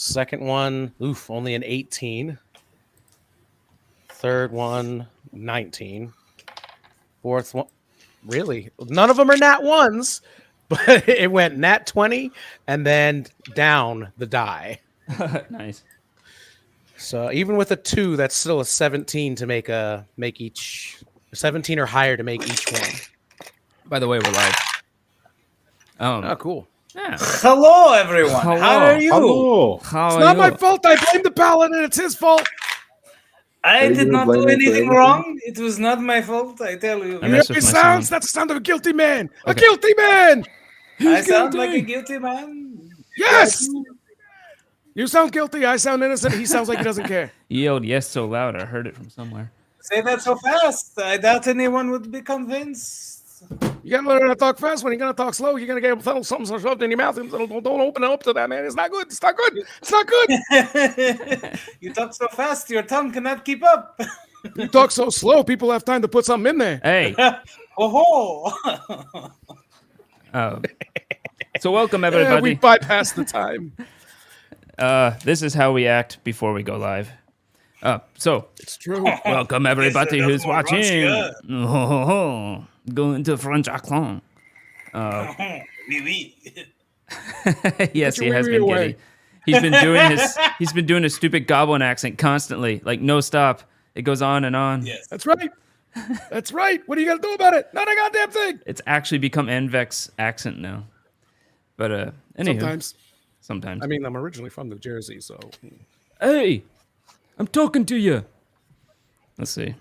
Second one, only an 18. Third one, 19. Fourth one, really? None of them are nat ones, but it went nat 20 and then down the die. Nice. So even with a 2, that's still a 17 to make each 17 or higher to make each one. By the way, we're live. Oh, cool. Yeah. Hello, everyone. Hello. How are you? Hello. How It's are not you? my fault. I blame the paladin. It's his fault. I Are you did gonna not blame do me for anything everything? wrong. It was not my fault, I tell you. I You messed hear with me my sounds? sound. That's the sound of a guilty man. A Okay. guilty man. I sound like a guilty man. Yes. You sound guilty. I sound innocent. He sounds like he doesn't care. You yelled yes so loud, I heard it from somewhere. Say that so fast. I doubt anyone would be convinced. You gotta learn how to talk fast. When you're gonna talk slow, you're gonna get something shoved in your mouth. Don't open it up to that, man. It's not good. It's not good. It's not good. You talk so fast, your tongue cannot keep up. You talk so slow, people have time to put something in there. Hey. Oh So welcome We everybody. bypassed the time. This is how we act before we go live. So It's true. welcome everybody Yes, who's that's more watching. Russian. Go into French accent. oui, oui. Yes, Put he your has wee been away. giddy. He's been doing his stupid goblin accent constantly, like no stop. It goes on and on. Yes. That's right. That's right. What are you gonna do about it? Not a goddamn thing. It's actually become Envec's accent now. But anywho, sometimes. I mean, I'm originally from New Jersey, so Hey, I'm talking to you. Let's see.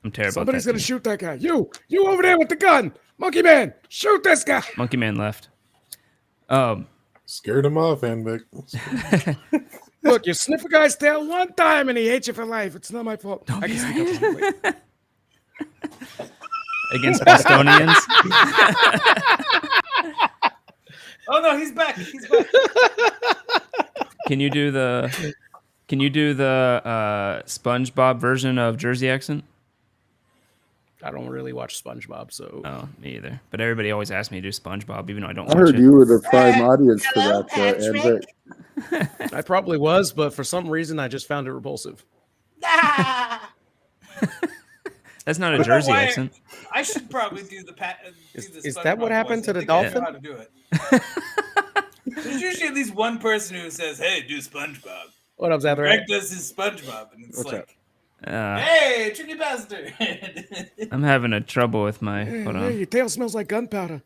I'm terrible. somebody's at gonna shoot that guy. You over there with the gun, monkey man. Shoot this guy. Monkey Man left. Scared him off, Anvic. Look, you sniff a guy's tail one time and he hates you for life. It's not my fault. I can speak up publicly. Against Bostonians. Oh no, he's back. He's back. Can you do the SpongeBob version of Jersey accent? I don't really watch SpongeBob, so Oh, me either. But everybody always asks me to do SpongeBob, even though I don't I watch heard it. you were the prime audience for Hello, that, Anvic. I probably was, but for some reason I just found it repulsive. That's not a Jersey Why- accent. I should probably do the Is that what happened to the dolphin? How to do it. There's usually at least one person who says, "Hey, do SpongeBob." What up, Zather? Greg does his SpongeBob, and it's What's like, up? "Hey, tricky bastard." I'm having a trouble with my. Hold Hey, on. your tail smells like gunpowder.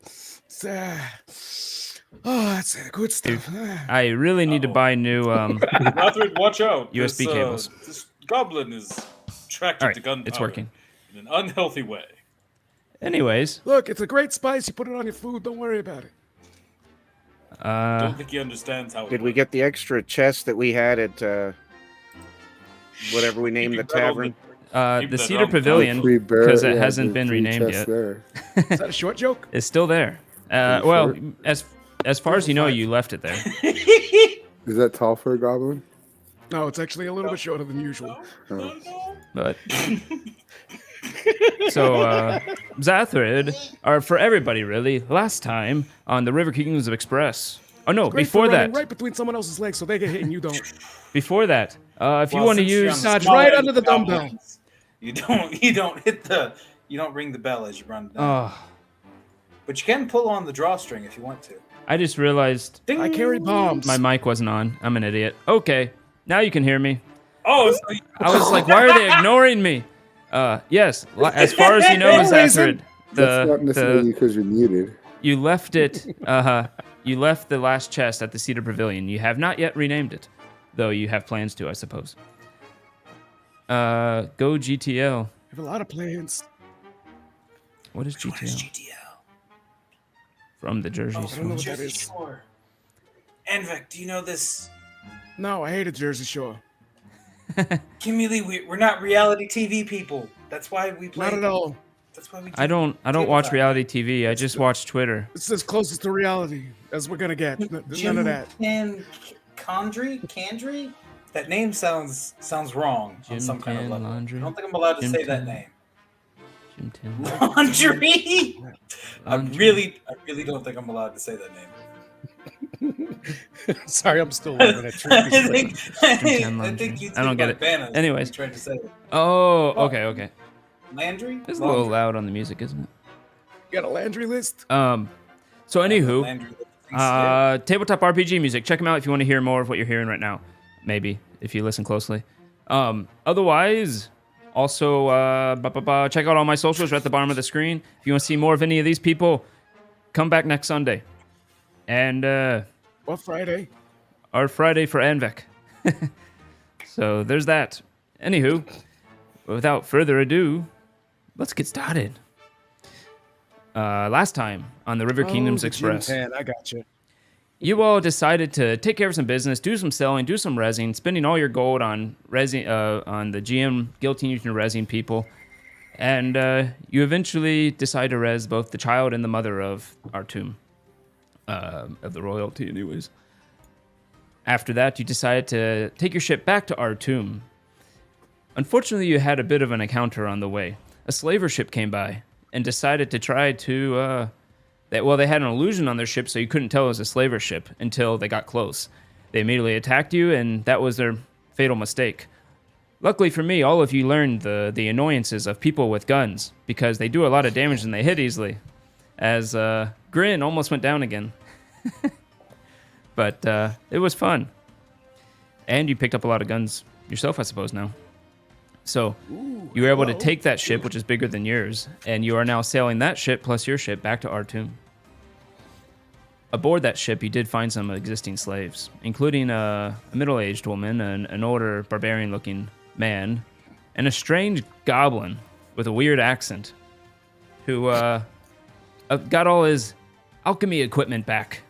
That's good stuff. I really need to buy new. Rothrid, watch out! USB cables. This goblin is attracted All right, to gunpowder. it's working. in an unhealthy way. Anyways, Look, it's a great spice. You put it on your food. Don't worry about it. I don't think he understands how. Did we get the extra chest that we had at whatever we named the tavern? the Cedar Pavilion, Three bear- because it yeah, hasn't the been three renamed chests yet, There. Is that a short joke? is still there. Well, as far as you know, you left it there. Is that tall for a goblin? No, it's actually a little bit shorter than usual. But so Zathrid, or for everybody really, last time on the River Kingdoms Express. Oh no, Great before for running that, right between someone else's legs, so they get hit and you don't. before that, if you Well, want to since you're use, on the Dodge small right end under the of dumbbell. goblins, You don't ring the bell as you run down. oh, But you can pull on the drawstring if you want to. I just realized I carry bombs. my mic wasn't on. I'm an idiot. Okay, now you can hear me. Oh, so I was like, why are they ignoring me? Yes, as far as you know, No reason. Zathrid, That's not the necessarily because you're muted. you left it. You left the last chest at the Cedar Pavilion. You have not yet renamed it, though you have plans to, I suppose. Go GTL. I have a lot of plans. What is what is GTL? GTL? From the Jersey I don't know Shore. what that Jersey is. Shore. Anvek, do you know this? No, I hated Jersey Shore. Kimmy, we're not reality TV people. That's why we play. Not at all. That's why we. I don't watch reality TV. I just watch Twitter. It's as closest to reality as we're gonna get. None of that. And Candry? That name sounds wrong on Jim some kind of Can level. Laundry? I don't think I'm allowed to Jim say that Can. name. Jim Tim. Laundry. I Laundry. really don't think I'm allowed to say that name. Sorry, I'm still living at I Tree. think, Streamtown I Laundry. think you I don't took get my it. banner. Anyways. You tried to say it. Oh, okay. Landry? It's a little loud on the music, isn't it? You got a Landry list? So anywho, tabletop RPG music. Check them out if you want to hear more of what you're hearing right now. Maybe if you listen closely. Otherwise, also check out all my socials right at the bottom of the screen. If you want to see more of any of these people, come back next Sunday, and What Friday? our Friday for Anvek. So there's that. Anywho, without further ado, let's get started. Last time on the River Kingdoms the Express. Gym 10, I got you. You all decided to take care of some business, do some selling, do some resin, spending all your gold on resin, on the GM guillotine using resin people, and you eventually decide to res both the child and the mother of Artum, of the royalty, anyways. After that, you decided to take your ship back to Artum. Unfortunately, you had a bit of an encounter on the way. A slaver ship came by and decided to try to. They had an illusion on their ship, so you couldn't tell it was a slaver ship until they got close. They immediately attacked you, and that was their fatal mistake. Luckily for me, all of you learned the annoyances of people with guns, because they do a lot of damage and they hit easily. As Grin almost went down again. But it was fun. And you picked up a lot of guns yourself, I suppose, now. So you were able to take that ship, which is bigger than yours, and you are now sailing that ship plus your ship back to Artum. Aboard that ship, you did find some existing slaves, including a middle-aged woman, an older barbarian-looking man, and a strange goblin with a weird accent, who got all his alchemy equipment back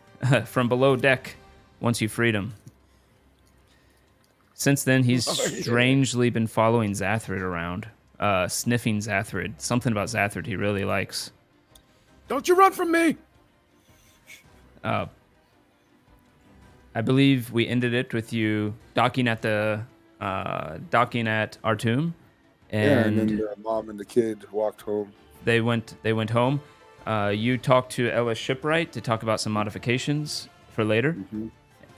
from below deck once you freed him. Since then, he's strangely been following Zathrid around, sniffing Zathrid. Something about Zathrid he really likes. Don't you run from me! I believe we ended it with you docking at Artum, And then the mom and the kid walked home. they went home. You talked to Ellis Shipwright to talk about some modifications for later,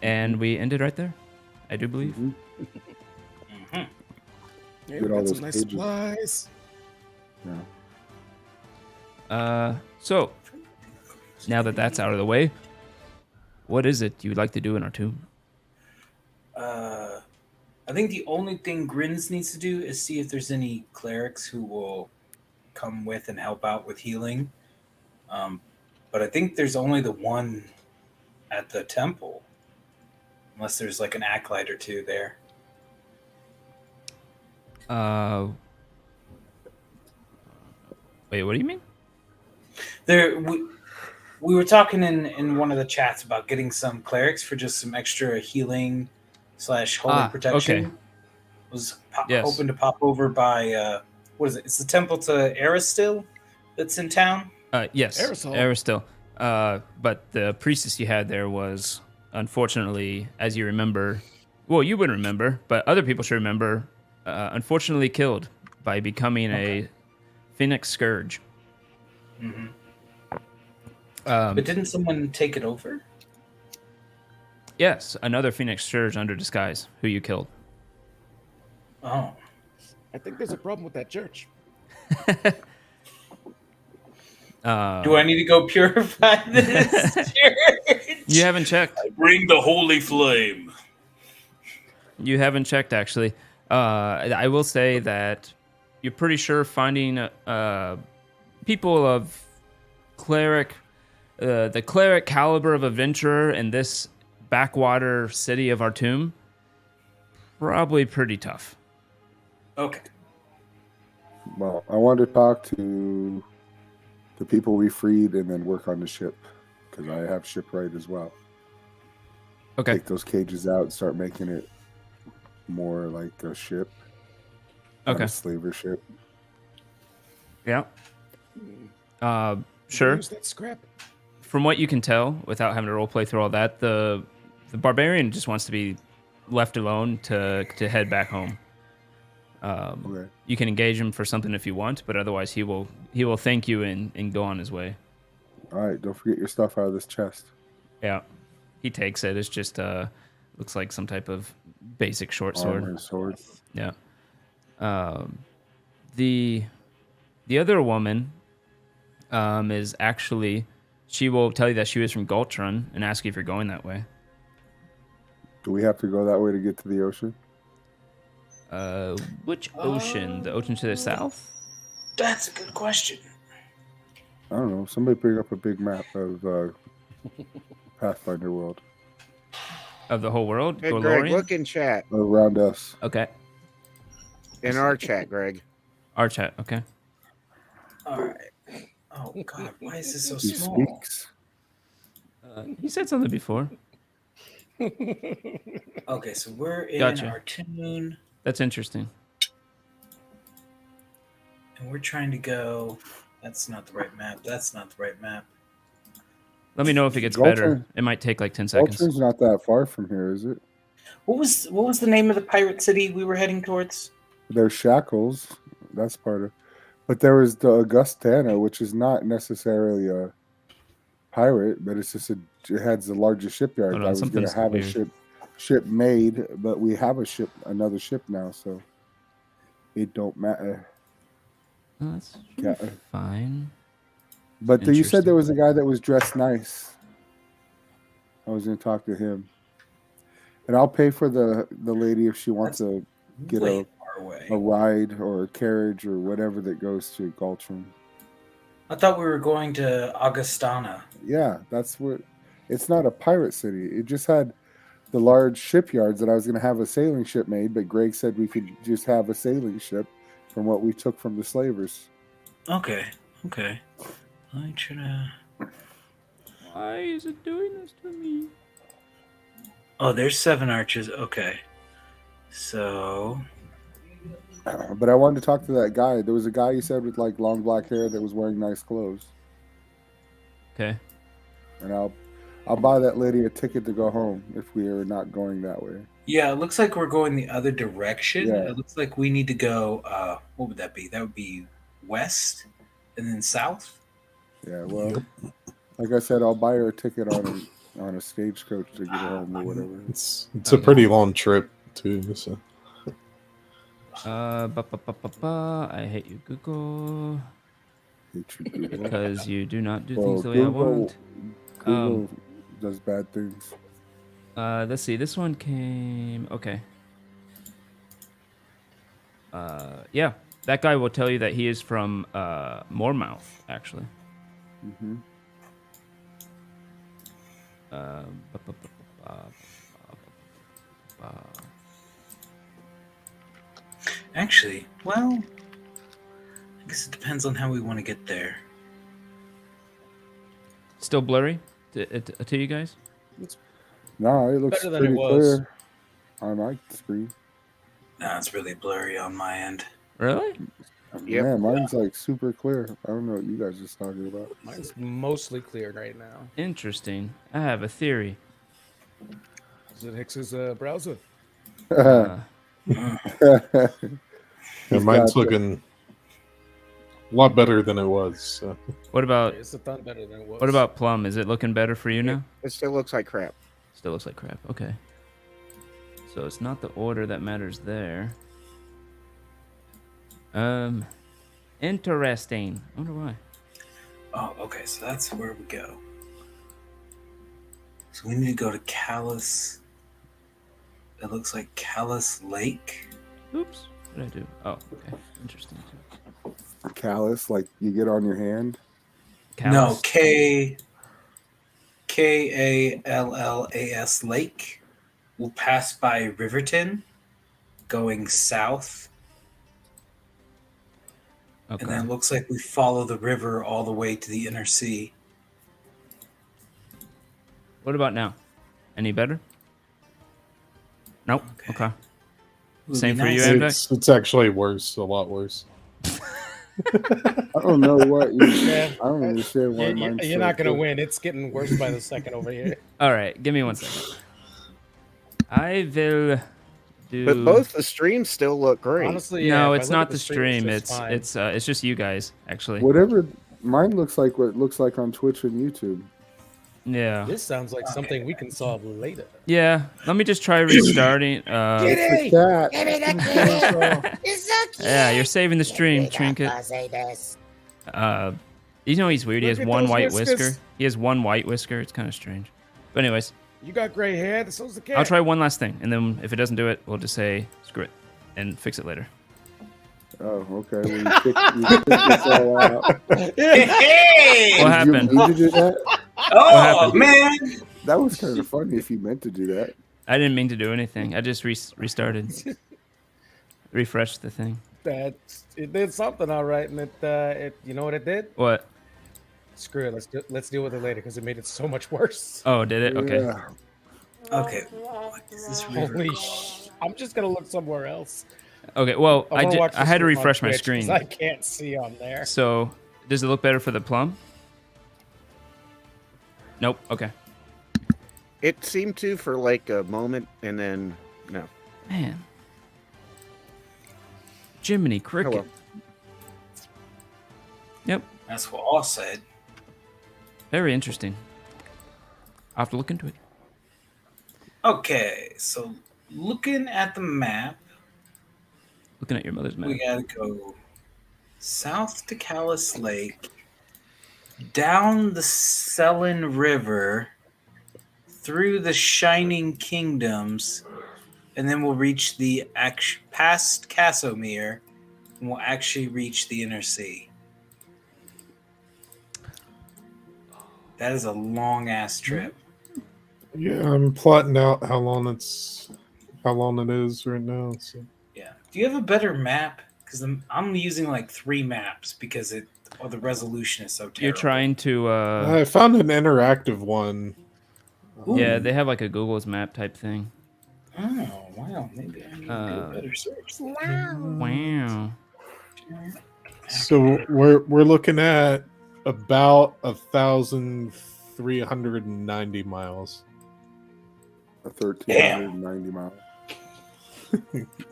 and we ended right there. I do believe. Yeah, Get we all got those some nice pages. supplies. Yeah. So now that that's out of the way, what is it you would like to do in Artum? I think the only thing Grins needs to do is see if there's any clerics who will come with and help out with healing. But I think there's only the one at the temple, unless there's like an acolyte or two there. Wait, what do you mean? We were talking in one of the chats about getting some clerics for just some extra healing / holy protection. okay. Was Yes. hoping to pop over by what is it? It's the temple to Aristil that's in town. Yes, Aerosol. Aristil. But the priestess you had there was, unfortunately, as you remember, well, you wouldn't remember, but other people should remember, unfortunately killed by becoming a Phoenix Scourge. Mm-hmm. Um, But didn't someone take it over? yes, another Phoenix Scourge under disguise, who you killed. Oh, I think there's a problem with that church. do I need to go purify this church? You haven't checked. Bring the holy flame. You haven't checked, actually. I will say that you're pretty sure finding people of cleric, the cleric caliber of adventurer in this backwater city of Artum, probably pretty tough. Okay. Well, I wanted to talk to the people we freed and then work on the ship because I have shipwright as well. Okay. Take those cages out and start making it more like a ship. not Okay. a slaver ship. Yeah. Sure. Use that scrap. From what you can tell, without having to roleplay through all that, the barbarian just wants to be left alone to head back home. Okay. You can engage him for something if you want, but otherwise he will thank you and go on his way. All right. Don't forget your stuff out of this chest. Yeah. he takes it. It's just looks like some type of basic short sword. Armor sword. Yeah. The other woman is actually, she will tell you that she was from Galtron and ask you if you're going that way. Do we have to go that way to get to the ocean? Which ocean? The ocean to the south? That's a good question. I don't know. Somebody bring up a big map of Pathfinder world Of the whole world? Hey, Greg, Golorian? look in chat. around us. Okay. In our chat, Greg. Our chat, okay. All right. Oh God, why is this so He small? speaks. He said something before. Okay, so we're in Gotcha. our tune, That's interesting. and we're trying to go. That's not the right map. That's not the right map. Let me know if it gets Galtron- better. It might take like 10 seconds. Galtron's not that far from here, is it? What was the name of the pirate city we were heading towards? There's Shackles. That's part of. But there was the Augustana, which is not necessarily a pirate, but it's just it has the largest shipyard. Hold on, I was going to something's have weird. a ship made, but we have another ship now, so it don't matter. Oh, that's Yeah. fine. But you said Interesting. there was a guy that was dressed nice. I was going to talk to him, and I'll pay for the lady if she wants to get Way far away. a ride or a carriage or whatever that goes to Galtron. I thought we were going to Augustana. Yeah, that's what. It's not a pirate city. It just had the large shipyards that I was going to have a sailing ship made, but Greg said we could just have a sailing ship from what we took from the slavers. Okay. Let me try to. Why is it doing this to me? Oh, there's 7 arches. Okay. So But I wanted to talk to that guy. There was a guy you said with like long black hair that was wearing nice clothes, Okay. and I'll buy that lady a ticket to go home if we are not going that way. yeah, it looks like we're going the other direction. Yeah. It looks like we need to go. What would that be? That would be west and then south. Yeah, well, like I said, I'll buy her a ticket on a stagecoach to get her home or whatever. It's a pretty long trip too. So I hate you, Google, Hate you, Google. because you do not do Well, things the way I want. Google does bad things. Let's see. This one came. Okay. Yeah, that guy will tell you that he is from Moormouth, actually. Mm-hmm. Actually, well, I guess it depends on how we want to get there. Still blurry to you guys? No, it looks Better than it pretty was. clear on my screen. Nah, it's really blurry on my end. Really? Yep. Man, mine's like super clear. I don't know what you guys are talking about. Mine's mostly clear right now. Interesting. I have a theory. Is it Hicks's browser? yeah, He's mine's got looking a lot better than it was. So. What about It's a ton better than it was. what about Plum? Is it looking better for you now? It still looks like crap. Still looks like crap. Okay. So it's not the order that matters there. Interesting. I wonder why. Oh, okay, so that's where we go. So we need to go to Callus. It looks like Callus Lake. Oops. What did I do? Oh, okay. Interesting. Callus, like you get on your hand. No, Callus? Kallas Lake. We'll pass by Riverton, going south, Okay. and then it looks like we follow the river all the way to the inner sea. What about now? Any better? Nope. Okay. Would Same be for you, nice. Amdex? It's actually worse, a lot worse. I don't know what you. Yeah. I don't understand why You're mine's so not going to clear. win. It's getting worse by the second over here. All right. Give me 1 second. I will do. But both the streams still look great. Honestly, No, if I it's look not at the stream. It's just you guys actually. Whatever. Mine looks like what it looks like on Twitch and YouTube. Yeah. This sounds like something we can solve later. Yeah. Let me just try restarting. It's the cat. Give me the It's cat. It's so cute. Yeah, you're saving the stream, Give me Trinket. that pussy, this. You know he's weird. He Look has at one those white whiskers. whisker. He has one white whisker. It's kind of strange. But anyways, You got gray hair. So's the cat. I'll try one last thing, and then if it doesn't do it, we'll just say screw it and fix it later. Oh, okay. Well, you picked this all out. Hey! What Did you happened? mean to do that? Oh happened? man! That was kind of funny if you meant to do that. I didn't mean to do anything. I just restarted, refreshed the thing. It did something all right, and it you know what it did? What? Screw it. Let's deal with it later because it made it so much worse. Oh, did it? Okay. Yeah. Okay, what is this river Holy called? I'm just gonna look somewhere else. Okay. Well, I wanna watch I this had to stream on refresh my Twitch 'cause screen. I can't see on there. So, does it look better for the plum? Nope. Okay. It seemed to for like a moment, and then no. Man. Jiminy Cricket. Hello. Yep. That's what all said. Very interesting. I'll have to look into it. Okay, so looking at the map, Looking at your mother's map. we gotta go south to Callis Lake, down the Selin River, through the Shining Kingdoms, and then we'll reach the past Casimir, and we'll actually reach the Inner Sea. That is a long ass trip. Yeah, I'm plotting out how long it is right now. So. Yeah. Do you have a better map? Because I'm using like 3 maps because the resolution is so terrible. You're trying to. I found an interactive one. Yeah, they have like a Google's map type thing. Oh wow, maybe I need to do a better search. Wow. So we're looking at about 1,390 miles. 1,390 miles.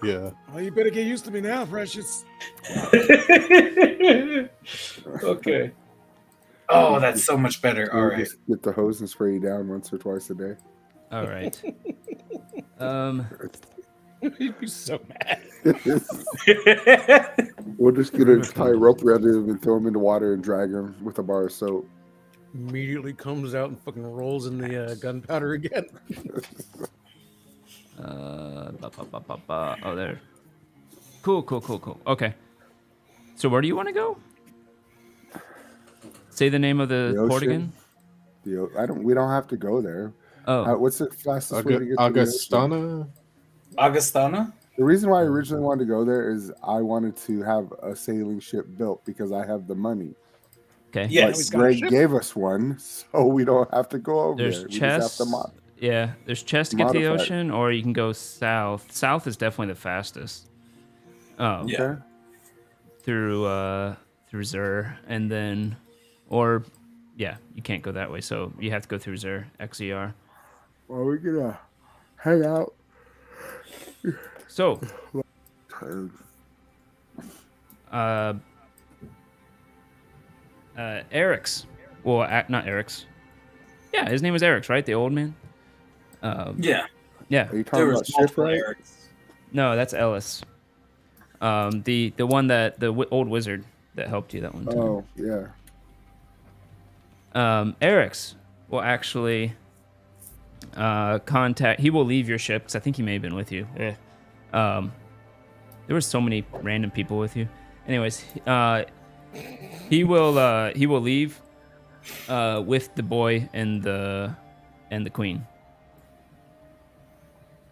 Yeah. Well, you better get used to me now, Precious. Okay. Oh, that's so much better. All We'll right. Just get the hose and spray you down once or twice a day. All right. You'd be so mad. We'll just get a tie a rope around him and throw him in the water and drag him with a bar of soap. Immediately comes out and fucking rolls in the gunpowder again. Oh, there. Cool. Okay. So where do you want to go? Say the name of the The port ocean. again. We don't have to go there. Oh, What's the fastest way to get to the ocean? Augustana? Augustana? The reason why I originally wanted to go there is I wanted to have a sailing ship built because I have the money. okay. Yeah. But he's got a Greg ship. gave us one, so we don't have to go over There's there. We chests. just have to Yeah, there's chests to get to the Modify it. ocean, or you can go south. South is definitely the fastest. Oh, Yeah. Okay. through Zur, and then, or yeah, you can't go that way, so you have to go through Zur, XER. Well, we're gonna hang out. So, Eric's. Well, not Eric's. Yeah, his name was Eric's, right? The old man. Yeah. Yeah. Are you There talking was about multiple shipwright? Erics. No, that's Ellis. The one that old wizard that helped you that one time. Oh, yeah. Eric's will actually contact. He will leave your ship because I think he may have been with you. There were so many random people with you. Anyways, he will leave with the boy and the queen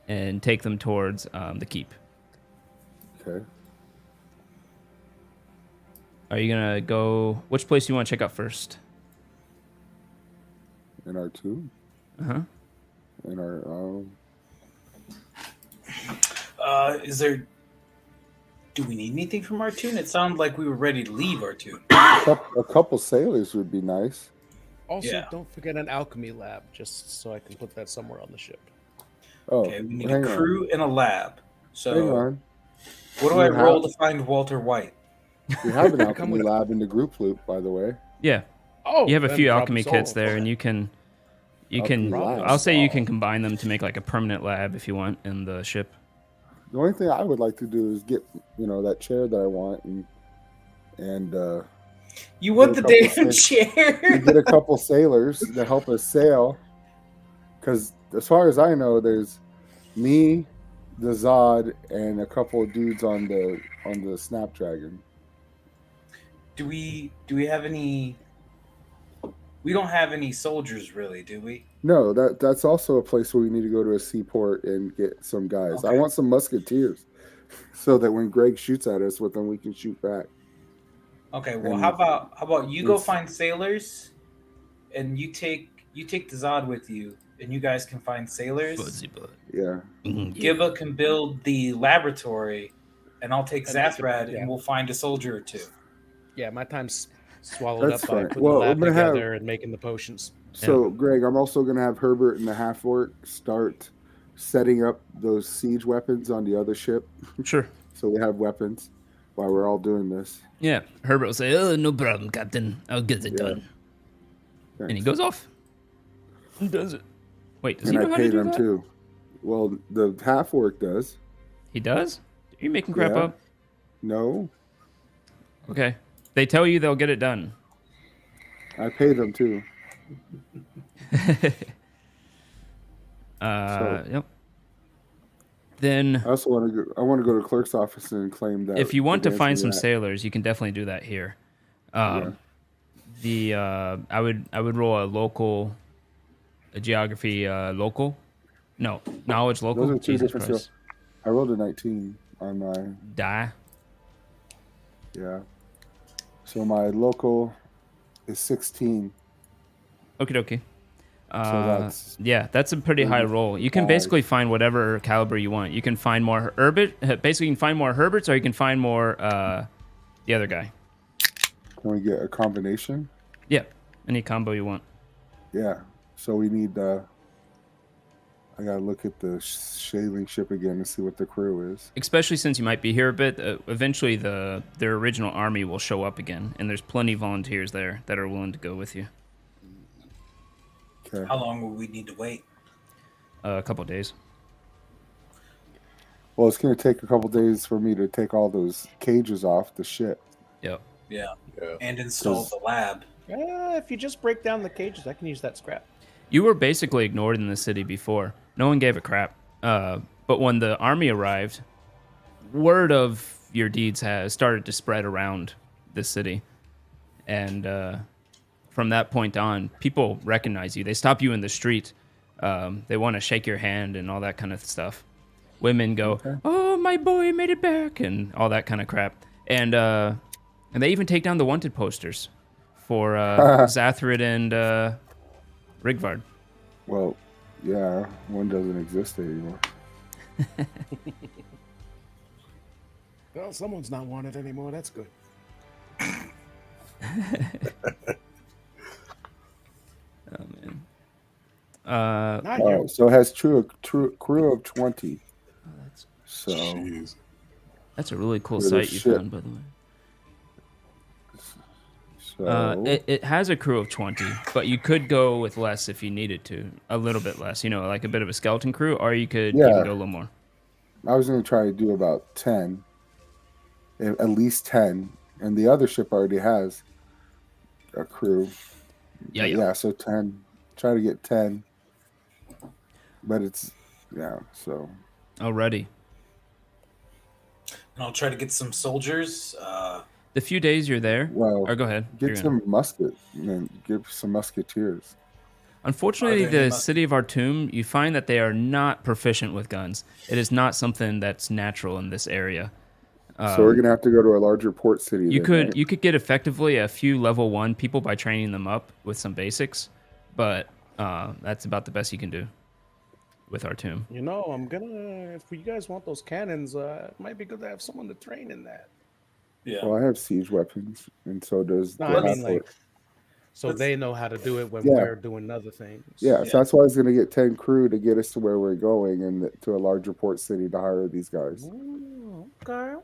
and take them towards the keep. Okay. Are you gonna go? Which place do you want to check out first? In our two. Uh-huh. In our Is there? Do we need anything from Artoon? It sounded like we were ready to leave Artoon. a couple sailors would be nice. Also, Yeah. don't forget an alchemy lab, just so I can put that somewhere on the ship. Oh, Okay, we need hang a crew and a lab. Hang So, on. what do You I have- roll to find Walter White? We have an Come alchemy with- lab in the group loop, by the way. Yeah. Oh, You have a then few problem alchemy kits solved. there, and you can You up can. last. I'll say you can combine them to make like a permanent lab if you want in the ship. The only thing I would like to do is get that chair that I want and You want the Get a couple damn chair? to get a couple sailors to help us sail. Because as far as I know, there's me, the Zod, and a couple of dudes on the Snapdragon. Do we have any? We don't have any soldiers, really, do we? No, that's also a place where we need to go to a seaport and get some guys. I Okay. want some musketeers, so that when Greg shoots at us with them, we can shoot back. Okay. Well, And how about you go it's- find sailors, and you take the Zod with you, and you guys can find sailors. Yeah, Giba can build the laboratory, and I'll take And make it- Zathrad, yeah. and we'll find a soldier or two. Yeah, my time's swallowed That's up by fine. putting Well, the lab I'm gonna have- together and making the potions. So, Greg, I'm also going to have Herbert and the half orc start setting up those siege weapons on the other ship, Sure. so we have weapons while we're all doing this. Yeah. Herbert will say, "Oh, no problem, Captain. I'll get it Yeah. done." And he Thanks. goes off. Who does it? Wait, does And he I know how to pay do them that? too. Well, the half orc does. He does? Are you making crap Yeah. up? No, Okay. They tell you they'll get it done. I pay them too. Yep. Then, I also want to go. I want to go to clerk's office and claim that. if you want to the find ransom some rat. sailors, you can definitely do that here. Yeah. I would roll a geography local. No, knowledge local. Those are two Jesus different Christ. skills. I rolled a 19 on my Die. yeah. So my local is 16. Okie dokie. that's Yeah, that's a pretty high roll. You can 35. basically find whatever caliber you want. You can find more basically you can find more Herberts, or you can find more the other guy. Can we get a combination? Yeah, any combo you want. Yeah. So we need. I gotta look at the sailing ship again and see what the crew is. Especially since you might be here a bit, eventually their original army will show up again, and there's plenty of volunteers there that are willing to go with you. Okay. How long will we need to wait? A couple days. Well, it's gonna take a couple days for me to take all those cages off the ship. Yep. Yeah. Yeah. And install the lab. If you just break down the cages, I can use that scrap. You were basically ignored in the city before. No one gave a crap. But when the army arrived, word of your deeds has started to spread around the city. And from that point on, people recognize you. They stop you in the street. They want to shake your hand and all that kind of stuff. Women go, "Oh, my boy made it back," and all that kind of crap. And they even take down the wanted posters for Zathrid and Rigvard. Well, yeah, one doesn't exist anymore. Well, someone's not wanted anymore. That's good. Oh man. Not All you. right, so it has crew of 20. So Jeez. That's a really cool With a site you ship. found, by the way. It has a crew of 20, but you could go with less if you needed to. A little bit less, like a bit of a skeleton crew, or you could Yeah. even go a little more. I was going to try to do about 10, at least 10, and the other ship already has a crew. Yeah. So 10. Try to get 10, but it's So Already. And I'll try to get some soldiers. The few days you're there. well, Or go ahead. You're get gonna- some musket and give some musketeers. Unfortunately, Are there any the city of Artum, you find that they are not proficient with guns. It is not something that's natural in this area. So we're gonna have to go to a larger port city. You then, could right? you could get effectively a few level 1 people by training them up with some basics, but that's about the best you can do with Artum. I'm gonna. If you guys want those cannons, it might be good to have someone to train in that. Yeah. Well, I have siege weapons, and so does. No, the I mean half-orc. like, so they know how to do it when Yeah. we're doing other things. Yeah, so that's why I was gonna get 10 crew to get us to where we're going and to a larger port city to hire these guys. Ooh, okay.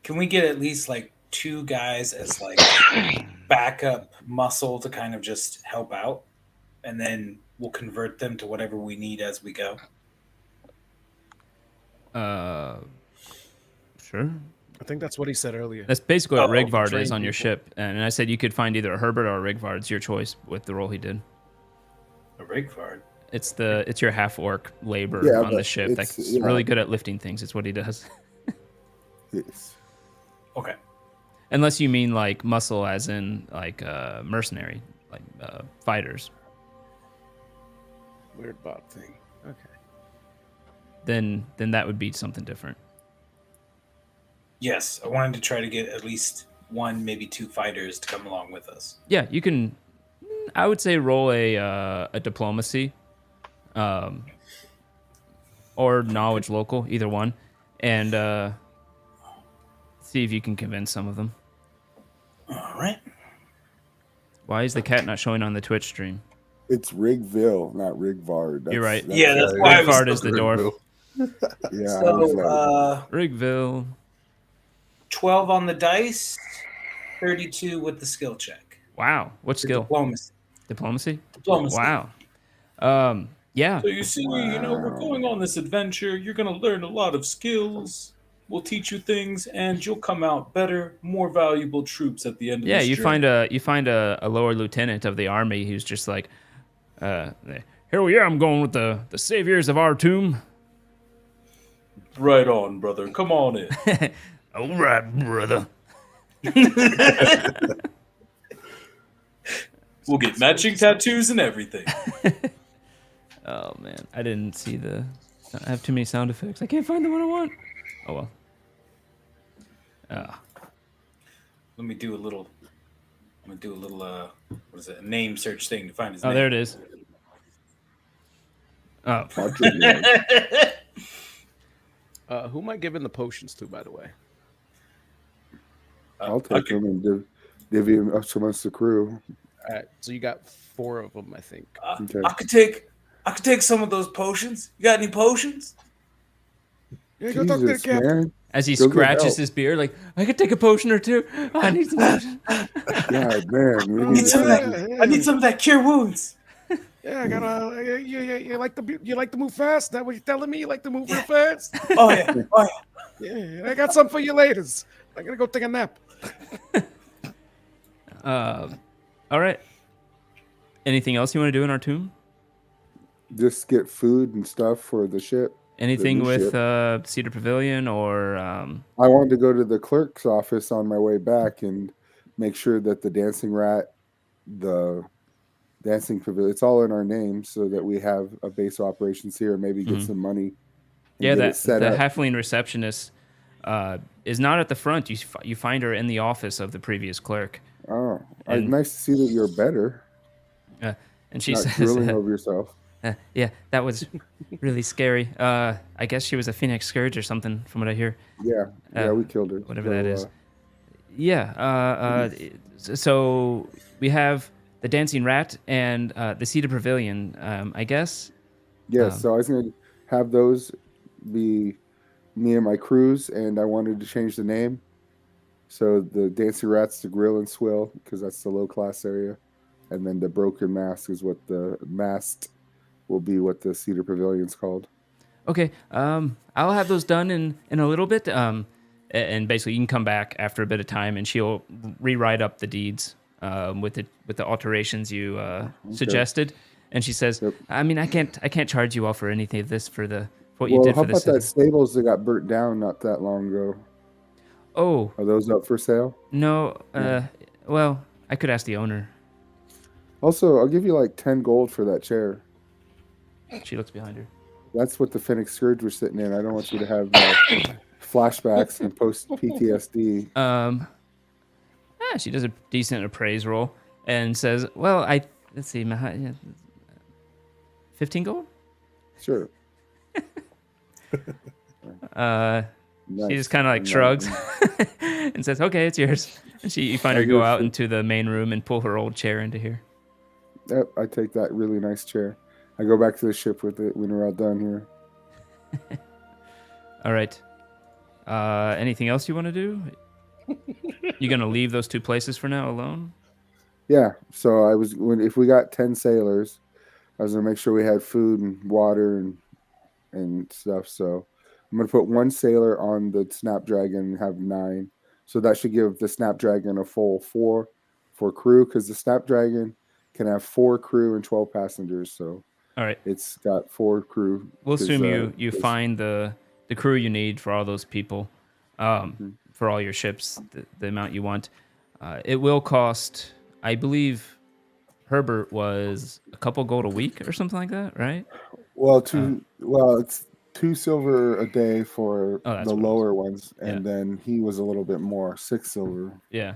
Can we get at least like 2 guys as like backup muscle to kind of just help out? and then we'll convert them to whatever we need as we go. Sure. I think that's what he said earlier. That's basically what Oh, Rigvard train is on your people. ship, and I said you could find either a Herbert or a Rigvard. It's your choice with the role he did. A Rigvard. It's your half orc labor Yeah, on the but ship it's- that's yeah. really good at lifting things. It's what he does. Yes. Okay. Unless you mean like muscle, as in like mercenary, like fighters. Weird bot thing. Okay. Then that would be something different. Yes, I wanted to try to get at least one, maybe two fighters to come along with us. Yeah, you can. I would say roll a diplomacy, or knowledge local, either one, and see if you can convince some of them. All right. Why is the cat not showing on the Twitch stream? It's Rigville, not Rigvard. You're right. Yeah, that's why I was Rigvard is the dwarf. Yeah. I was So, like, Rigville. 12 on the dice, 32 with the skill check. Wow, what skill? Diplomacy. Diplomacy. Diplomacy. Wow. Yeah. So you see, we're going on this adventure. You're going to learn a lot of skills. We'll teach you things, and you'll come out better, more valuable troops at the end of Yeah, this you journey. find a lower lieutenant of the army who's just like, here we are. I'm going with the saviors of our tomb. Right on, brother. Come on in. All right, brother. We'll get matching tattoos and everything. Oh man, I didn't see the. I have too many sound effects. I can't find the one I want. Oh well. Let me do a little. I'm gonna do a little. What is it? A name search thing to find his Oh, name. there it is. Oh, Patrick, yeah. Who am I giving the potions to, by the way? I'll take okay. them and divvy them up amongst the crew. All right, so you got 4 of them, I think. Okay. I could take some of those potions. You got any potions? Yeah, go talk to the Jesus, captain. man. as he Go get scratches help. his beard, like I could take a potion or two. I need some potion. God, man. We I need need some of that. I need some of that cure wounds. Yeah, I gotta. You like to move fast? That what you're telling me? You like to move real fast? Oh yeah. Oh yeah. Yeah, I got something for you later. I gotta go take a nap. All right. Anything else you want to do in our tomb? just get food and stuff for the ship. Anything new with ship. Cedar Pavilion or I wanted to go to the clerk's office on my way back and make sure that the dancing rat, the dancing pavilion, it's all in our name so that we have a base of operations here and maybe get some money. and yeah, get it that set the up. halfling receptionist is not at the front. You find her in the office of the previous clerk, Oh, and- nice to see that you're better. and she Not says, drooling over yourself. "Yeah, that was really scary. I guess she was a phoenix scourge or something, from what I hear. Yeah, we killed her. Whatever that is. Yeah. So we have the dancing rat and the Cedar Pavilion. I guess. Yeah, so I was going to have those be me and my crews, and I wanted to change the name. So the Dancing Rat's the Grill and Swill, because that's the low class area. And then the Broken Mask is what the mast will be, what the Cedar Pavilion's called. Okay. I'll have those done in a little bit. And basically, you can come back after a bit of time, and she'll rewrite up the deeds with the alterations you suggested. And she says, Yep. "I mean, I can't charge you all for anything of this for what you Well, did how for the about that city." stables that got burnt down not that long ago? Oh Are those up for sale? no. Well, I could ask the owner. Also, I'll give you like 10 gold for that chair. She looks behind her. That's what the Phoenix Scourge was sitting in. I don't want you to have flashbacks and post PTSD. She does a decent appraise roll and says, "Well, let's see, 15 gold." Sure. She just kind of like shrugs and says, "Okay, it's yours." And you find her go out into the main room and pull her old chair into here. Yep, I take that really nice chair. I go back to the ship with it when we're all done here. All right. Anything else you want to do? You gonna leave those two places for now alone? Yeah. So if we got 10 sailors, I was gonna make sure we had food and water and stuff. So I'm gonna put one sailor on the Snapdragon and have 9. So that should give the Snapdragon a full 4 for crew, because the Snapdragon can have 4 crew and 12 passengers. So All right. it's got 4 crew. We'll 'cause, assume you it's- find the crew you need for all those people, for all your ships, the amount you want. It will cost, I believe, Herbert was a couple gold a week or something like that, right? Well, it's 2 silver a day for Oh, that's the what it was. lower ones, and Yeah. then he was a little bit more, 6 silver. Yeah.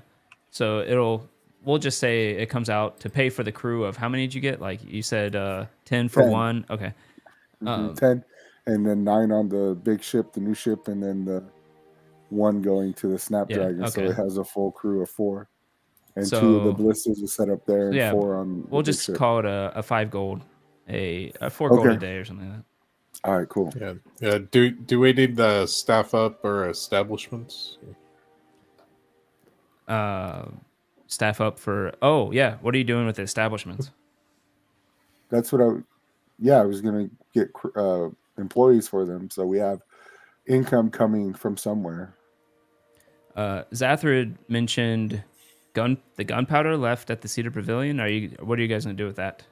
So we'll just say it comes out to pay for the crew of how many did you get? Like you said, 10 for 10. one. Okay. 10, and then 9 on the big ship, the new ship, and then the 1 going to the Snapdragon. So okay. it has a full crew of 4, and 2 of the So- ballistas are set up there, and yeah, 4 on. We'll the big just ship. call it a 5 gold, a 4 gold a Okay. day or something like All right, cool. Yeah. Yeah. Do we need the staff up or establishments? that. Staff up for. Oh yeah, what are you doing with the establishments? That's what I was gonna get employees for them, so we have income coming from somewhere. Zathrid mentioned the gunpowder left at the Cedar Pavilion. What are you guys gonna do with that?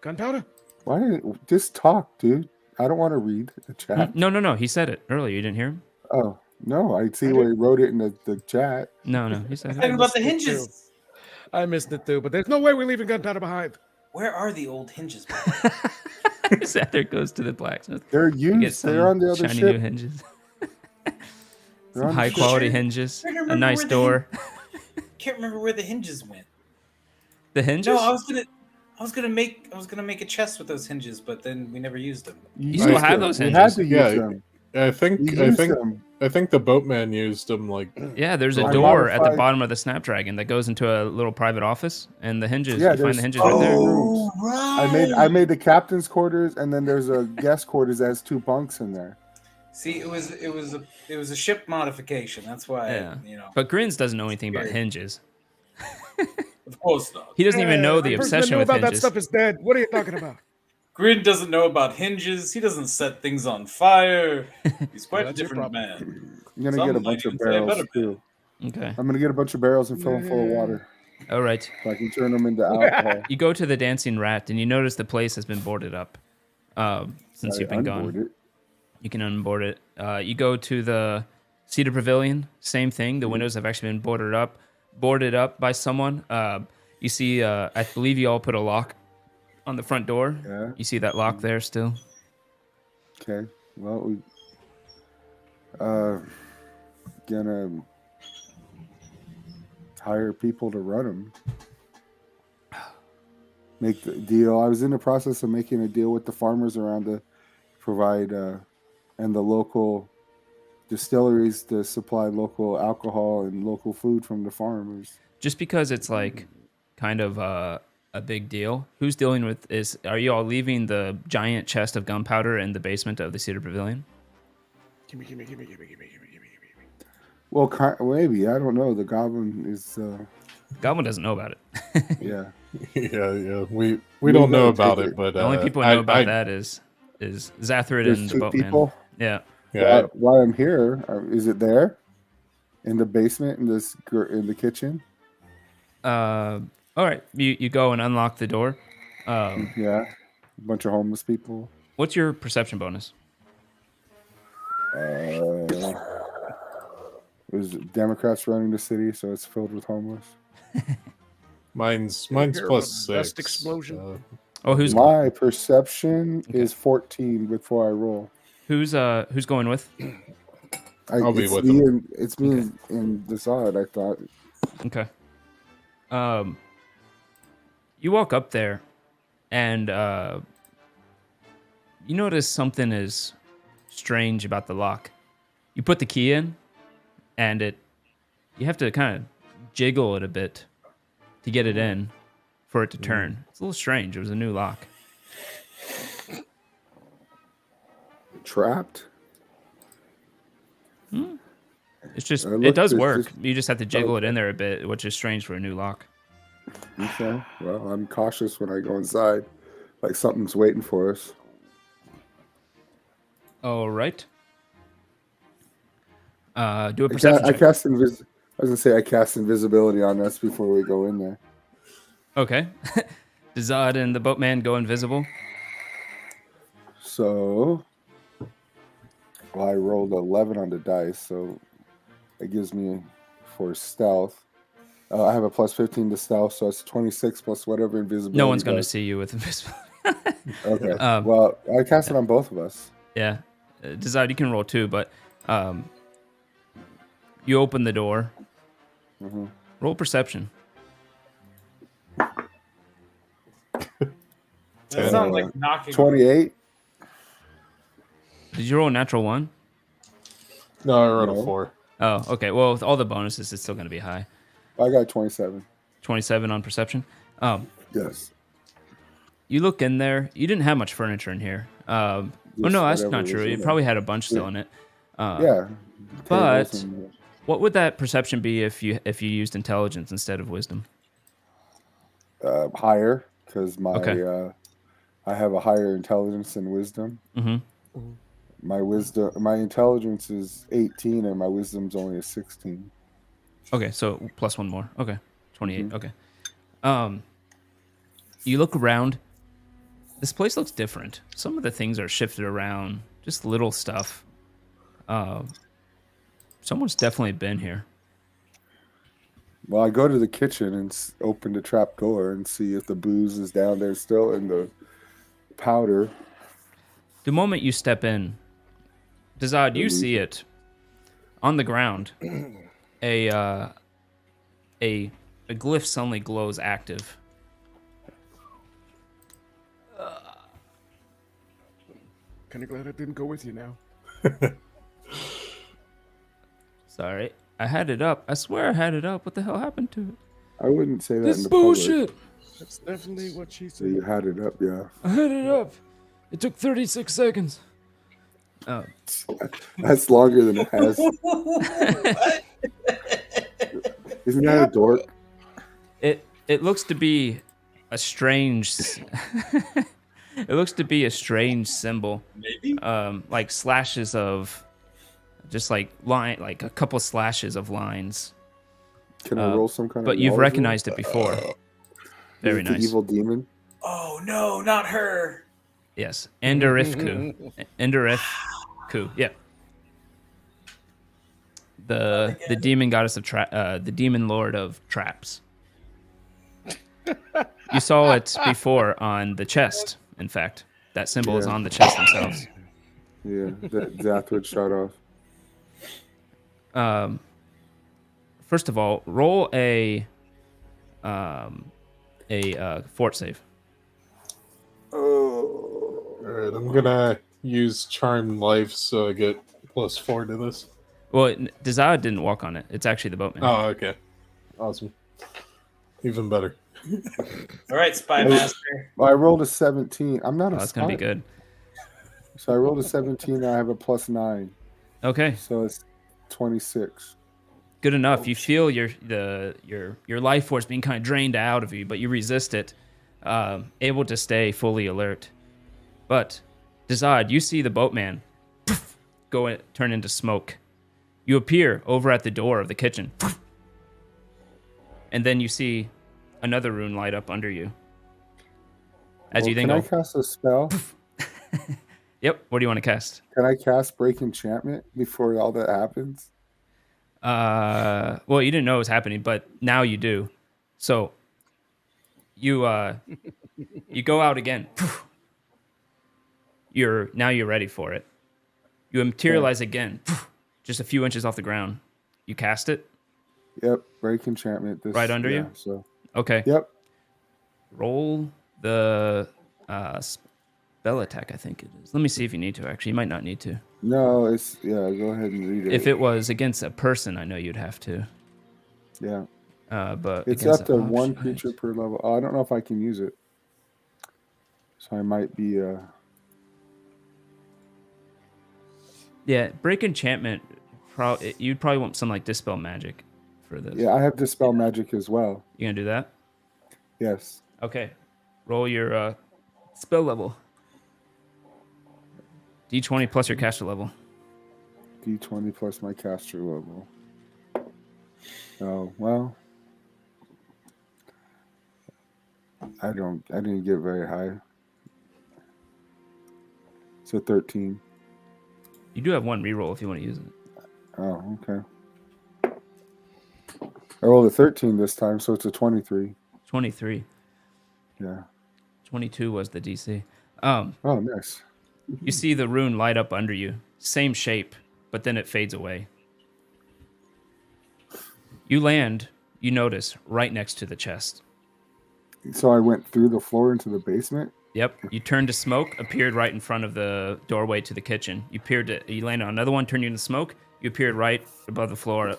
Gunpowder? Why didn't just talk, dude? I don't want to read the chat. No. He said it earlier. You didn't hear him? Oh no, I see where he wrote it in the chat. No. He said Talking it. about the missed it, hinges. I missed it too, but there's no way we're leaving gunpowder behind. Where are the old hinges? Zathrid goes to the blacksmith. They're to get used. They're on the other shiny new ship. hinges. They're on the High ship. quality Sure. hinges. I don't A remember nice where the door. Can't remember where the hinges went. The hinges? No, I was gonna make a chest with those hinges, but then we never used them. You still used have them. those We hinges? had to use Yeah. them. I think We I used think them. I think the boatman used them like Yeah, there's a I door at the modified- bottom of the Snapdragon that goes into a little private office, and the hinges. Yeah, you find there's- the hinges right there. Oh. right. I made the captain's quarters, and then there's a guest quarters that has 2 bunks in there. See, it was a ship modification. That's why, Yeah. But Grins doesn't know anything about Weird. hinges. Of course not. He doesn't even know the person that obsession knew with about hinges. that stuff is dead. What are you talking about? Grin doesn't know about hinges. He doesn't set things on fire. He's quite a That's your different problem. man. I'm gonna Some get a might bunch of even say a barrels better too. Okay. I'm gonna get a bunch of barrels and fill them full of water, All right. so I can turn them into alcohol. You go to the Dancing Rat, and you notice the place has been boarded up since I you've been unboard gone. it. You can unboard it. You go to the Cedar Pavilion. Same thing. The windows have actually been boarded up by someone. You see, I believe you all put a lock on the front door. Yeah. You see that lock there still. Okay. Well, we gonna hire people to run them. Make the deal. I was in the process of making a deal with the farmers around to provide and the local distilleries to supply local alcohol and local food from the farmers. Just because it's like kind of a big deal. Who's dealing with are you all leaving the giant chest of gunpowder in the basement of the Cedar Pavilion? Gimme. Well, maybe, I don't know. The goblin is Goblin doesn't know about it. yeah. yeah. We don't know gotta about take it, but The only people who know about that is Zathrid There's and the 2 boatman. people. Yeah. Yeah, While I'm here, is it there in the basement in the kitchen? All right. You go and unlock the door. Yeah, a bunch of homeless people. What's your perception bonus? There's Democrats running the city, so it's filled with homeless. mine's Hear of plus a dust 6. explosion? Oh, who's My perception is 14 before I roll. who's going with? I'll be it's with me them. and it's me and Desaad, I thought. Okay. You walk up there, and you notice something is strange about the lock. You put the key in, and you have to kind of jiggle it a bit to get it in for it to turn. It's a little strange. It was a new lock. Trapped. It's just I it looked, does it's work. just- You just have to jiggle it in there a bit, which is strange for a new lock. Okay. Well, I'm cautious when I go inside. Like something's waiting for us. All right. Do a I perception check. cast I was gonna say I cast invisibility on us before we go in there. Okay. Does Zod and the boatman go invisible? So, well, I rolled 11 on the dice, so it gives me for stealth. I have a plus 15 to stealth, so it's 26 plus whatever invisibility. No one's going to does. see you with invisibility. Okay. Well, I cast it on both of us. Yeah. Zod, you can roll too, but you open the door. Mm-hmm. Roll perception. That's not like knocking. 28. Did you roll a natural one? No, I rolled No. a 4. Oh, okay. Well, with all the bonuses, it's still going to be high. I got 27. 27 on perception. Yes. You look in there. You didn't have much furniture in here. Oh no, that's whatever not was true. in You there. probably had a bunch still in it. Yeah. But Tables and- what would that perception be if you used intelligence instead of wisdom? higher because Okay. I have a higher intelligence than wisdom. Mm-hmm. My intelligence is 18 and my wisdom's only a 16. Okay, so plus one more. Okay, 28. Mhm. Okay. You look around. This place looks different. Some of the things are shifted around. Just little stuff. Someone's definitely been here. Well, I go to the kitchen and open the trap door and see if the booze is down there still in the powder. The moment you step in, Dazad, you see it on the ground. A glyph suddenly glows active. Kind of glad I didn't go with you now. Sorry, I had it up. I swear I had it up. What the hell happened to it? I wouldn't say that This in is the bullshit. That's definitely what she public. You said. had it up, yeah. I had it up. It took 36 seconds. Oh, That's longer than it has. What? Isn't that a dork? it looks to be a strange. It looks to be a strange symbol. Maybe. Like slashes of, just like like a couple slashes of lines. Can I roll some kind of? But you've knowledge recognized it before. roll? Very Is it the nice. evil demon. Oh no, not her. Yes, Enderifku. Enderifku. Yeah. The demon goddess of the demon lord of traps. You saw it before on the chest. In fact, that symbol is Yeah. on the chest themselves. Yeah, that Zathwood shot off. First of all, roll a fort save. Alright, I'm gonna use Charm Life so I get +4 to this. Well, Dazad didn't walk on it. It's actually the boatman. Oh, okay. Awesome. Even better. All right, Spy Master. Well, I rolled a 17. I'm not Oh, a that's gonna be spy. good. So I rolled a 17 and I have a +9. Okay, So it's 26. good enough. You feel your life force being kind of drained out of you, but you resist it, able to stay fully alert. But Dazad, you see the boatman turn into smoke. You appear over at the door of the kitchen, and then you see another rune light up under you. As you then Can I go, cast a spell? yep. What do you want to cast? Can I cast Break Enchantment before all that happens? Well, you didn't know it was happening, but now you do. So you you go out again. You're ready for it. You materialize again, just a few inches off the ground. You cast it. Yep, Break Enchantment. Right under you? So, Okay. yep. Roll the spell attack. I think it is. Let me see if you need to. Actually, you might not need to. No, it's go ahead and read it. If it was against a person, I know you'd have to. yeah, But it's against up to an one object- creature per level. Oh, I don't know if I can use it, so I might be. Yeah, break enchantment. You'd probably want some like dispel magic for this. Yeah, I have Dispel Magic as well. You gonna do that? Yes. Okay. Roll your Spell level. D20 plus your caster level. D20 plus my caster level. Oh, well. I didn't get very high. So 13. You do have one reroll if you want to use it. Oh, okay. I rolled a 13 this time, so it's a 23. 23. Yeah. 22 was the DC. Oh, nice. You see the rune light up under you. Same shape, but then it fades away. You land, you notice, right next to the chest. So I went through the floor into the basement? Yep. You turned to smoke, appeared right in front of the doorway to the kitchen. You landed on another one, turned you into smoke. You appeared right above the floor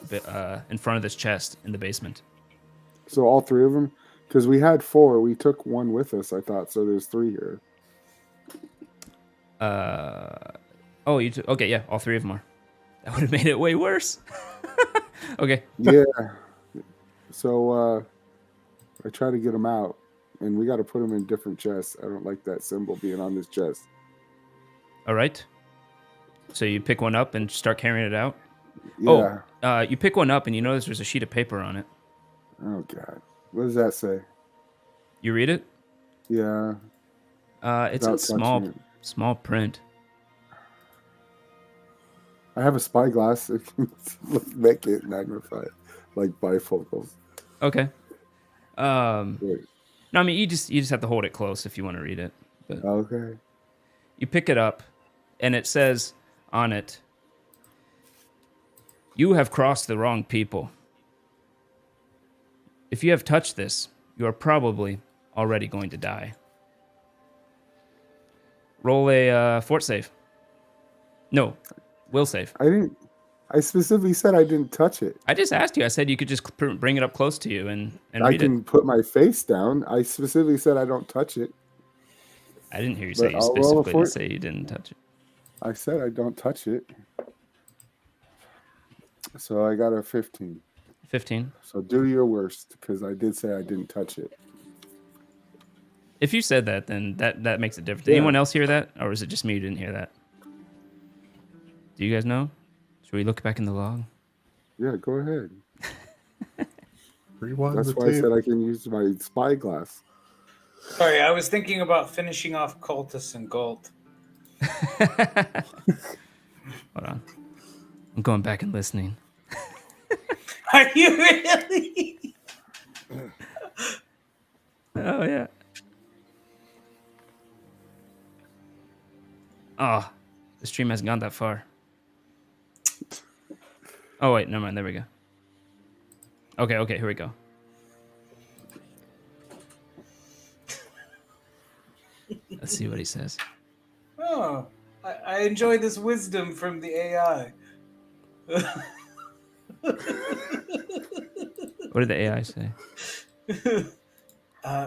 in front of this chest in the basement. So all three of them? Because we had 4. We took one with us, I thought. So there's 3 here. Okay, yeah, all 3 of them are. That would have made it way worse. Okay. Yeah. So I try to get them out. And we got to put them in different chests. I don't like that symbol being on this chest. All right. So you pick one up and start carrying it out? Yeah. You pick one up and you notice there's a sheet of paper on it. Oh, God. What does that say? You read it? Yeah. It's in Without touching it. small print. I have a spyglass that can make it magnify, like bifocals. Okay. Wait. No, I mean you just have to hold it close if you want to read it. But Okay. you pick it up, and it says on it, "You have crossed the wrong people. If you have touched this, you are probably already going to die. Roll a fort save. No, will save. I specifically said I didn't touch it. I just asked you. I said you could just bring it up close to you and I read can it. put my face down. I specifically said I don't touch it. I didn't hear you But say you I'll roll a specifically fort. to say you didn't touch it. I said I don't touch it. So I got a 15. 15. So do your worst, because I did say I didn't touch it. If you said that, then that makes a difference. Did Yeah. anyone else hear that? Or was it just me who didn't hear that? Do you guys know? Should we look back in the log? Yeah, go ahead. Rewind That's the why I tape. said I can use my spyglass. Sorry, I was thinking about finishing off Cultus and Galt. Hold on. I'm going back and listening. Are you really? Oh, yeah. Oh, the stream hasn't gone that far. Oh, wait, never mind. There we go. Okay, here we go. Let's see what he says. Oh, I enjoy this wisdom from the AI. What did the AI say?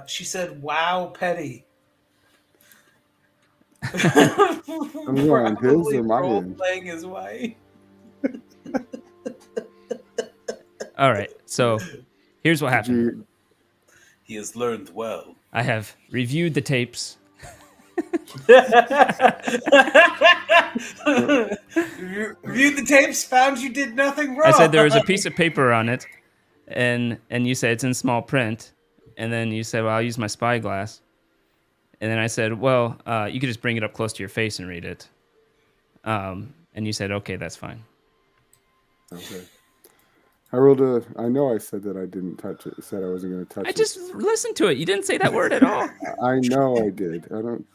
She said, "Wow, petty." I'm going his Probably or my role end? playing his wife. All right, so here's what Did happened. you, He has learned well. I have reviewed the tapes. Reviewed the tapes, found you did nothing wrong. I said there was a piece of paper on it, and you said it's in small print, and then you said, well, I'll use my spyglass. And then I said, well, you could just bring it up close to your face and read it. And you said, okay, that's fine. okay. I rolled a. I know I said that I didn't touch it. I said I wasn't going to touch I it. just listened to it. You didn't say that word at all. I know I did. I don't.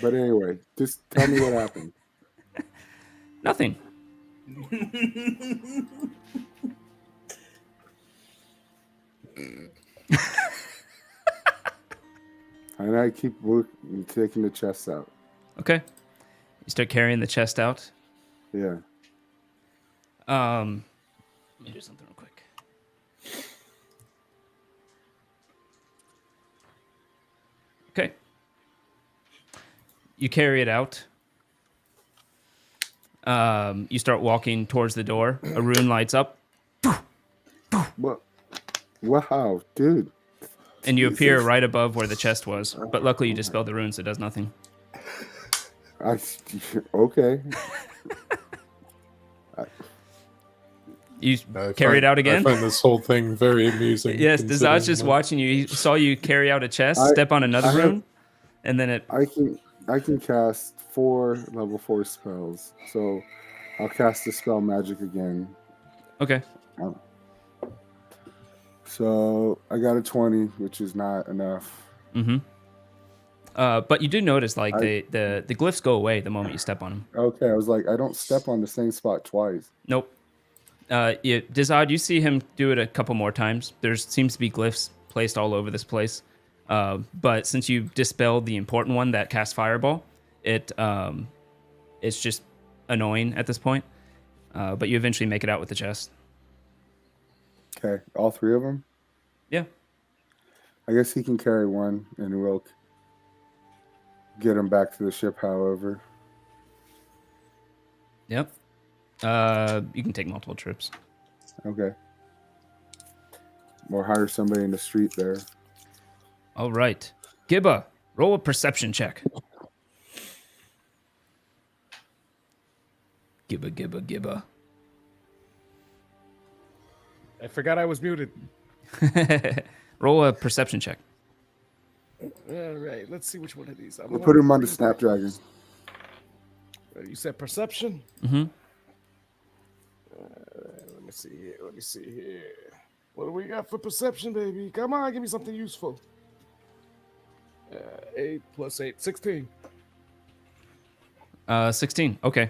But anyway, just tell me what happened. Nothing. And I keep taking the chest out. Okay. You start carrying the chest out. Yeah. Let me do something real quick. Okay. You carry it out. You start walking towards the door. A rune lights up. What? Wow, dude. and you appear Jesus. right above where the chest was. But luckily, you dispelled the runes, so it does nothing. Okay. You I carry it find- out again? I find this whole thing very amusing. Yes, considering Dazad's just my- watching you. He saw you carry out a chest, I- step on another I have- rune, and then it. I can cast 4 level 4 spells. So I'll cast the spell magic again. Okay. So I got a 20, which is not enough. Mm-hmm. But you do notice, like, I- the glyphs go away the moment you step on them. Okay, I was like, I don't step on the same spot twice. Nope. Dazad, you see him do it a couple more times. There seems to be glyphs placed all over this place. But since you dispelled the important one that casts Fireball, it's just annoying at this point. But you eventually make it out with the chest. Okay, all 3 of them? Yeah. I guess he can carry one, and we'll get him back to the ship, however. Yep. You can take multiple trips. Okay. Or hire somebody in the street there. All right. Gibba, roll a perception check. Gibba. I forgot I was muted. Roll a perception check. All right, let's see which one of these. We'll put him on the Snapdragon. You said perception? Mm-hmm. Let me see here. What do we got for perception, baby? Come on, give me something useful. 8 plus 8, 16. 16. Okay.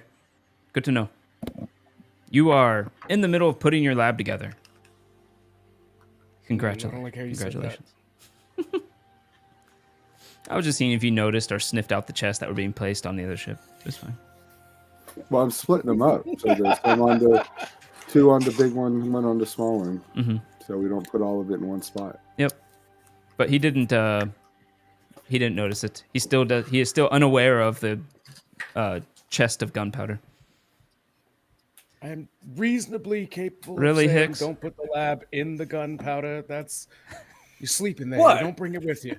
Good to know. You are in the middle of putting your lab together. I don't like how Congratulations. you said that. Congratulations. I was just seeing if you noticed or sniffed out the chests that were being placed on the other ship. It's fine. Well, I'm splitting them up. So there's some on the 2 on the big one, 1 on the small one. Mm-hmm. So we don't put all of it in one spot. Yep. But he didn't notice it. He is still unaware of the chest of gunpowder. I'm reasonably capable Really, of saying, Hicks? don't put the lab in the gunpowder. That's you sleep in there. What? You don't bring it with you.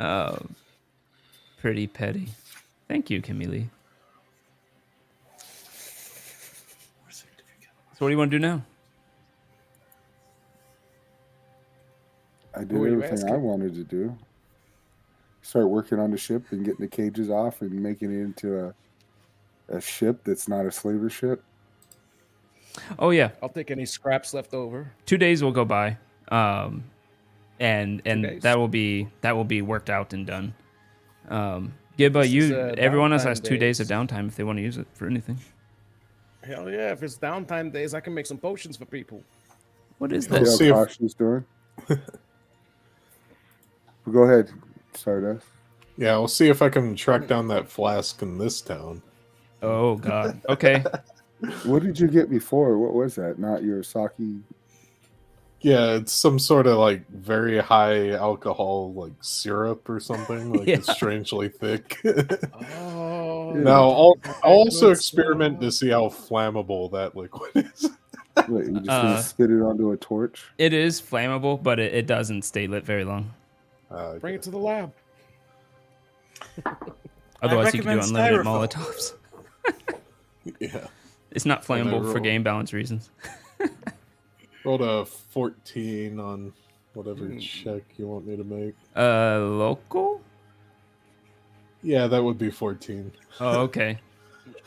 Oh, pretty petty. Thank you, Kimmy Lee. So what do you want to do now? I did Who are you everything I asking? wanted to do. Start working on the ship and getting the cages off and making it into a ship that's not a slaver ship. Oh yeah, I'll take any scraps left over. 2 days will go by, and days. that will be worked out and done. Gibba, This is, everyone else downtime has 2 days of days. downtime if they want to use it for anything. Hell yeah, if it's downtime days, I can make some potions for people. What is We'll this? see See if- how Kasha's doing. Well, go ahead, Stardust. Yeah, I'll see if I can track down that flask in this town. Oh god. Okay. What did you get before? What was that? Not your sake? Yeah, it's some sort of like very high alcohol, like syrup or something. Like it's Yeah. strangely thick. Oh, Now, I'll also Good experiment to stuff. see how flammable that liquid is. Wait, you just gonna spit it onto a torch? It is flammable, but it doesn't stay lit very long. Bring it to the lab. Otherwise, you could do recommend unlimited styrofoam. Molotovs. Yeah. It's not And I flammable for roll. game balance reasons. Rolled a 14 on whatever check you want me to make. Local? Yeah, that would be 14. Oh, okay.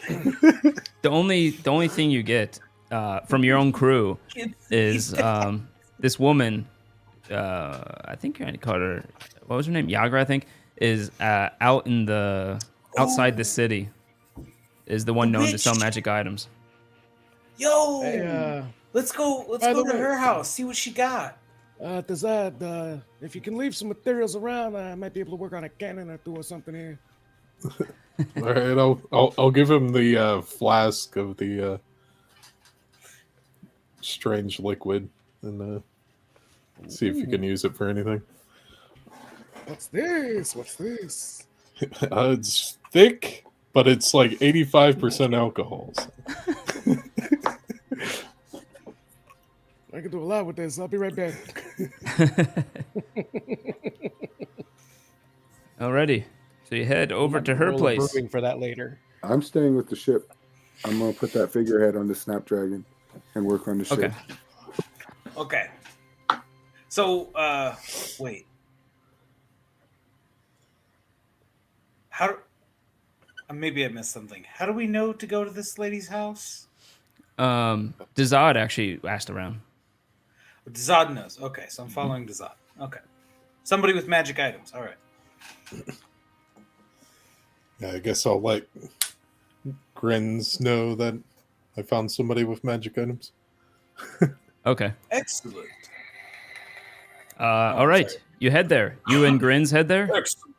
the only thing you get from your own crew is this woman. I think you called her. What was her name? Yagra, I think. Is out in the outside the city. Is the one known to sell witch. magic items. Yo, Hey, let's go. Let's by go the to way- her house. See what she got. Dazad, if you can leave some materials around, I might be able to work on a cannon or two or something here. All right, I'll give him the flask of the strange liquid and see if you can use it for anything. What's this? What's this? It's thick, but it's like 85% alcohol. So. I can do a lot with this. I'll be right back. Alrighty. So you head over to her Roll a place. brewing for that later. I'm staying with the ship. I'm gonna put that figurehead on the Snapdragon and work on the ship. Okay. Okay. So, wait. How? Maybe I missed something. How do we know to go to this lady's house? Dazad actually asked around. Dazad knows. Okay, so I'm following Dazad. Okay. Somebody with magic items. All right. Yeah, I guess I'll let Grins know that I found somebody with magic items. Okay. Excellent. All right. sorry. You head there. You and Grins head there. Excellent.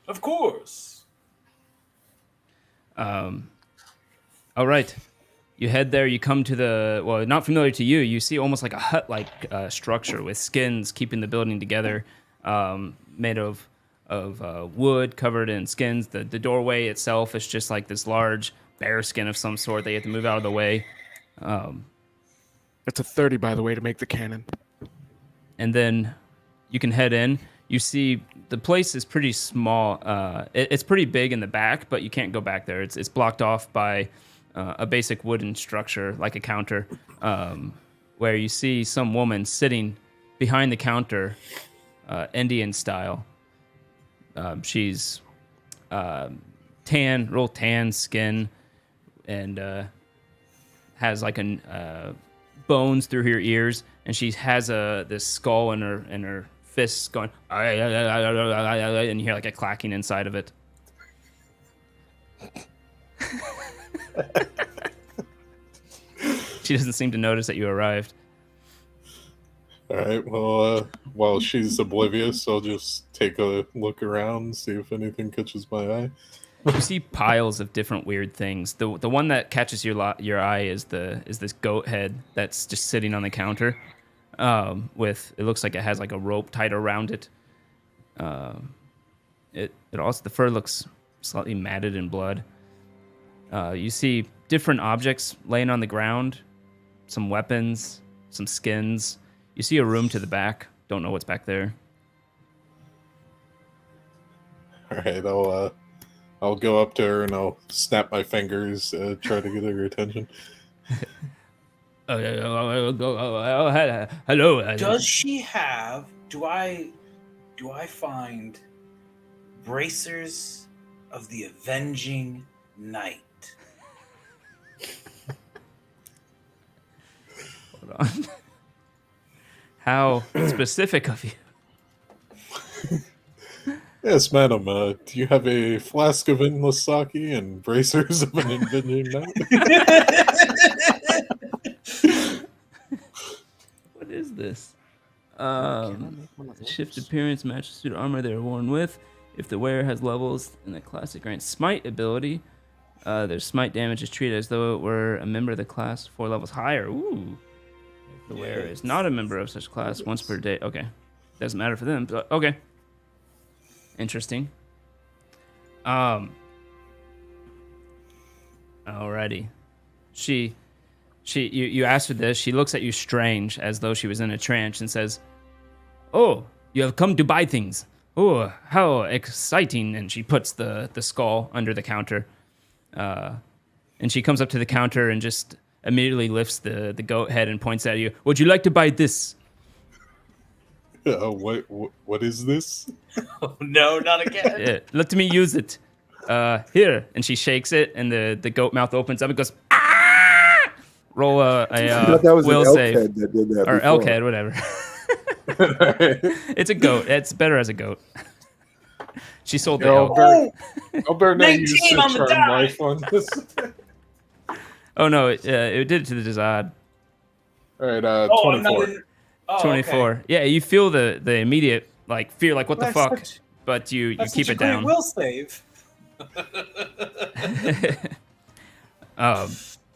Of course. All right. You head there. You come to the not familiar to you. You see almost like a hut-like structure with skins keeping the building together, made of wood covered in skins. The doorway itself is just like this large bear skin of some sort that you have to move out of the way. That's a 30, by the way, to make the cannon. And then you can head in. You see the place is pretty small. It's pretty big in the back, but you can't go back there. It's blocked off by a basic wooden structure like a counter, where you see some woman sitting behind the counter, Indian style. She's real tan skin, and has like bones through her ears, and she has this skull in her fists going, and you hear like a clacking inside of it. She doesn't seem to notice that you arrived. All right. Well, while she's oblivious, I'll just take a look around, see if anything catches my eye. You see piles of different weird things. The one that catches your eye is this goat head that's just sitting on the counter. With it looks like it has like a rope tied around it. It also, the fur looks slightly matted in blood. You see different objects laying on the ground, some weapons, some skins. You see a room to the back. Don't know what's back there. All right. I'll go up to her and I'll snap my fingers, try to get her attention. Hello. Does she have? Do I find bracers of the avenging knight? Hold on. How specific of you? Yes, madam. Do you have a flask of endless sake and bracers of an avenging knight? What is this? Shift appearance matches suit armor they are worn with. If the wearer has levels in the classic rank smite ability, their smite damage is treated as though it were a member of the class 4 levels higher. Ooh. If the wearer is not a member of such class, once per day. Okay. Doesn't matter for them, but okay. Interesting. Alrighty. You asked her this. She looks at you strange, as though she was in a trance, and says, "Oh, you have come to buy things. Oh, how exciting!" And she puts the skull under the counter, and she comes up to the counter and just immediately lifts the goat head and points at you. "Would you like to buy this?" What is this? Oh no, not again. Yeah, let me use it. Here. And she shakes it, and the goat mouth opens up and goes, "Ah!" Roll a that was will an elk save. head that did that Or before. elk head, whatever. It's a goat. It's better as a goat. She sold the elk. Albert, not use 19 on the charm die. life on this. Oh, no. It did it to the Dazad. All right, Oh, I'm not 24. in. Oh, 24. Okay. Yeah, you feel the immediate, like, fear, like, what the That's fuck? such- But you That's keep such it a great down. will save.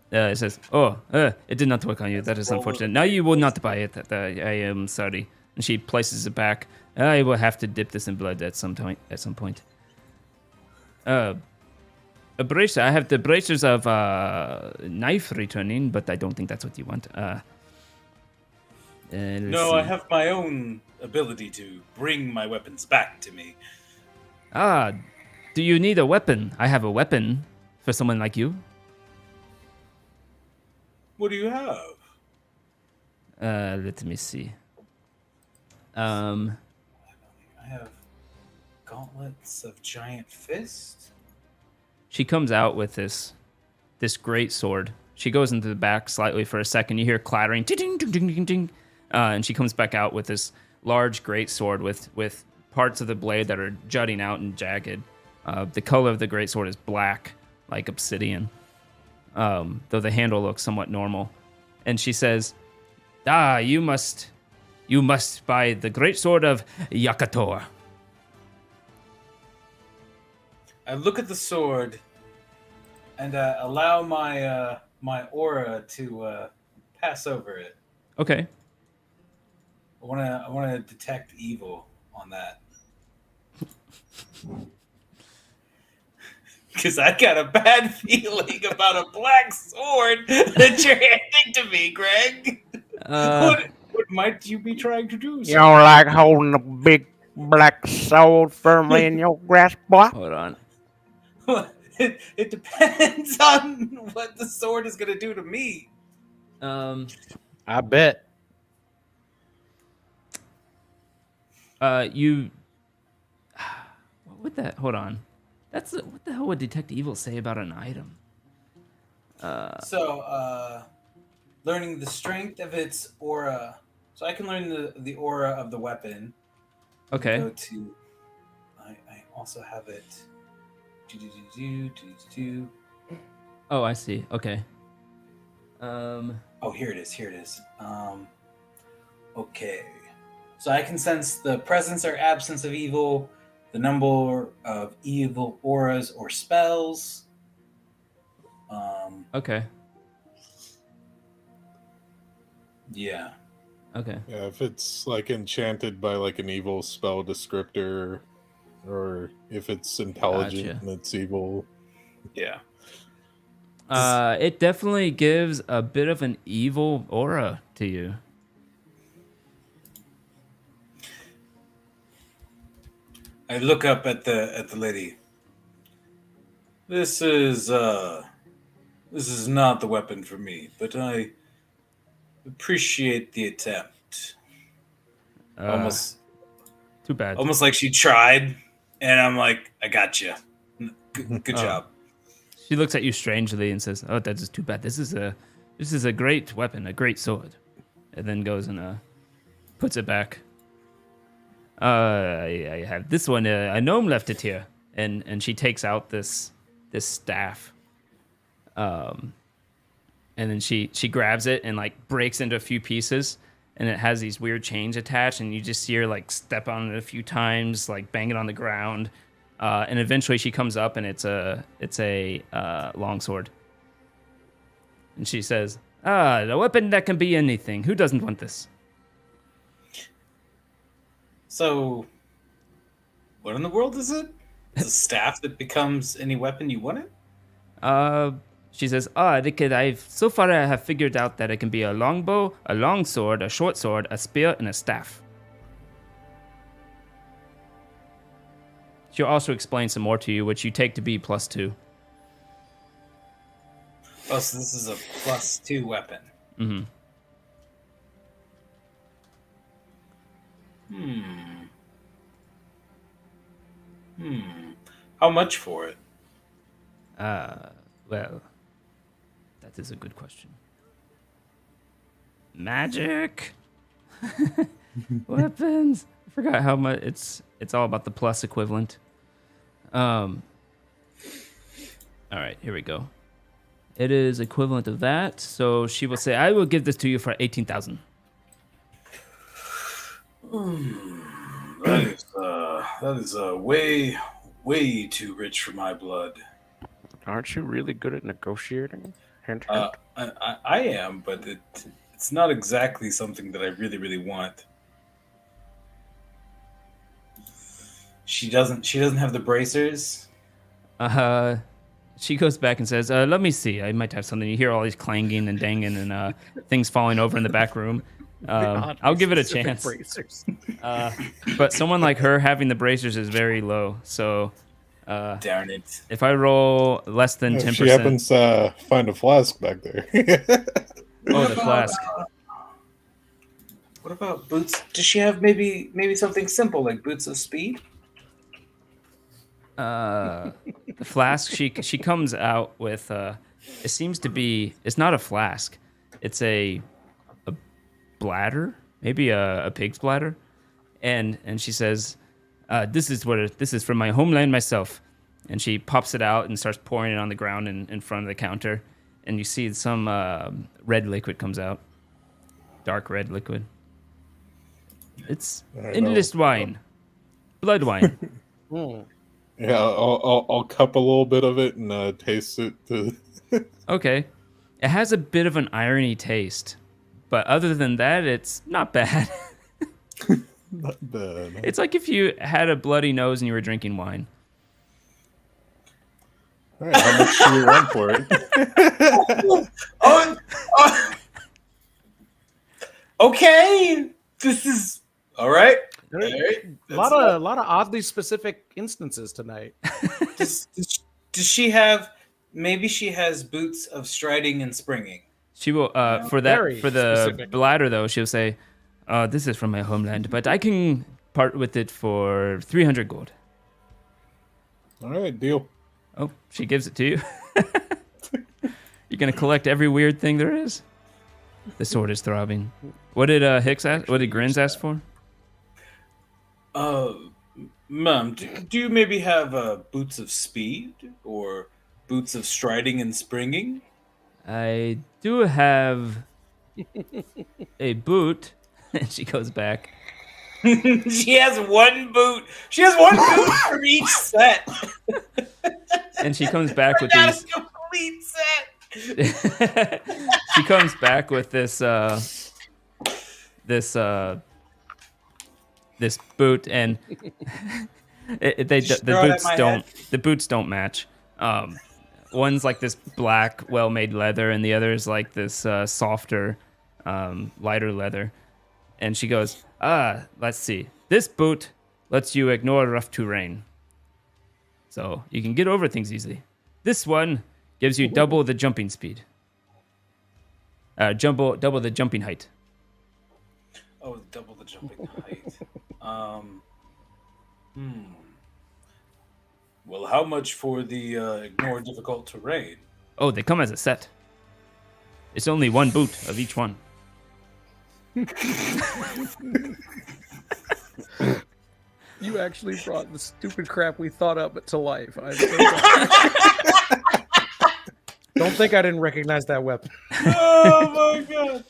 It says, "Oh, it did not work on you. That is unfortunate. Now you will not buy it. I am sorry." And she places it back. I will have to dip this in blood at some point. A bracer. I have the bracers of knife returning, but I don't think that's what you want. And No, I have my own ability to bring my weapons back to me. Ah, do you need a weapon? I have a weapon for someone like you. What do you have? Let me see. I have gauntlets of giant fist. She comes out with this great sword. She goes into the back slightly for a second. You hear clattering, ding, ding, ding, ding, ding, and she comes back out with this large great sword with parts of the blade that are jutting out and jagged. The color of the great sword is black, like obsidian, though the handle looks somewhat normal. And she says, "Ah, you must buy the great sword of Yakator." I look at the sword and allow my my aura to pass over it. Okay. I wanna detect evil on that. Because I got a bad feeling about a black sword that you're handing to me, Greg. What might you be trying to do? You don't like holding a big black sword firmly in your grasp, boy? Hold on. It depends on what the sword is going to do to me. I bet. You. What would that? Hold on. What the hell would detect evil say about an item? So, learning the strength of its aura. So I can learn the aura of the weapon. Okay. Go to. I also have it. Oh, I see. Okay. Oh, here it is. Here it is. Okay. So I can sense the presence or absence of evil, the number of evil auras or spells. Okay. Yeah. Okay. Yeah, if it's like enchanted by like an evil spell descriptor, or if it's intelligent Gotcha. and it's evil. Yeah. It definitely gives a bit of an evil aura to you. I look up at the lady. This is not the weapon for me, but I appreciate the attempt. Almost Too bad. almost like she tried, and I'm like, I got you. Good job. She looks at you strangely and says, "Oh, that is too bad. This is a great weapon, a great sword," and then goes and puts it back. I have this one. A gnome left it here, and she takes out this staff. And then she grabs it and like breaks into a few pieces, and it has these weird chains attached, and you just see her like step on it a few times, like bang it on the ground. And eventually she comes up and it's a longsword. And she says, "Ah, a weapon that can be anything. Who doesn't want this?" So, what in the world is it? It's a staff that becomes any weapon you want it? She says, I have figured out that it can be a longbow, a long sword, a short sword, a spear, and a staff. She'll also explain some more to you, which you take to be +2. Oh, so this is a +2 weapon. Mm-hmm. How much for it? Well, that is a good question. Magic? Weapons? I forgot how much. It's all about the plus equivalent. All right, here we go. It is equivalent of that. So she will say, I will give this to you for 18,000. That is way too rich for my blood. Aren't you really good at negotiating? Hint, hint. I am, but it's not exactly something that I really want. She doesn't have the bracers. She goes back and says, let me see. I might have something. You hear all these clanging and danging and things falling over in the back room. I'll give it a Specific chance. bracers. But someone like her having the bracers is very low. So Darn it. if I roll less than If 10%, she happens to find a flask back there. oh, the flask. What about boots? Does she have maybe something simple like boots of speed? The flask. She comes out with. It seems to be. It's not a flask. It's a bladder, maybe a pig's bladder, and she says, "This is from my homeland myself." And she pops it out and starts pouring it on the ground in front of the counter, and you see some red liquid comes out, dark red liquid. It's endless wine, blood wine. Yeah, I'll cup a little bit of it and taste it. Okay, it has a bit of an irony taste, but other than that, it's not bad. Not bad. It's like if you had a bloody nose and you were drinking wine. All right, how much do you want for it? Okay, this is all right. All right. A lot of oddly specific instances tonight. Does she have? Maybe she has boots of striding and springing. She will for very the specific. bladder though. She'll say, "This is from my homeland, but I can part with it for 300 gold." All right, deal. Oh, she gives it to you. You're gonna collect every weird thing there is. The sword is throbbing. What did Hicks ask? What did Grins ask for? Ma'am, do you maybe have boots of speed or boots of striding and springing? I do have a boot. And she goes back. She has one boot. She has one boot for each set. And she comes back with That's these. complete set. She comes back with this this boot, and the boots don't match. One's like this black, well-made leather, and the other is like this softer, lighter leather. And she goes, let's see. This boot lets you ignore rough terrain, so you can get over things easily. This one gives you double the jumping speed. Double the jumping height. Oh, double the jumping height. Well, how much for the ignore difficult terrain? Oh, they come as a set. It's only one boot of each one. You actually brought the stupid crap we thought up to life. I'm so sorry. Don't think I didn't recognize that weapon. Oh my god.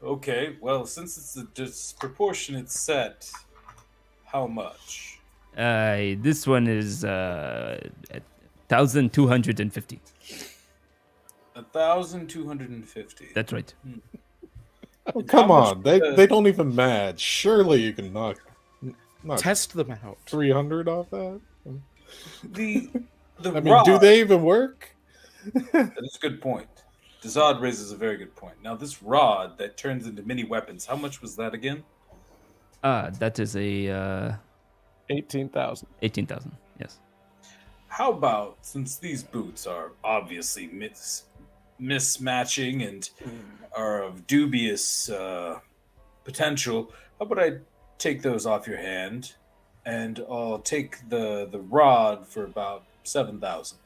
Okay, well, since it's a disproportionate set, how much? This one is 1,250. 1,250. That's right. Oh, come How much on, for they don't even match. Surely you can knock Test them out. 300 off that. The I mean, rod. do they even work? That is a good point. Dazad raises a very good point. Now, this rod that turns into mini weapons, how much was that again? That is a 18,000. 18,000. Yes. How about, since these boots are obviously mismatching and are of dubious potential, how about I take those off your hand, and I'll take the rod for about 7,000.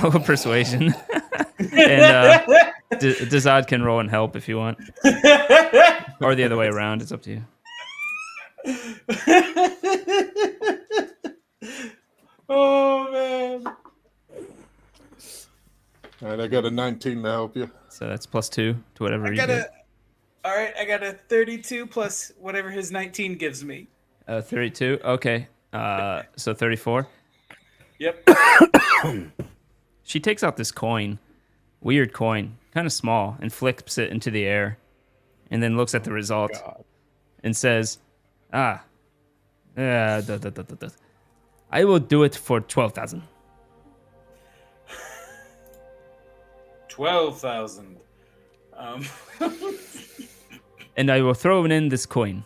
Roll a persuasion. And Dazad can roll and help if you want. Or the other way around. It's up to you. Oh man! All right, I got a 19 to help you. So that's +2 to whatever you get. All right, I got a 32 plus whatever his 19 gives me. 32. Okay. So 34. Yep. She takes out this coin, weird coin, kind of small, and flips it into the air, and then looks at the result and says, I will do it for 12,000. 12,000. Um, And I will throw in this coin.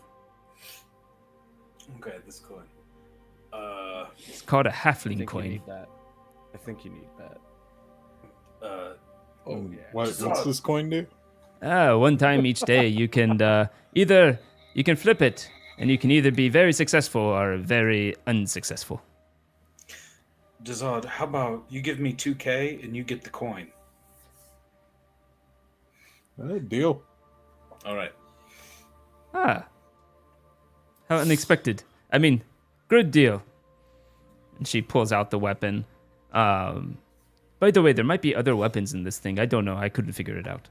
okay, this coin. It's called a I halfling think you coin. need that. I think you need that. And yeah. what's this coin do? One time each day, you can you can flip it, and you can either be very successful or very unsuccessful. Dazad, how about you give me 2K and you get the coin? Deal. All right. Ah, how unexpected! I mean, good deal. And she pulls out the weapon. By the way, there might be other weapons in this thing. I don't know. I couldn't figure it out.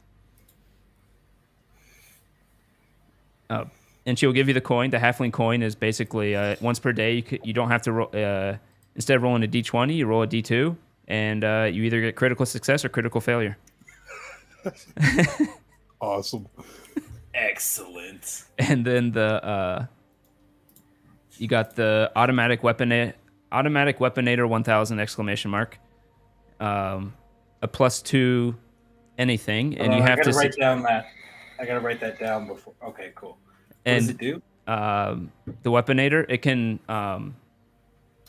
And she'll give you the coin. The halfling coin is basically once per day. You don't have to roll. Instead of rolling a d20, you roll a d2, and you either get critical success or critical failure. Awesome. Excellent. And then you got the automatic weaponator 1000 exclamation mark. A +2 anything, and you I have gotta to write down that. I gotta write that down before. Okay, cool. What and does it do? the weaponator, it can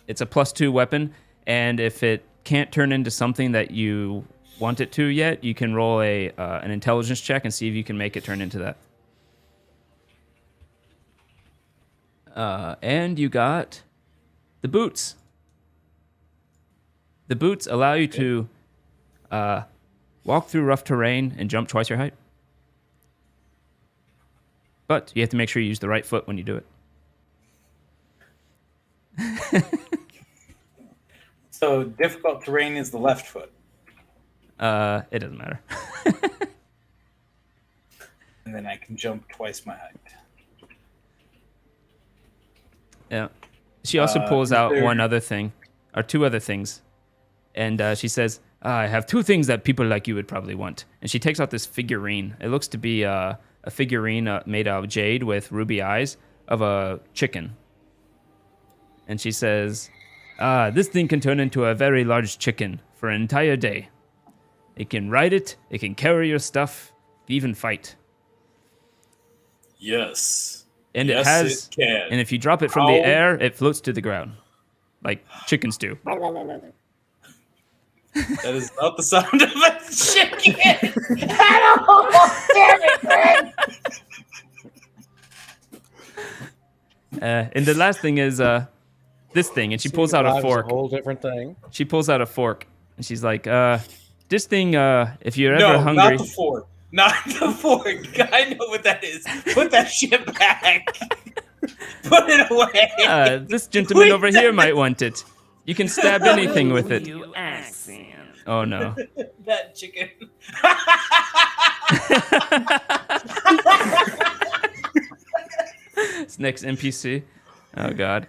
it's a +2 weapon, and if it can't turn into something that you want it to yet, you can roll an intelligence check and see if you can make it turn into that. And you got the boots. The boots allow you to walk through rough terrain and jump twice your height. But you have to make sure you use the right foot when you do it. So difficult terrain is the left foot, It doesn't matter. and then I can jump twice my height. Yeah. She also pulls is out there- one other thing, or two other things. And she says, I have two things that people like you would probably want. And she takes out this figurine. It looks to be a figurine made out of jade with ruby eyes of a chicken. And she says, this thing can turn into a very large chicken for an entire day. It can ride it, it can carry your stuff, even fight. Yes. And Yes, it has, it can. and if you drop it from the air, it floats to the ground, like chickens do. That is not the sound of a chicken. And the last thing is this thing, and she pulls out a Live's fork. A whole different thing. She pulls out a fork, and she's like, "This thing, if you're ever No, hungry." not the fork. Not the fork. I know what that is. Put that shit back. Put it away. This gentleman over here might want it. You can stab anything with it. You accent. Oh no. That chicken. It's next NPC. Oh god.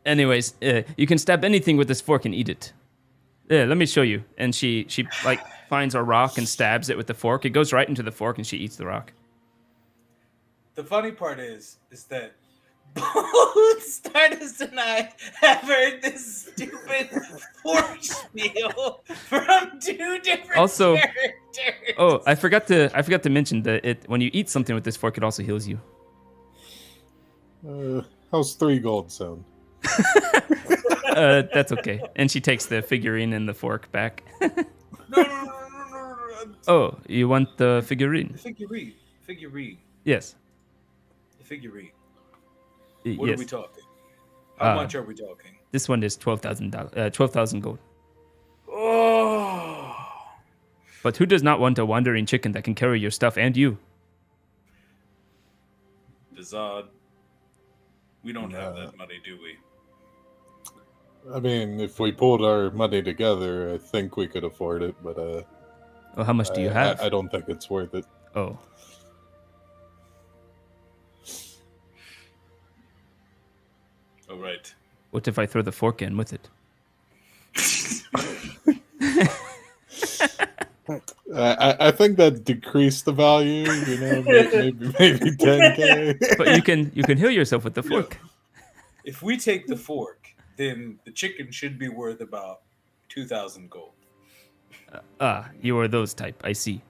Anyways, you can stab anything with this fork and eat it. Yeah, let me show you. And she like finds a rock and stabs it with the fork. It goes right into the fork and she eats the rock. The funny part is that both Stardust and I have heard this stupid fork spiel from two different Also- characters. Oh, I forgot to mention that when you eat something with this fork, it also heals you. How's 3 gold sound? That's okay. And she takes the figurine and the fork back. No. Oh, you want the figurine? Figurine. Yes. The figurine. What Yes. are we talking? How much are we talking? This one is $12,000 gold. Oh. But who does not want a wandering chicken that can carry your stuff and you? Dazad. We don't have that money, do we? I mean, if we pulled our money together, I think we could afford it, but Well, how much do you have? I don't think it's worth it. Oh. All right. What if I throw the fork in with it? I think that decreased the value, you know, maybe 10K. But you can heal yourself with the fork. If we take the fork, then the chicken should be worth about 2,000 gold. You are those type. I see.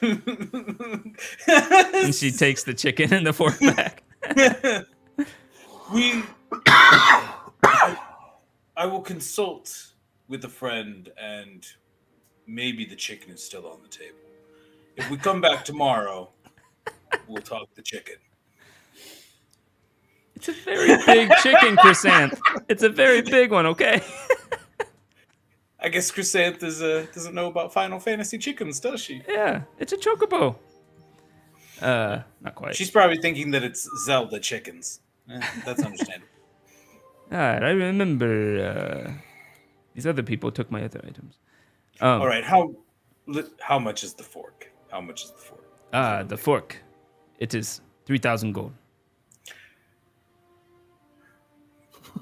And she takes the chicken and the fork back. I will consult with a friend, and maybe the chicken is still on the table. If we come back tomorrow, we'll talk the chicken. It's a very big chicken, Chrysanth. It's a very big one, okay? I guess Chrysanth doesn't know about Final Fantasy chickens, does she? Yeah, it's a chocobo. Not quite. She's probably thinking that it's Zelda chickens. That's understandable. Alright, I remember these other people took my other items. All right, how much is the fork? How much is the fork? The fork. It is 3,000 gold.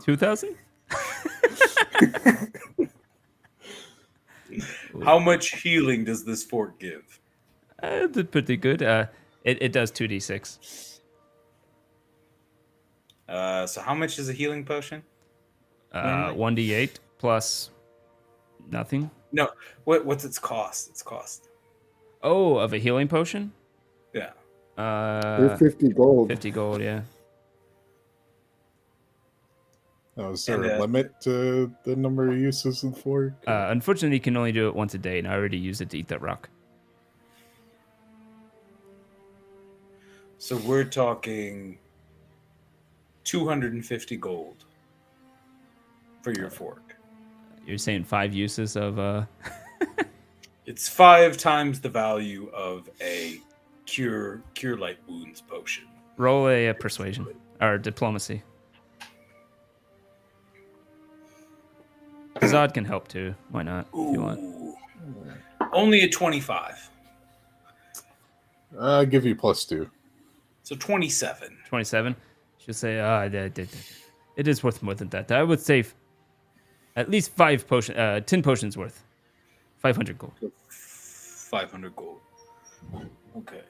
2,000? How much healing does this fork give? It's pretty good. It does 2d6. So how much is a healing potion? 1d8 plus nothing. No, what's its cost? Its cost. Oh, of a healing potion? Yeah. They're 50 gold. 50 gold, yeah. Oh, is there And, a limit to the number of uses of the fork? Unfortunately, you can only do it once a day, and I already used it to eat that rock. So we're talking 250 gold for your fork. You're saying 5 uses of It's 5 times the value of a cure light wounds potion. roll a persuasion or diplomacy. Zod can help too. Why not? If you want. Ooh. Only a 25. I'll give you +2. So 27. 27. She'll say, it is worth more than that. I would say at least 10 potions worth. 500 gold. 500 gold. Okay.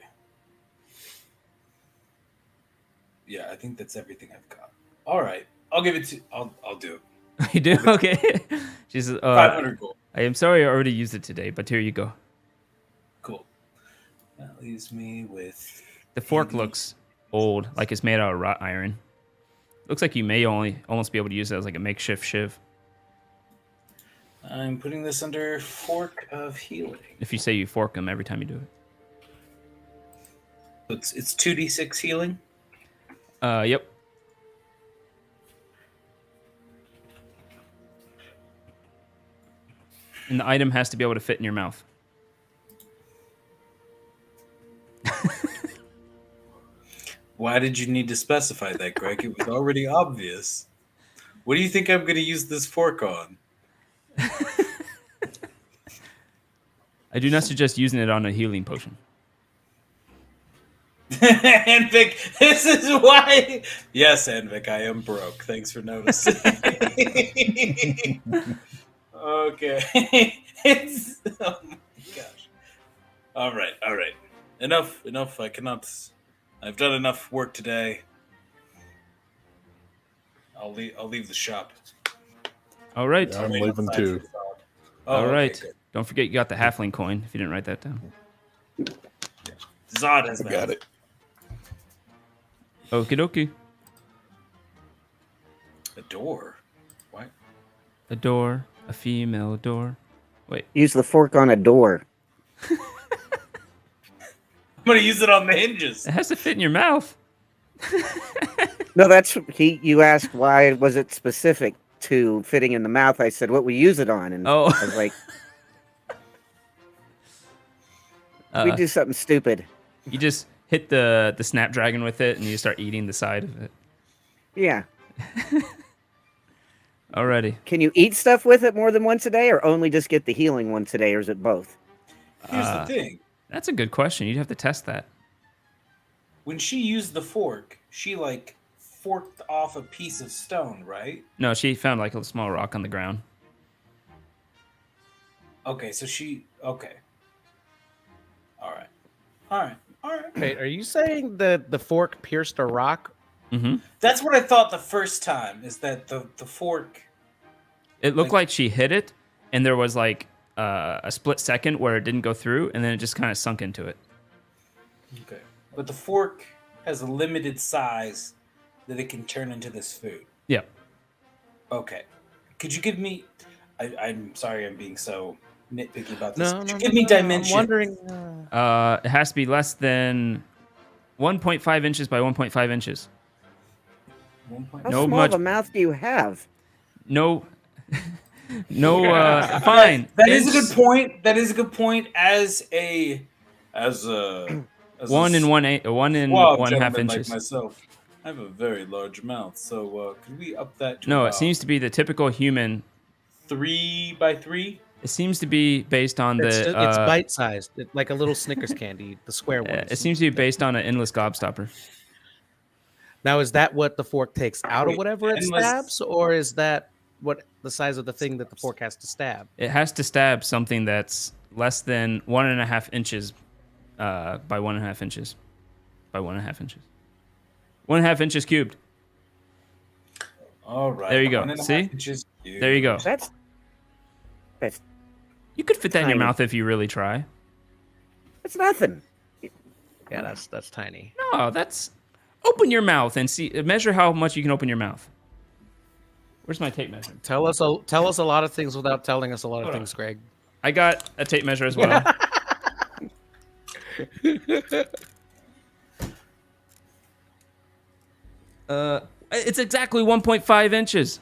Yeah, I think that's everything I've got. All right. I'll give it to I'll do it. You do? Okay. She says, 500 gold. I am sorry I already used it today, but here you go. Cool. That leaves me with The fork looks old, like it's made out of wrought iron. Looks like you may almost be able to use it as like a makeshift shiv. I'm putting this under fork of healing. If you say you fork them every time you do it. It's 2d6 healing. Yep. And the item has to be able to fit in your mouth. Why did you need to specify that, Greg? It was already obvious. What do you think I'm going to use this fork on? I do not suggest using it on a healing potion. Anvik, this is why. Yes, Anvik, I am broke. Thanks for noticing. Okay. It's. Oh my gosh. All right. Enough. I cannot. I've done enough work today. I'll leave the shop. All right. Yeah, I'm Wait leaving outside too. for Zod. All okay, right. good. Don't forget you got the halfling coin if you didn't write that down. Zod has I got it. Okie dokie. A door. What? A door. A female door. Wait. Use the fork on a door. I'm gonna use it on the hinges. It has to fit in your mouth. No, that's you asked why was it specific to fitting in the mouth. I said what we use it on, and Oh. I was like, we do something stupid. You just hit the snapdragon with it and you start eating the side of it. Yeah. Alrighty. Can you eat stuff with it more than once a day, or only just get the healing once a day, or is it both? Here's the thing. That's a good question. You'd have to test that. When she used the fork, she like forked off a piece of stone, right? No, she found like a small rock on the ground. Okay, so okay. All right. Wait, are you saying that the fork pierced a rock? Mm-hmm. That's what I thought the first time. Is that the fork? It looked like she hit it, and there was like a split second where it didn't go through, and then it just kind of sunk into it. Okay. But the fork has a limited size that it can turn into this food. Yeah. Okay. Could you give me... I'm sorry I'm being so nitpicky about this. No, Could no, you no, give me no, dimensions? I'm wondering. It has to be less than 1.5 inches by 1.5 inches. How No small much- of a mouth do you have? No, fine. That is a Inch- good point. That is a good point. As one and one suave one half gentleman inches. like myself, I have a very large mouth. So could we up that to No, it about seems to be the typical human. 3 by 3? It seems to be based on It's the. bite-sized, like a little Snickers candy, the square ones. It seems to be based on an endless gobstopper. Now, is that what the fork takes out of Wait, whatever it endless- stabs, or is that what the size of the thing that the fork has to stab? It has to stab something that's less than 1.5 inches by 1.5 inches by 1.5 inches. 1.5 inches cubed. All right. There you go. 1.5 See? inches. There you go. That's You could fit that in your Tiny. mouth if you really try. nothing. Yeah, that's tiny. No, that's open your mouth and see. Measure how much you can open your mouth. Where's my tape measure? Tell us a lot of things without telling us a lot of Hold on. things, Greg. I got a tape measure as well. It's exactly 1.5 inches.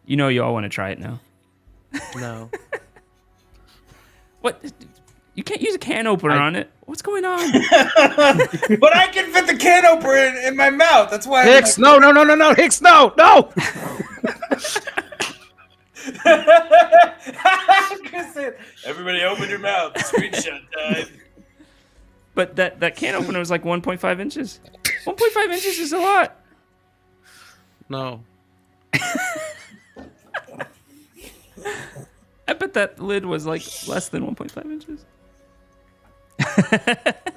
You know you all want to try it now. No. What? You can't use a can opener on it. What's going on? But I can fit the can opener in my mouth. That's why. Hicks, no, Hicks, no. Chris said, "Everybody, open your mouth. Screenshot time." But that can opener was like 1.5 inches. 1.5 inches is a lot. No. I bet that lid was like less than 1.5 inches.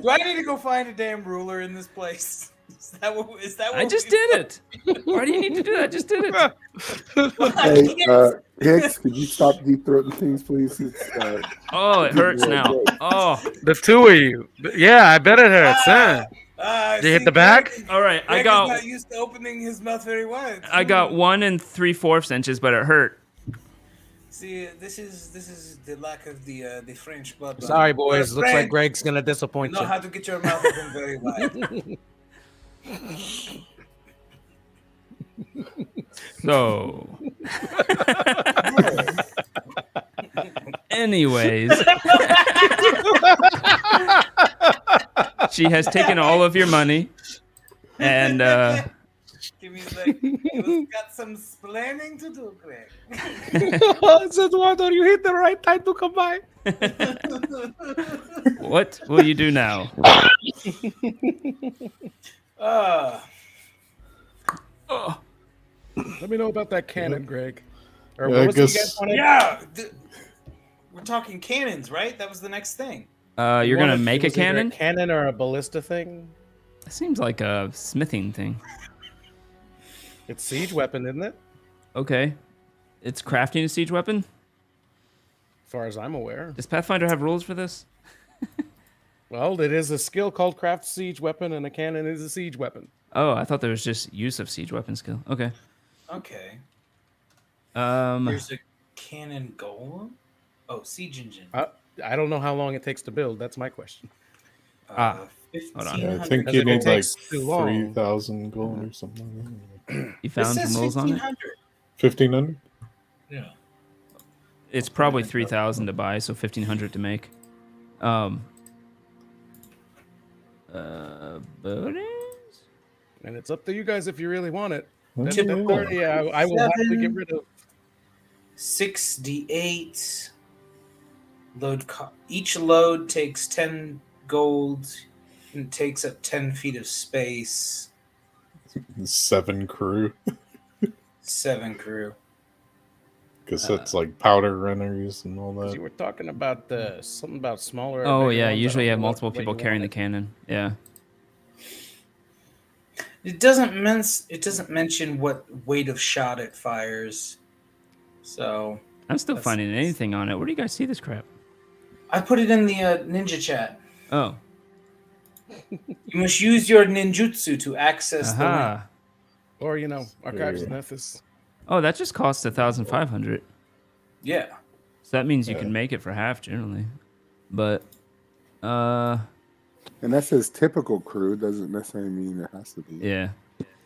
Do I need to go find a damn ruler in this place? Is that what? I just did it. Why do you need to do that? I just did it. Hey, Hicks, could you stop deep throating things, please? Oh, it hurts now. Oh, The two of you. Yeah, I bet it hurts, huh? Did you hit the back? all right. Greg is not used to opening his mouth very wide. I got 1 3/4 inches, but it hurt. See, this is the lack of the French blood. Sorry, boys. The Looks like French Greg's gonna disappoint know you. how to get your mouth open very wide. So, anyways, she has taken all of your money, and Give me like, you've got some splaining to do, Greg. Said, why don't you hit the right time to come by? what will you do now? Let me know about that cannon, Greg. Or Yeah, I what was it guess- again? Yeah, we're talking cannons, right? That was the next thing. You're gonna make a Was either cannon? cannon or a ballista thing? It seems like a smithing thing. It's siege weapon, isn't it? Okay, it's crafting a siege weapon. As far as I'm aware. Does Pathfinder have rules for this? Well, it is a skill called craft siege weapon, and a cannon is a siege weapon. Oh, I thought there was just use of siege weapon skill. Okay. Okay. Um, There's a cannon golem. Oh, siege engine. I don't know how long it takes to build. That's my question. hold on. Yeah, I 1500. think Because you if it need like takes too long- 3,000 gold or something. you It found says some rules on it. 1500. 1,500? Yeah. It's probably 3,000 to buy, so 1,500 to make. Bonus? And it's up to you guys if you really want it. Then Typical. 30, I will happily get rid of. 6d8 each load takes 10 gold and takes up 10 feet of space. 7 crew. 7 crew. Because that's like powder runners and all You that. were talking about something about smaller. or Oh bigger yeah, ones. I usually you don't have know multiple what way people you carrying the want cannon. Yeah. It doesn't mention what weight of shot it fires. So I'm still That's- finding anything on it. Where do you guys see this crap? I put it in the ninja chat. Oh, You must use your ninjutsu to access the link. aha. Or Archives Yeah. of Nethys. Oh, that just costs 1,500. Yeah. So that means you Yeah. can make it for half generally. But And that says typical crew. Doesn't necessarily mean it has to be. yeah.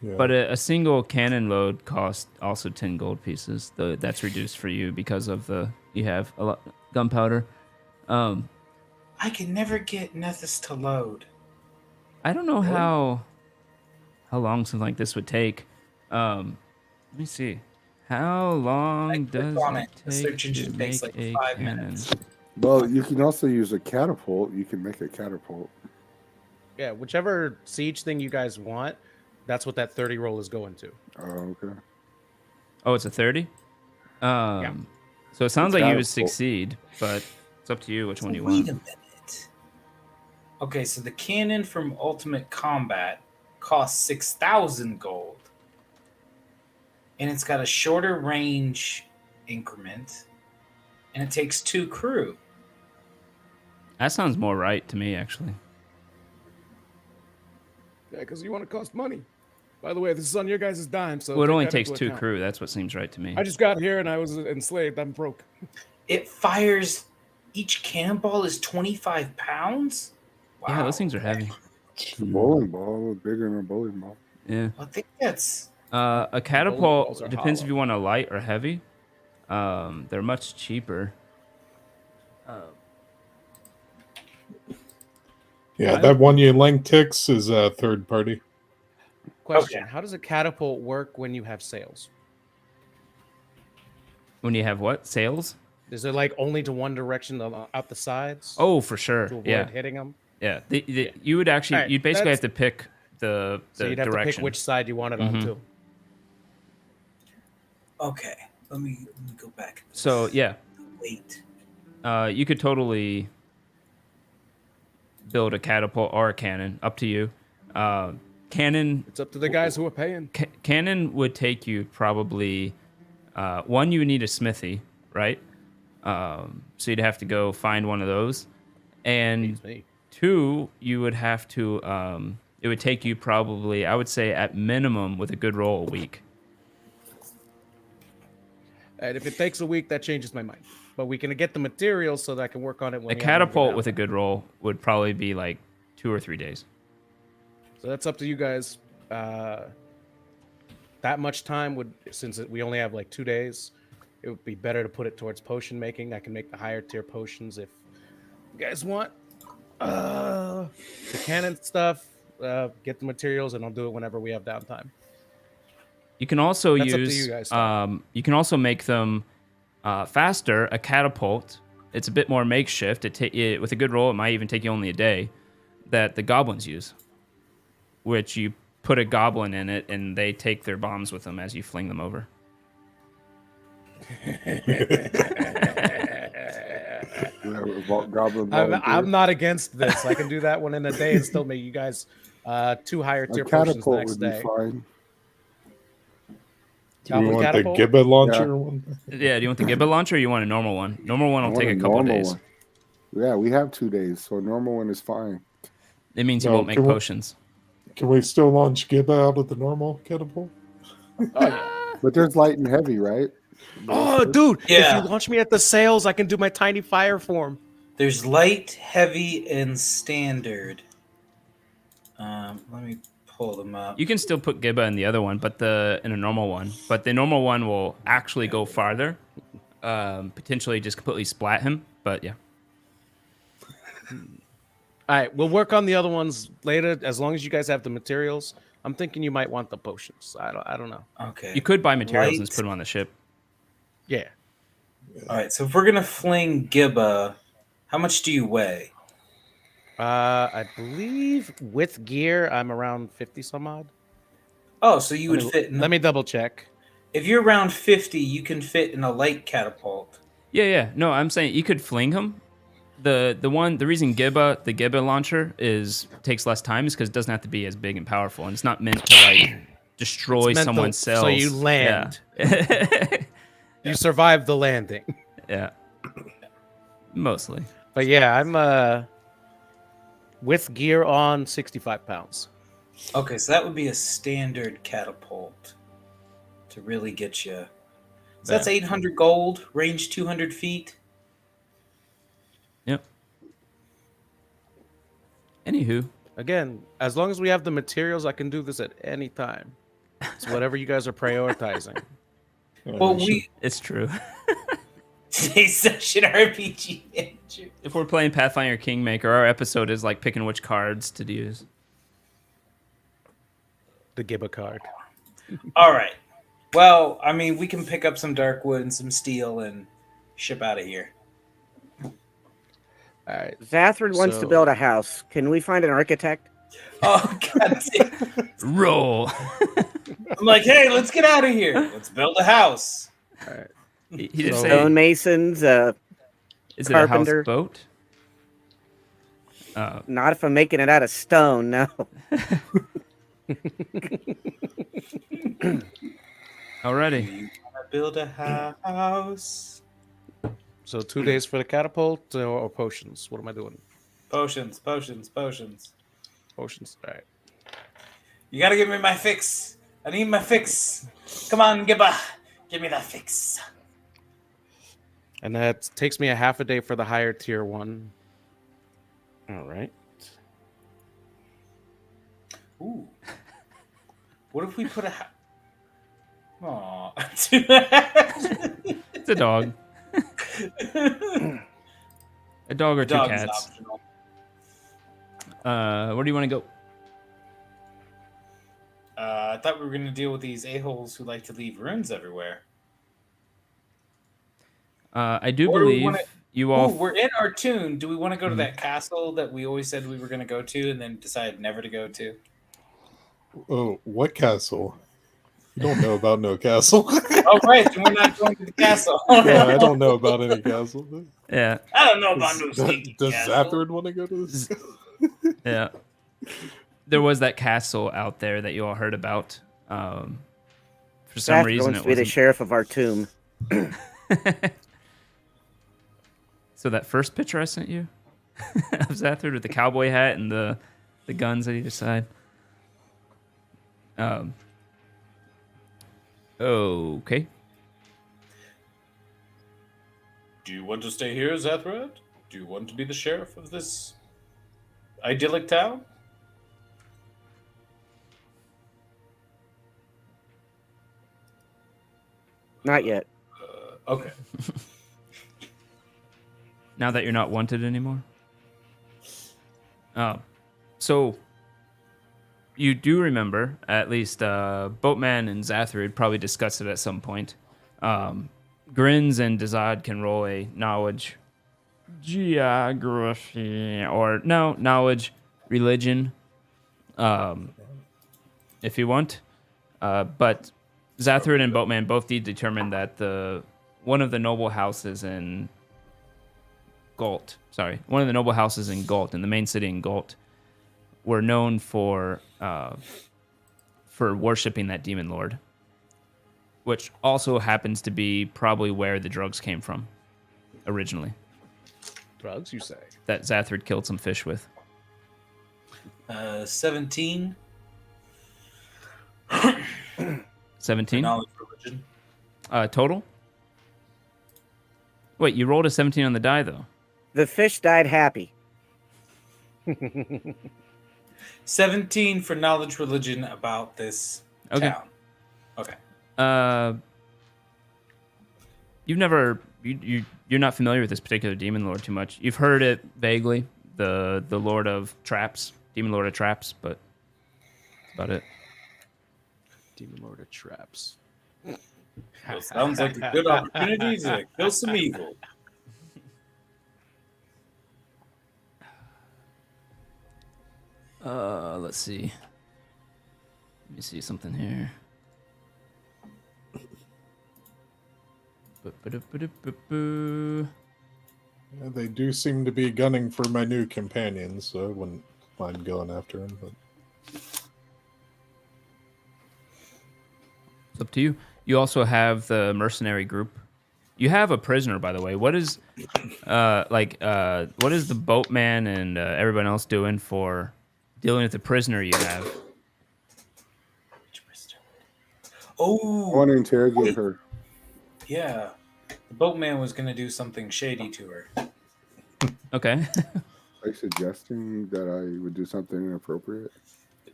Yeah. But a single cannon load costs also 10 gold pieces. That's reduced for you because of you have a lot gunpowder. I can never get Nethys to load. I don't know how long something like this would take. Let me see. How long clicked does on it it. The take search engine to takes make like a 5 cannon? minutes. Well, you can also use a catapult. You can make a catapult. Yeah, whichever siege thing you guys want, that's what that 30 roll is going to. Oh, okay. Oh, it's a 30? So it sounds like you would Catapult. succeed, but it's up to you which one you Wait want. a minute. Okay, so the cannon from Ultimate Combat costs 6,000 gold. And it's got a shorter range increment. And it takes 2 crew. That sounds more right to me, actually. Yeah, because you want to cost money. By the way, this is on your guys' dime, so Well, it take only that takes into 2 account. crew. That's what seems right to me. I just got here and I was enslaved. I'm broke. It fires, each cannonball is 25 pounds? Wow. Yeah, those things are heavy. The bowling ball is bigger than a bowling ball. Yeah. I think that's... A balls catapult are depends if hollow. you want a light or heavy. They're much cheaper. Yeah, that one you link ticks is a third party. Question: Okay. How does a catapult work when you have sails? When you have what? Sails? Is it like only to one direction out the sides? Oh, for sure. to avoid Yeah. hitting them. Yeah. You would actually, Alright, you'd basically that's- have to pick the So you'd have direction. to pick which side you want it Mhm. on to. Okay, let me go back. So, yeah. Wait. You could totally build a catapult or a cannon, up to you. Cannon It's up to the guys who are paying. cannon would take you probably one, you would need a smithy, right? So you'd have to go find one of those, and Beats me. 2, you would have to it would take you probably, I would say at minimum with a good roll, a week. And if it takes a week, that changes my mind. But we can get the materials so that I can work on it. When A catapult with a good roll would probably be like 2 or 3 days. So that's up to you guys. That much time would, since we only have like 2 days, it would be better to put it towards potion making. I can make the higher tier potions if you guys want. The cannon stuff, get the materials, and I'll do it whenever we have downtime. You can also That's up to use you guys, Tom. you can also make them faster. A catapult, it's a bit more makeshift. With a good roll, it might even take you only a day. That the goblins use, which you put a goblin in it, and they take their bombs with them as you fling them over. Goblin I'm not against this. I can do that one in a day and still make you guys 2 higher A tier potions the catapult next would be day. fine. Do we Goblin want catapult? the Gibbet launcher one? Yeah, do you want the Gibba launcher or you want a normal one? Normal one I will want take a a couple of normal days. one. Yeah, we have 2 days, so a normal one is fine. It means you No, won't make can we- potions. Can we still launch Gibba out of the normal catapult? But there's light and heavy, right? Oh, dude! Yeah. If you launch me at the sails, I can do my tiny fire form. There's light, heavy, and standard. Let me pull them up. You can still put Gibba in the other one, but in a normal one. But the normal one will actually go farther. Potentially just completely splat him. But yeah. All right, we'll work on the other ones later. As long as you guys have the materials, I'm thinking you might want the potions. I don't know. Okay. You could buy materials and Light. just put them on the ship. Yeah, All right, so if we're gonna fling Gibba, how much do you weigh? I believe with gear, I'm around 50 some odd. Oh, so you would fit. Let me double check. If you're around 50, you can fit in a light catapult. Yeah. No, I'm saying you could fling him. The reason the Gibba launcher takes less time is because it doesn't have to be as big and powerful, and it's not meant to like destroy It's meant someone's to- cells. so you land. Yeah. You survived the landing. Yeah. Mostly. But yeah, I'm with gear on 65 pounds. Okay, so that would be a standard catapult to really get you. So that's 800 gold, range 200 feet. Yep. Anywho, Again, as long as we have the materials, I can do this at any time. It's whatever you guys are prioritizing. Well, we it's true. today's session RPG manager. If we're playing Pathfinder Kingmaker, our episode is like picking which cards to use. The Gibba card. All right. Well, I mean, we can pick up some dark wood and some steel and ship out of here. All right. Zathrin wants to So- build a house. Can we find an architect? Oh god damn. Roll. I'm like, hey, let's get out of here. Let's build a house. All right. He did So- say, Stonemasons, is it a carpenter. houseboat? not if I'm making it out of stone, no. Alrighty. You wanna build a house? So 2 days for the catapult or potions? What am I doing? Potions, potions, potions. Potions. All right. You gotta give me my fix. I need my fix. Come on, Gibba. Give me that fix. And that takes me a half a day for the higher tier one. All right. Ooh. What if we put a Aw. It's a dog. A dog or two Dog is cats. optional. Where do you want to go? I thought we were gonna deal with these a-holes who like to leave runes everywhere. I do Or do we believe wanna- you all. Ooh, we're in our tune. Do we want to go to that castle that we always said we were going to go to and then decided never to go to? Oh, what castle? You don't know about no castle. Oh, right. Then we're not going to the castle. Yeah, I don't know about any castle. Yeah, I don't know about no Does, stinky does castle. Zathard want to go to this? yeah. There was that castle out there that you all heard about. For some Zathrin reason, wants it to be the wasn't. sheriff of our tomb. So that first picture I sent you of Zathard with the cowboy hat and the guns at either side. Okay. Do you want to stay here, Zathrad? Do you want to be the sheriff of this idyllic town? Not yet. Okay. Now that you're not wanted anymore. So you do remember, at least Boatman and Zathrid probably discussed it at some point. Grins and Dazad can roll a knowledge geography or no knowledge religion if you want. But Zathrid and Boatman both need to determine that one of the noble houses in Galt, one of the noble houses in Galt, in the main city in Galt, were known for worshiping that demon lord, which also happens to be probably where the drugs came from originally. Drugs, you say? That Zathrid killed some fish with. 17. 17 Knowledge religion. total. Wait, you rolled a 17 on the die though. The fish died happy. 17 for knowledge religion about this Okay. town. Okay. You've never you're not familiar with this particular demon lord too much. You've heard it vaguely, the Lord of Traps, demon lord of Traps, but that's about it. Demon Lord of Traps. Well, sounds like a good opportunity to kill some evil. Let's see. Let me see something here. Ba-ba-da-ba-da-ba-boo. Yeah, they do seem to be gunning for my new companions, so I wouldn't mind going after him. But It's up to you. You also have the mercenary group You have a prisoner, by the way. What is, what is the boatman and everyone else doing for dealing with the prisoner you have? Which prisoner? I Oh, want to interrogate her. yeah. The boatman was gonna do something shady to her. Okay. Are you suggesting that I would do something inappropriate?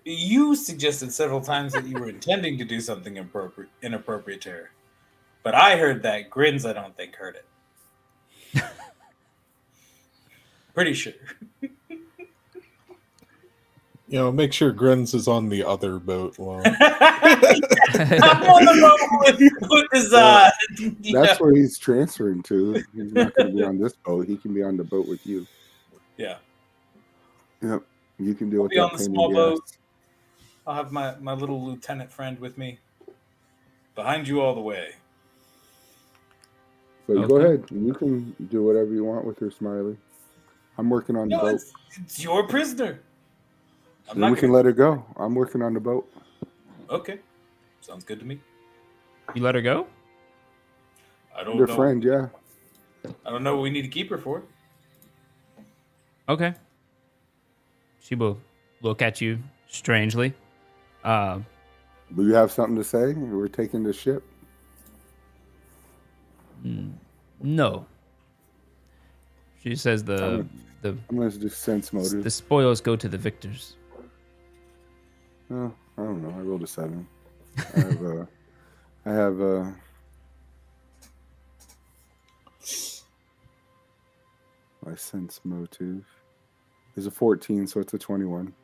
You suggested several times that you were intending to do something inappropriate to her. But I heard that. Grins, I don't think, heard it. Pretty sure. You know, make sure Grins is on the other boat. Well, I'm on the boat with his That's where he's transferring to. He's not going to be on this boat. He can be on the boat with you. Yeah. Yep. You can deal with be that on the pain in small the boat. ass. I'll have my little lieutenant friend with me. Behind you all the way. But go Okay. ahead. You can do whatever you want with her, Smiley. I'm working on the No, boat. it's your prisoner. I'm Then not we can gonna... let her go. I'm working on the boat. Okay. Sounds good to me. You let her go? I don't Your know. friend, yeah. I don't know what we need to keep her for. Okay. She will look at you strangely. Do you have something to say? We're taking the ship. No. She says the I'm going to just sense motive. spoils go to the victors. Oh, I don't know. I rolled a 7. I have my sense motive is a 14, so it's a 21.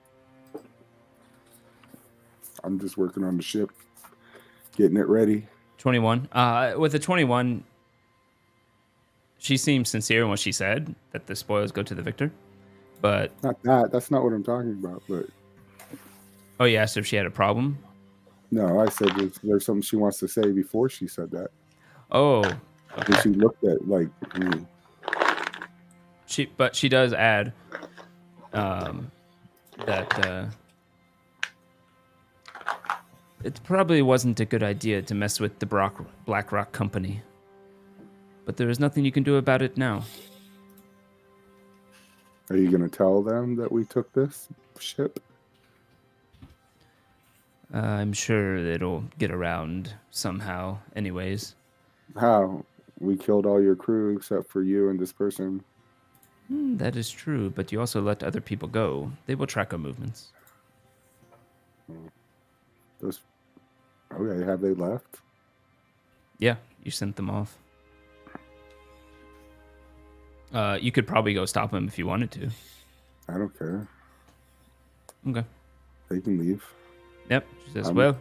I'm just working on the ship, getting it ready. 21. With the 21, she seemed sincere in what she said, that the spoils go to the victor. But, Not that. That's not what I'm talking about. But oh, you asked if she had a problem? no, I said there's something she wants to say before she said that. Oh, And she looked at like me. But she does add that it probably wasn't a good idea to mess with the Black Rock Company. But there is nothing you can do about it now. Are you going to tell them that we took this ship? I'm sure it'll get around somehow, anyways. How? We killed all your crew except for you and this person. That is true, but you also let other people go. They will track our movements. Those. Okay, have they left? Yeah, you sent them off. You could probably go stop them if you wanted to. I don't care. Okay. They can leave. Yep. She says, well,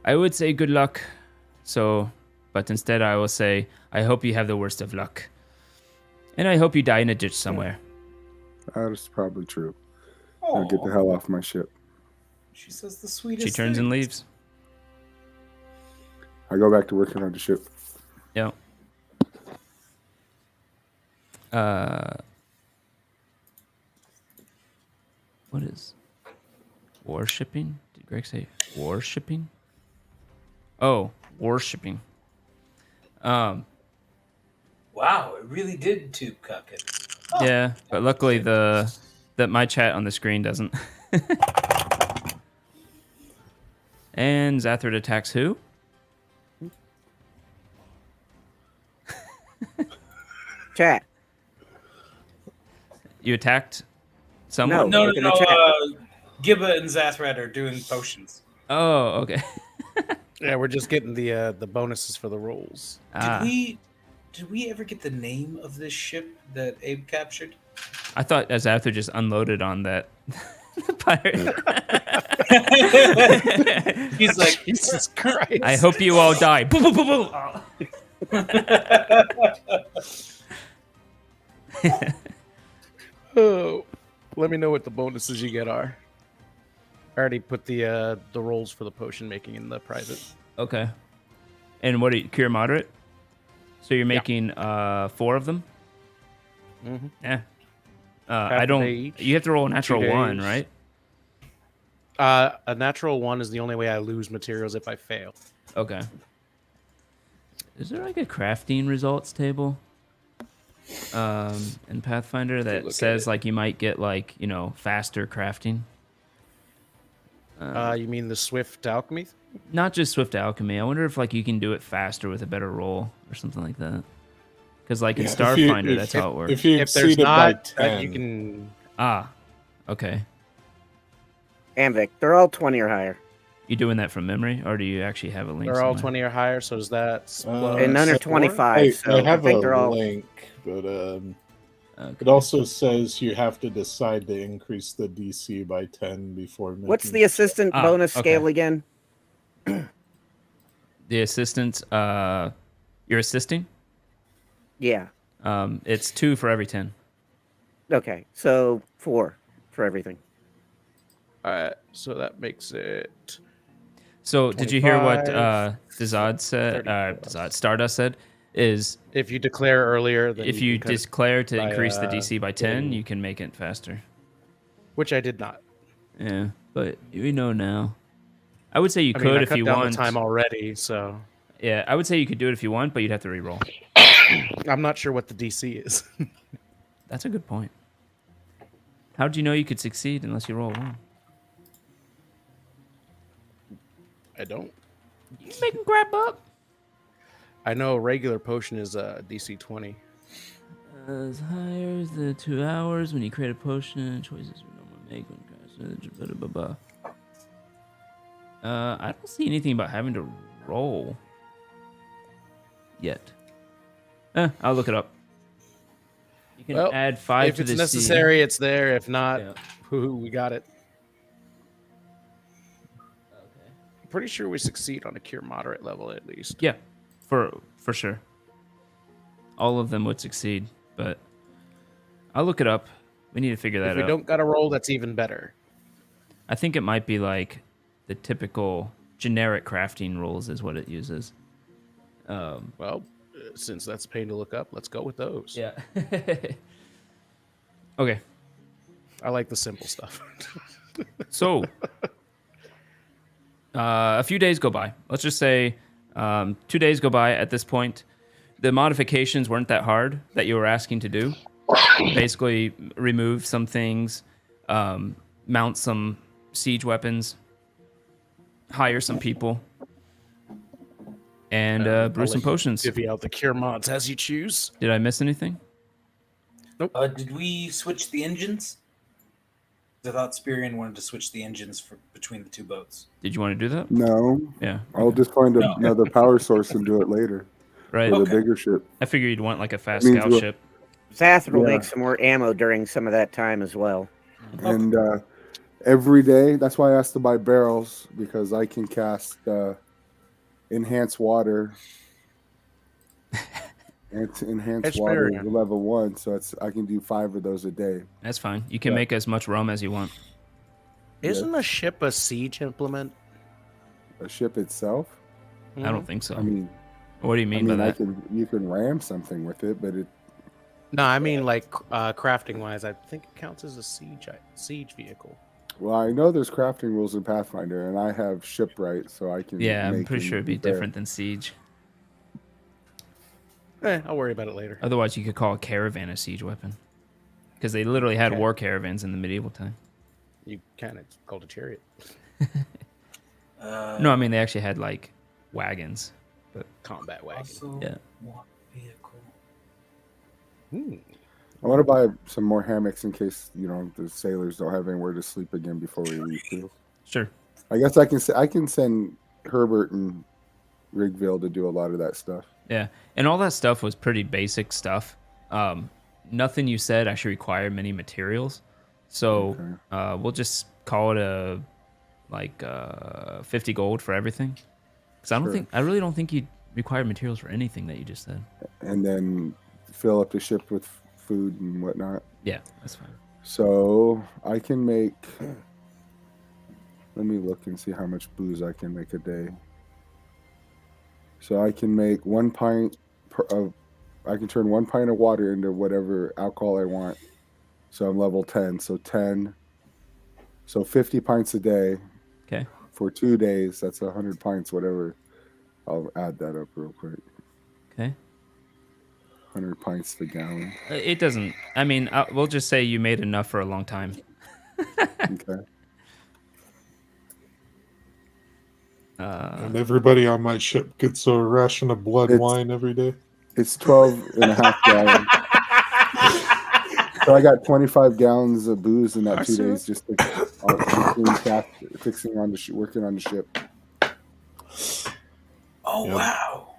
I would say good luck. But instead I will say, I hope you have the worst of luck. And I hope you die in a ditch somewhere. That is probably true. Oh, Now get the hell off my ship. she says the sweetest She turns and leaves. I go back to working on the ship. Yep. What is warshipping? Did Greg say warshipping? Oh, warshipping. Wow, it really did tube cuck it. Yeah, but luckily that my chat on the screen doesn't. And Zathrid attacks who? Chat. You attacked someone? No. No, Look in the chat. Gibba and Zathrad are doing potions. Oh, okay. Yeah, we're just getting the bonuses for the rolls. Did we ever get the name of this ship that Abe captured? I thought Zathrid just unloaded on that pirate. He's like, Jesus Christ. I hope you all die. Boom, boom, boom, boom. Oh, let me know what the bonuses you get are. I already put the rolls for the potion making in the private. Okay. And what are you, cure moderate? So you're making 4 of them? Mm-hmm. Yeah. Half I a don't. day each, You have to roll a natural 2 1, days. right? A natural 1 is the only way I lose materials if I fail. Okay. Is there like a crafting results table in Pathfinder look that at says it. like you might get like, you know, faster crafting? You mean the Swift Alchemy? Not just Swift Alchemy. I wonder if like you can do it faster with a better roll or something like that. Because like in Yeah, Starfinder, that's how it If works. you If there's exceed it by not, 10, you can. Ah, okay. Amvic, they're all 20 or higher. You doing that from memory, or do you actually have a link? They're all somewhere? 20 or higher, so does that And none are so 25, so I I have think a they're all. link, but Okay. it also says you have to decide to increase the DC by 10 before making. What's the assistant Ah, bonus okay. scale again? The assistant, you're assisting. Yeah. It's 2 for every 10. Okay, so 4 for everything. All right, so that makes it. So did you hear what 25, Dazad said? 30 plus. Stardust said is If you declare earlier, then if you can cut it declare to by, increase the DC by 10, getting- you can make it faster. which I did not. Yeah, but we know now. I would say you I could mean, I if cut you down want. the time already, so Yeah, I would say you could do it if you want, but you'd have to re-roll. I'm not sure what the DC is. That's a good point. How would you know you could succeed unless you roll a 1? I don't. You make him grab up. I know a regular potion is DC 20. As higher as the 2 hours when you create a potion, choices we normally make when blah, blah, blah, blah. I don't see anything about having to roll yet. I'll look it up. You can Well, add 5 If to it's the necessary, it's there. If not, Yeah. we got it. I'm pretty sure we succeed on a cure moderate level at least. Yeah, for sure. All of them would succeed, but I'll look it up. We need to figure that If we out. don't got a roll, that's even better. I think it might be like the typical generic crafting rules is what it uses. Well, since that's a pain to look up, let's go with those. Yeah. Okay. I like the simple stuff. So, a few days go by. Let's just say 2 days go by at this point. The modifications weren't that hard that you were asking to do. Basically, remove some things, mount some siege weapons, hire some people, and brew I'll some let you potions. Divvy out the cure mods as you choose. Did I miss anything? Did we switch the engines? I thought Spirian wanted to switch the engines between the two boats. Did you want to do that? No, Yeah. I'll just find No. another power source and do it later Right. with Okay. a bigger ship. I figured you'd want like a fast Means scout we'll- ship. Zath will Yeah. make some more ammo during some of that time as well. And every day, that's why I asked to buy barrels, because I can cast enhance water. Enhance water Experience. level 1, so I can do 5 of those a day. That's fine. You can Yeah. make as much rum as you want. Isn't a ship a siege implement? A ship itself, I don't think so. I mean, What do you mean by that? you can ram something with it, but it No, I mean like crafting wise. I think it counts as a siege vehicle. well, I know there's crafting rules in Pathfinder, and I have shipwright, so I can. Yeah, I'm make pretty and sure it'd be repair. different than siege. I'll worry about it later. Otherwise, you could call a caravan a siege weapon, because they literally had Okay. war caravans in the medieval time. You can. It's called a chariot. No, I mean they actually had like wagons. Combat wagon. Also, Yeah. one vehicle. I want to buy some more hammocks in case the sailors don't have anywhere to sleep again before we leave too. Sure. I guess I can send Herbert and Rigville to do a lot of that stuff. Yeah, and all that stuff was pretty basic stuff. Nothing you said actually required many materials, so we'll just call it 50 gold for everything. Because Sure. I really don't think you require materials for anything that you just said. And then fill up the ship with food and whatnot. Yeah, that's fine. So I can make. Let me look and see how much booze I can make a day. So I can make 1 pint I can turn 1 pint of water into whatever alcohol I want. So I'm level 10. So 10. So 50 pints a day Okay. for 2 days. That's 100 pints, whatever. I'll add that up real quick. Okay. 100 pints a gallon. It doesn't. I mean, we'll just say you made enough for a long time. Okay. And everybody on my ship gets a ration of blood It's- wine every day. It's 12 and a half gallons. So I got 25 gallons of booze in that 2 days just fixing on the working on the ship. Oh Yep. wow!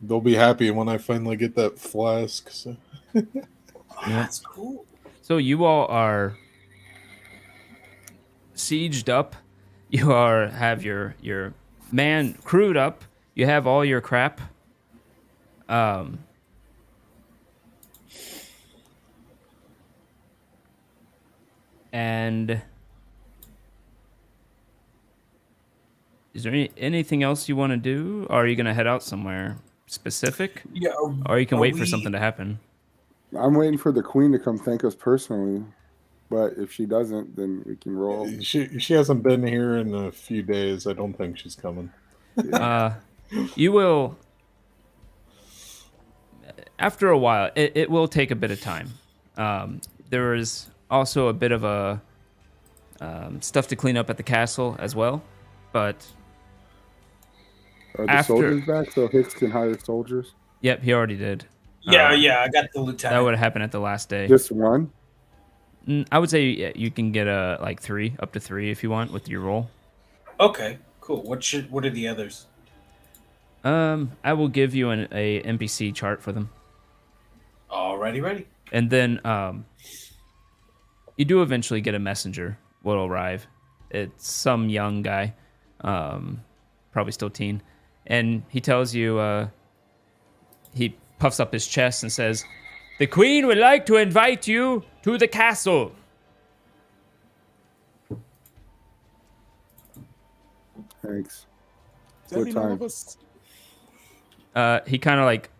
They'll be happy when I finally get that flask. So. Oh, that's cool. So you all are sieged up. You have your man crewed up. You have all your crap. And is there anything else you want to do? Or are you gonna head out somewhere specific? Yeah. Or you can are wait for we- something to happen. I'm waiting for the queen to come thank us personally, but if she doesn't, then we can roll. She hasn't been here in a few days. I don't think she's coming. You will. After a while, it will take a bit of time. There is also a bit of a stuff to clean up at the castle as well, but Are the After- soldiers back so Hicks can hire soldiers? yep, he already did. Yeah, I got the That lieutenant. would have happened at the last day. Just one? I would say you can get like 3, up to 3 if you want with your roll. Okay, cool. What are the others? I will give you a NPC chart for them, Already ready. and then you do eventually get a messenger. Will arrive. It's some young guy, probably still teen, and he tells you. He puffs up his chest and says, "The queen would like to invite you to the castle." Thanks. Does that What mean all time? of us? He kind of like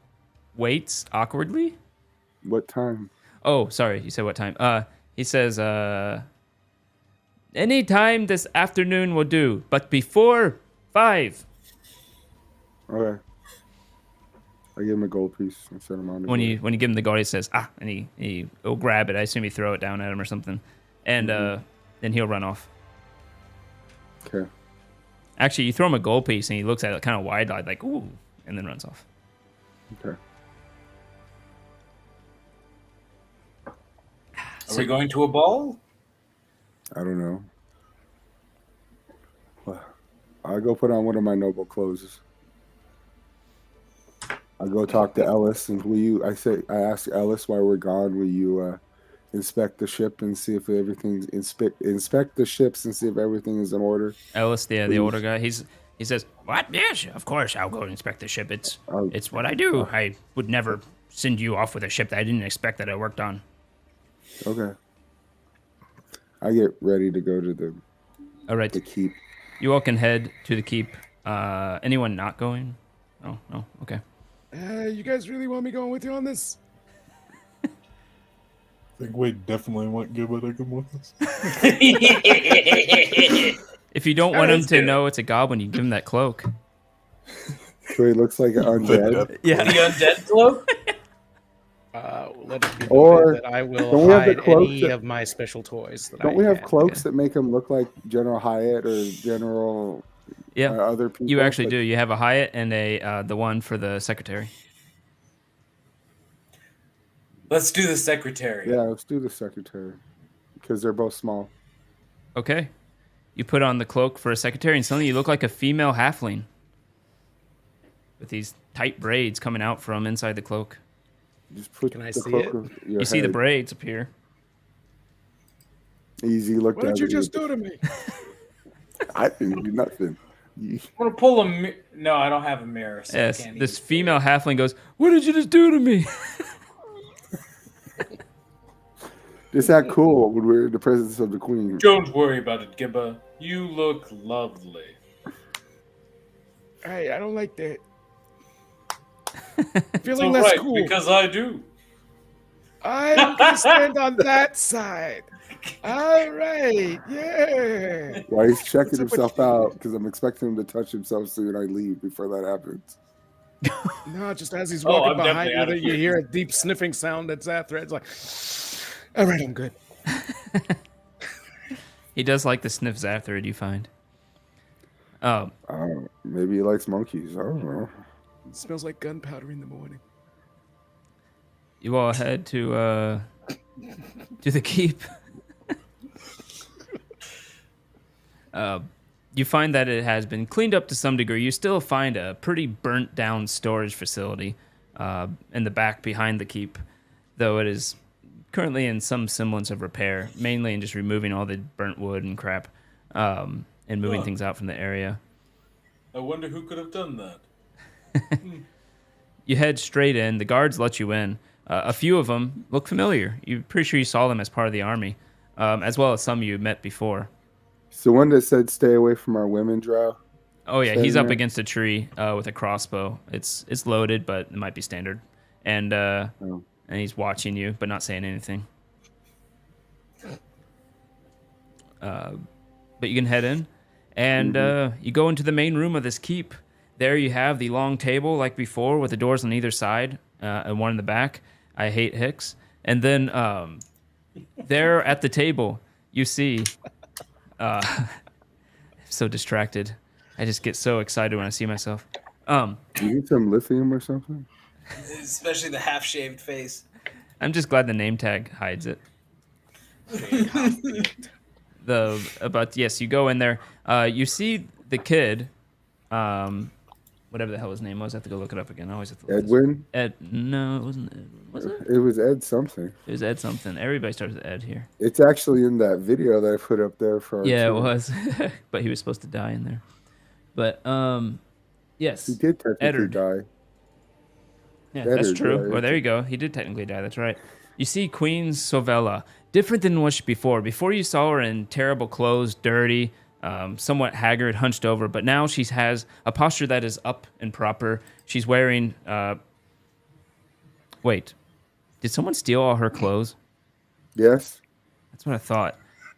waits awkwardly. What time? Oh, sorry. You said what time? He says, any time this afternoon will do, but before 5. Okay. I give him a gold piece and send him on. When you give him the gold, he says, and he'll grab it. I assume you throw it down at him or something. And then he'll run off. Okay. Actually, you throw him a gold piece and he looks at it kind of wide-eyed, like, ooh, and then runs off. Okay. Are we going to a ball? I don't know. Well, I'll go put on one of my noble clothes. I'll go talk to Ellis, and I ask Ellis while we're gone, will you inspect the ship and see if everything's inspect the ships and see if everything is in order? Ellis, the Please. older guy, he says, "What? Yes, of course, I'll go inspect the ship. It's what I do. I would never send you off with a ship that I didn't expect that I worked on." Okay. I get ready to go to the All right, keep. you all can head to the keep. Anyone not going? Oh, no. Okay. You guys really want me going with you on this? I think we definitely want Gibba to come with us. If you don't want him to know it's a goblin, you give him that cloak. So he looks like an undead. The undead cloak? Let it be Or noted that I will don't we have the hide cloak any that- of my special toys. That Don't I we have can. cloaks that make him look like General Hyatt or General Yeah, other people? you actually Like, do. You have a Hyatt and the one for the secretary. Let's do the secretary. Yeah, let's do the secretary because they're both small. Okay. You put on the cloak for a secretary, and suddenly you look like a female halfling with these tight braids coming out from inside the cloak. Just put Can I the see cloak it? over your You see the head. braids appear. Easy look What did down you at just do to me? I didn't do nothing. I'm gonna pull a. No, I don't have a mirror. So I Yes, can't this even- female halfling goes, "What did you just do to me?" Just act cool when we're in the presence of the queen. Don't worry about it, Gibba. You look lovely. Hey, I don't like that. It's Feeling all less right, cool. because I do. I'm gonna stand on that side. All right, yeah. Why he's checking What's up with himself you? out because I'm expecting him to touch himself soon. I leave before that happens. No, just as he's Oh, walking I'm behind definitely you, out of you here. hear a deep sniffing sound. That's Athred. It's like, all right, I'm good. He does like the sniff Zathrid, you find. Um, I don't know. Maybe he likes monkeys. I don't know. It smells like gunpowder in the morning. you all head to the keep. You find that it has been cleaned up to some degree. You still find a pretty burnt down storage facility in the back behind the keep, though it is currently in some semblance of repair, mainly in just removing all the burnt wood and crap and moving Huh. things out from the area. I wonder who could have done that. You head straight in. The guards let you in. A few of them look familiar. You're pretty sure you saw them as part of the army, as well as some you met before. It's the one that said stay away from our women, Drow. Oh yeah, Standing he's up there? against a tree with a crossbow. It's loaded, but it might be standard. And Oh. and he's watching you, but not saying anything. But you can head in, and you go into the main room of this keep. There you have the long table like before, with the doors on either side and one in the back. I hate Hicks. And then there at the table, you see. So distracted. I just get so excited when I see myself. You need some lithium or something? Especially the half-shaved face. I'm just glad the name tag hides it. But yes, you go in there. You see the kid, whatever the hell his name was. I have to go look it up again. I always have to look this Edwin? up. Ed? No, it wasn't Ed. Was it? It was Ed something. It was Ed something. Everybody starts with Ed here. It's actually in that video that I put up there for our Yeah, it team. was. But he was supposed to die in there. But yes. He did technically Eddard. die. Yeah, Eddard, that's true. yeah, Well, there you go. He did technically die. That's right. You see Queen Sovella, different than what she before. Before you saw her in terrible clothes, dirty, somewhat haggard, hunched over. But now she has a posture that is up and proper. She's wearing... Wait. Did someone steal all her clothes? Yes. That's what I thought.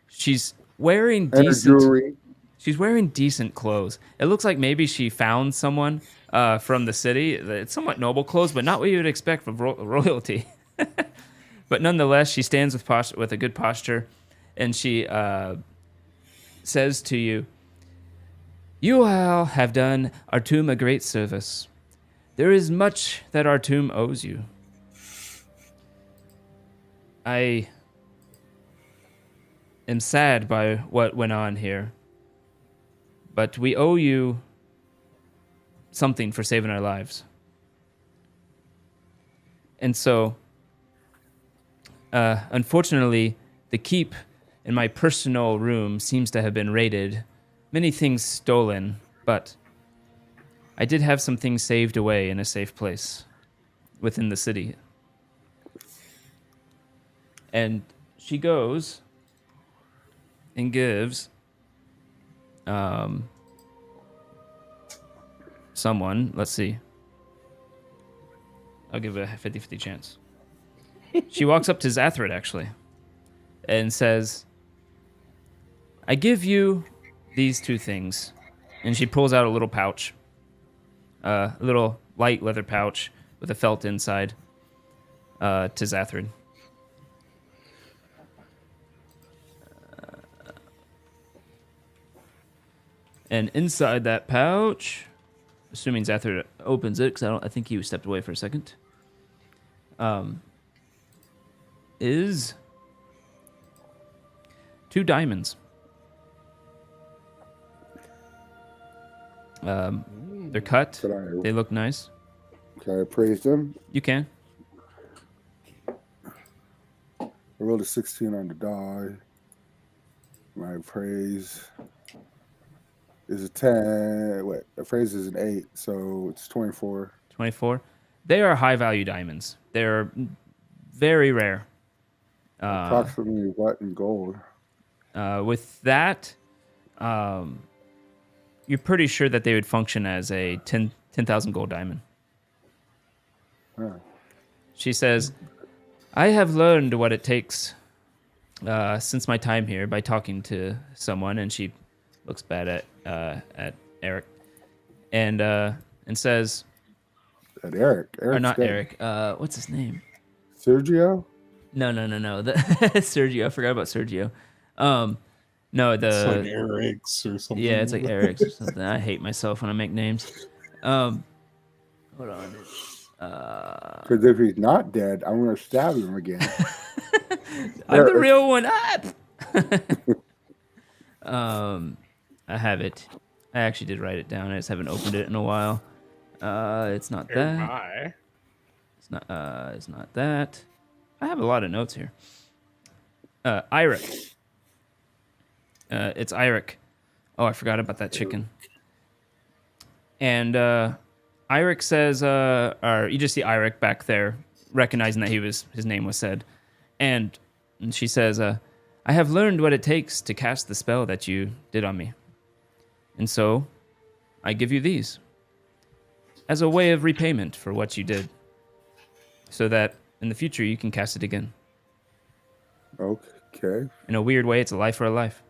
She's wearing And her decent... jewelry. She's wearing decent clothes. It looks like maybe she found someone from the city. It's somewhat noble clothes, but not what you would expect from royalty. But nonetheless, she stands with a good posture, and she says to you, "You all have done Artum a great service. There is much that Artum owes you. I am sad by what went on here. But we owe you something for saving our lives." And so, unfortunately, the keep in my personal room seems to have been raided. Many things stolen, but I did have some things saved away in a safe place within the city. And she goes and gives... someone, let's see. I'll give it a 50-50 chance. She walks up to Zathrid, actually, and says, "I give you these two things." And she pulls out a little pouch, a little light leather pouch with a felt inside, to Zathrid. And inside that pouch, assuming Zathrid opens it, because I think he stepped away for a second, is 2 diamonds. They're cut. They look nice. Can I appraise them? You can. I rolled a 16 on the die. My appraise is a 10. Wait, appraise is an 8, so it's 24. 24. They are high value diamonds. They're very rare. Approximately what in gold? With that, you're pretty sure that they would function as a 10,000 gold diamond. Huh. She says, "I have learned what it takes since my time here by talking to someone," and she looks bad at Eric, and says, That Eric. or Eric's not dead. Eric. What's his name? Sergio? No. The Sergio. I forgot about Sergio. No, It's like the Eric's or something. yeah, it's like Eric's or something. I hate myself when I make names. Hold on. Because if he's not dead, I'm going to stab him again. I'm the Eric. real one. I have it. I actually did write it down. I just haven't opened it in a while. It's not that. My. It's not that. I have a lot of notes here. Eirik. It's Eirik. Oh, I forgot about that chicken. And Eirik says, or you just see Eirik back there, recognizing that his name was said, and she says, "I have learned what it takes to cast the spell that you did on me, and so I give you these as a way of repayment for what you did, so that in the future you can cast it again. Okay. In a weird way, it's a life for a life."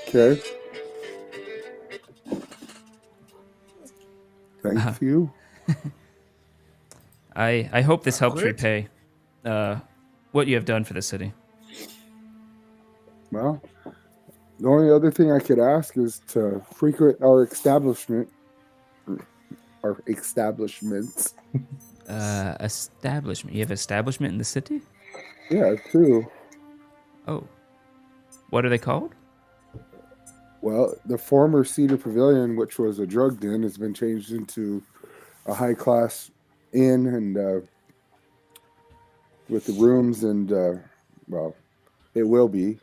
Okay. Thank you. I hope this helps Quit. repay what you have done for the city. Well, the only other thing I could ask is to frequent our establishment. Our establishments. Establishment. You have establishment in the city? Yeah, too. Oh. What are they called? Well, the former Cedar Pavilion, which was a drug den, has been changed into a high-class inn, and with the rooms, and well, it will be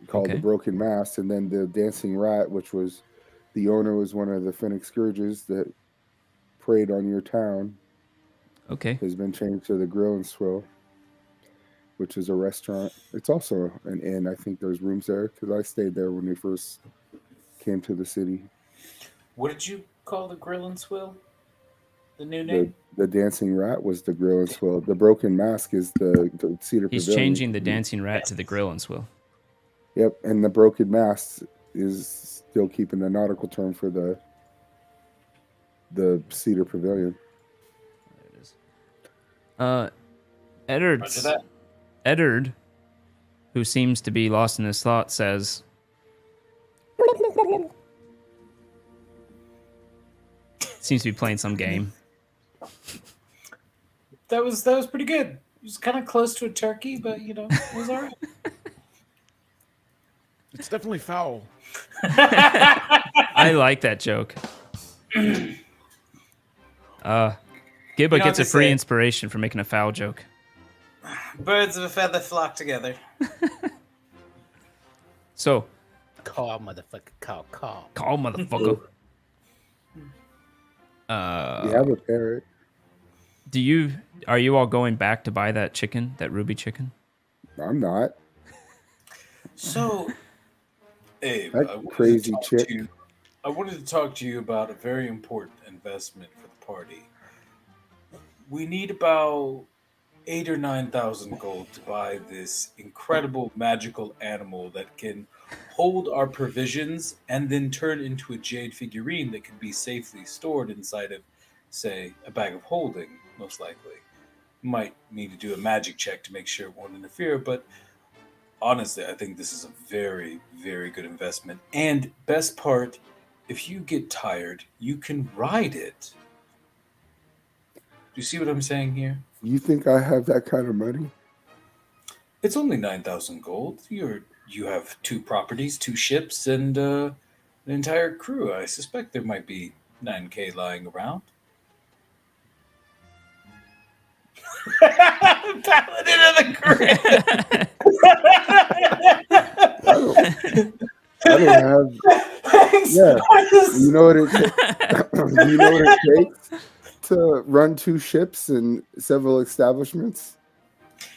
called Okay. the Broken Mass. And then the Dancing Rat, which was the owner was one of the Phoenix Scourges that preyed on your town, Okay. has been changed to the Grill and Swill, which is a restaurant. It's also an inn. I think there's rooms there because I stayed there when we first came to the city. What did you call the Grill and Swill? The new The name? the Dancing Rat was the Grill and Swill. The Broken Mask is the Cedar He's Pavilion. changing the dancing rat to the grill and swill. Yep, and the Broken Mask is still keeping the nautical term for the Cedar Pavilion. There it is. Roger that. Eddard, who seems to be lost in his thoughts, says, seems to be playing some game. That was pretty good. It was kind of close to a turkey, but it was all right. It's definitely foul. I like that joke. Gibba know what gets a they free say. inspiration for making a foul joke. Birds of a feather flock together. So, Call, motherfucker. Call. call motherfucker. You have a parrot. Are you all going back to buy that chicken, that ruby chicken? I'm not. So, Abe, That I wanted to crazy talk chick. to you- I wanted to talk to you about a very important investment for the party. We need about 8,000 or 9,000 gold to buy this incredible magical animal that can hold our provisions and then turn into a jade figurine that can be safely stored inside of, say, a bag of holding, most likely. Might need to do a magic check to make sure it won't interfere, but honestly, I think this is a very, very good investment. And best part, if you get tired, you can ride it. Do you see what I'm saying here? You think I have that kind of money? It's only 9,000 gold. You have 2 properties, 2 ships, and an entire crew. I suspect there might be 9K lying around. Paladin of the Grid. I don't have. Yeah. You know what it do you know what it takes to run 2 ships and several establishments?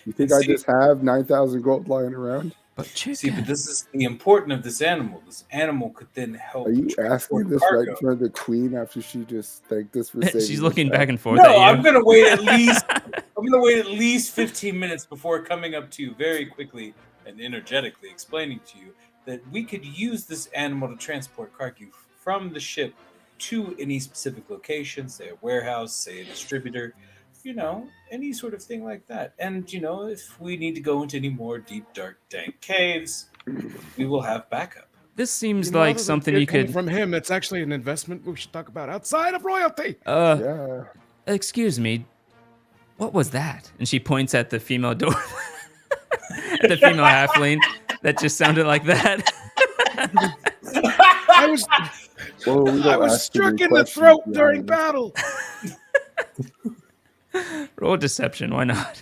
You think I just have 9,000 gold lying around? But chicken. See, but this is the important of this animal. This animal could then help. Are you transport asking this right cargo. in front of the queen after she just thanked us for saving She's looking us? back and forth No, at you. I'm gonna wait at least. I'm gonna wait at least 15 minutes before coming up to you very quickly and energetically explaining to you that we could use this animal to transport cargo from the ship to any specific location, say a warehouse, say a distributor, any sort of thing like that. And, if we need to go into any more deep, dark, dank caves, we will have backup. This seems You know, like other than something fear you coming could. from him. It's actually an investment we should talk about outside of royalty. Yeah. Excuse me. What was that? And she points at the female door, the female halfling that just sounded like that. I was Well, we I don't was ask too many struck in the questions throat behind during us. battle. Roll deception. Why not?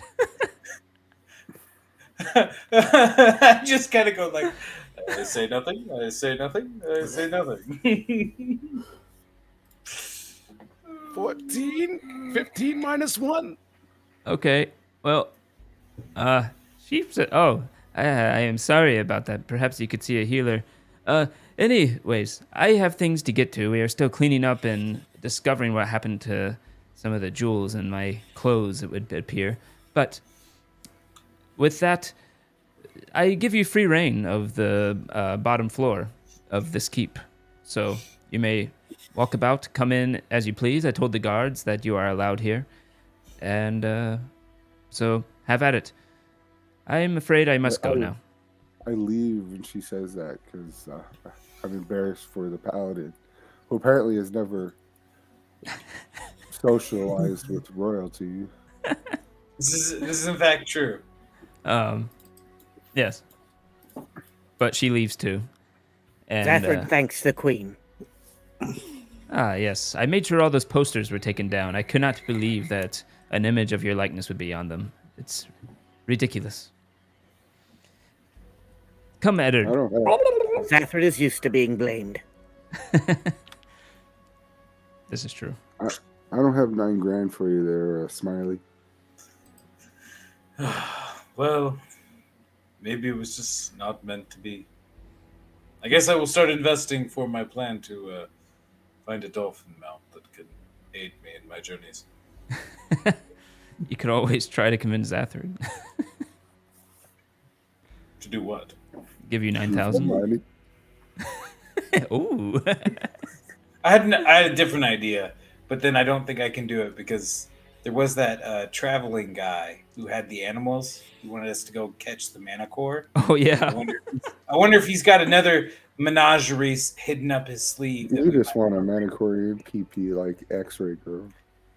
I just kind of go like, I say nothing, I say nothing, I say nothing. 14, 15 minus 1. Okay. Well, she said, "Oh, I am sorry about that. Perhaps you could see a healer." Anyways, I have things to get to. We are still cleaning up and discovering what happened to some of the jewels in my clothes, it would appear. But with that, I give you free reign of the bottom floor of this keep. So you may walk about, come in as you please. I told the guards that you are allowed here. And so have at it. I'm afraid I must go now. I leave when she says that because I'm embarrassed for the paladin, who apparently has never socialized with royalty. This is in fact true. Yes. But she leaves too. And Zathrin thanks the queen. yes. I made sure all those posters were taken down. I could not believe that an image of your likeness would be on them. It's ridiculous. Come, I Eddard. don't have, Zathrin is used to being blamed. This is true. I don't have $9,000 for you there, Smiley. Well, maybe it was just not meant to be. I guess I will start investing for my plan to find a dolphin mount that can aid me in my journeys. You could always try to convince Zathrin. To do what? Give you 9,000. Smiley. Ooh. I had a different idea, but then I don't think I can do it because there was that traveling guy who had the animals. He wanted us to go catch the manicore. Oh, I yeah. wonder if he's got another menagerie hidden up his sleeve. that You we just might- want a Manicorean PP like X-ray girl.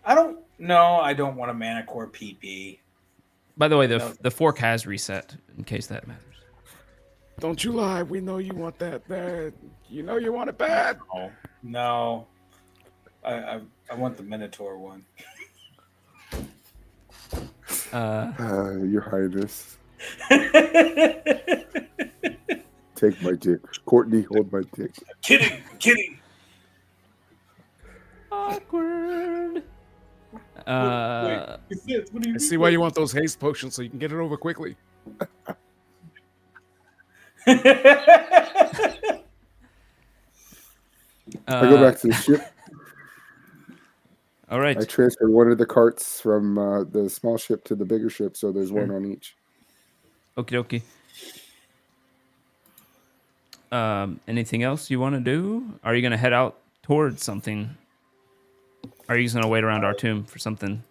I don't want a manicore PP. By the way, No. the fork has reset, in case that matters. Don't you lie. We know you want that. You know you want it bad. No. I want the Minotaur one. Your Highness, take my dick. Courtney, hold my dick. Kidding. Awkward. Wait, what do you I see why you want those haste potions so you can get it over quickly. I go back to the ship. All right. I transfer one of the carts from the small ship to the bigger ship, so there's one on each. Okie dokie. Anything else you want to do? Are you going to head out towards something? Are you just going to wait around our tomb for something?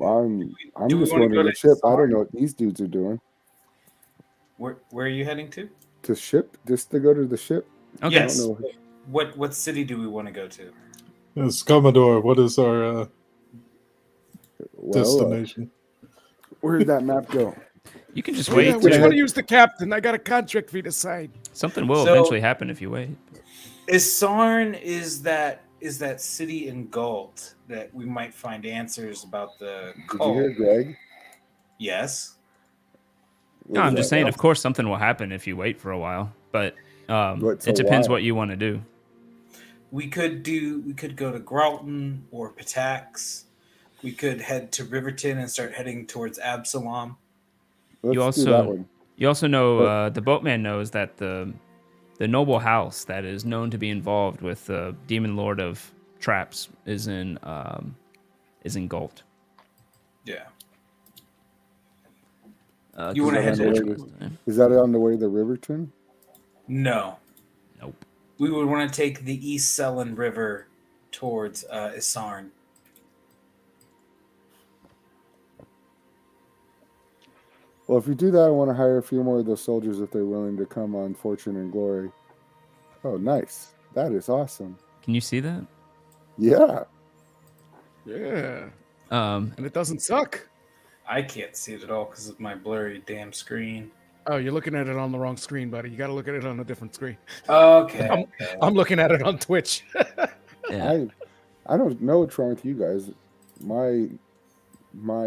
I'm Do we just wanna going go to the to ship. I Sarn? don't know what these dudes are doing. Where are you heading to? To ship? Just to go to the ship? Okay. Yes. I don't know. What city do we want to go to? Yes, Commodore, what is our Well, destination? where did that map go? You can just Yeah, wait. which Yeah. one to use the captain? I got a contract for you to sign. Something will So- eventually happen if you wait. Sarn is that city in Galt that we might find answers about the Did cult. you hear Greg? Yes. No, I'm just saying, of course, something will happen if you wait for a while. But What's it a depends while? what you want to do. We could go to Gralton or Patax. We could head to Riverton and start heading towards Absalom. Let's You do that also- one. You also know the boatman knows that the noble house that is known to be involved with the demon lord of traps is in Galt. Yeah. You wanna head there? Is that on the way to Riverton? No. Nope. We would want to take the East Selin River towards Isarn. Well, if you do that, I want to hire a few more of those soldiers if they're willing to come on Fortune and Glory. Oh, nice. That is awesome. Can you see that? Yeah. Yeah. Um, And it doesn't suck. I can't see it at all because of my blurry damn screen. Oh, you're looking at it on the wrong screen, buddy. You got to look at it on a different screen. Okay. I'm looking at it on Twitch. yeah. I don't know what's wrong with you guys. My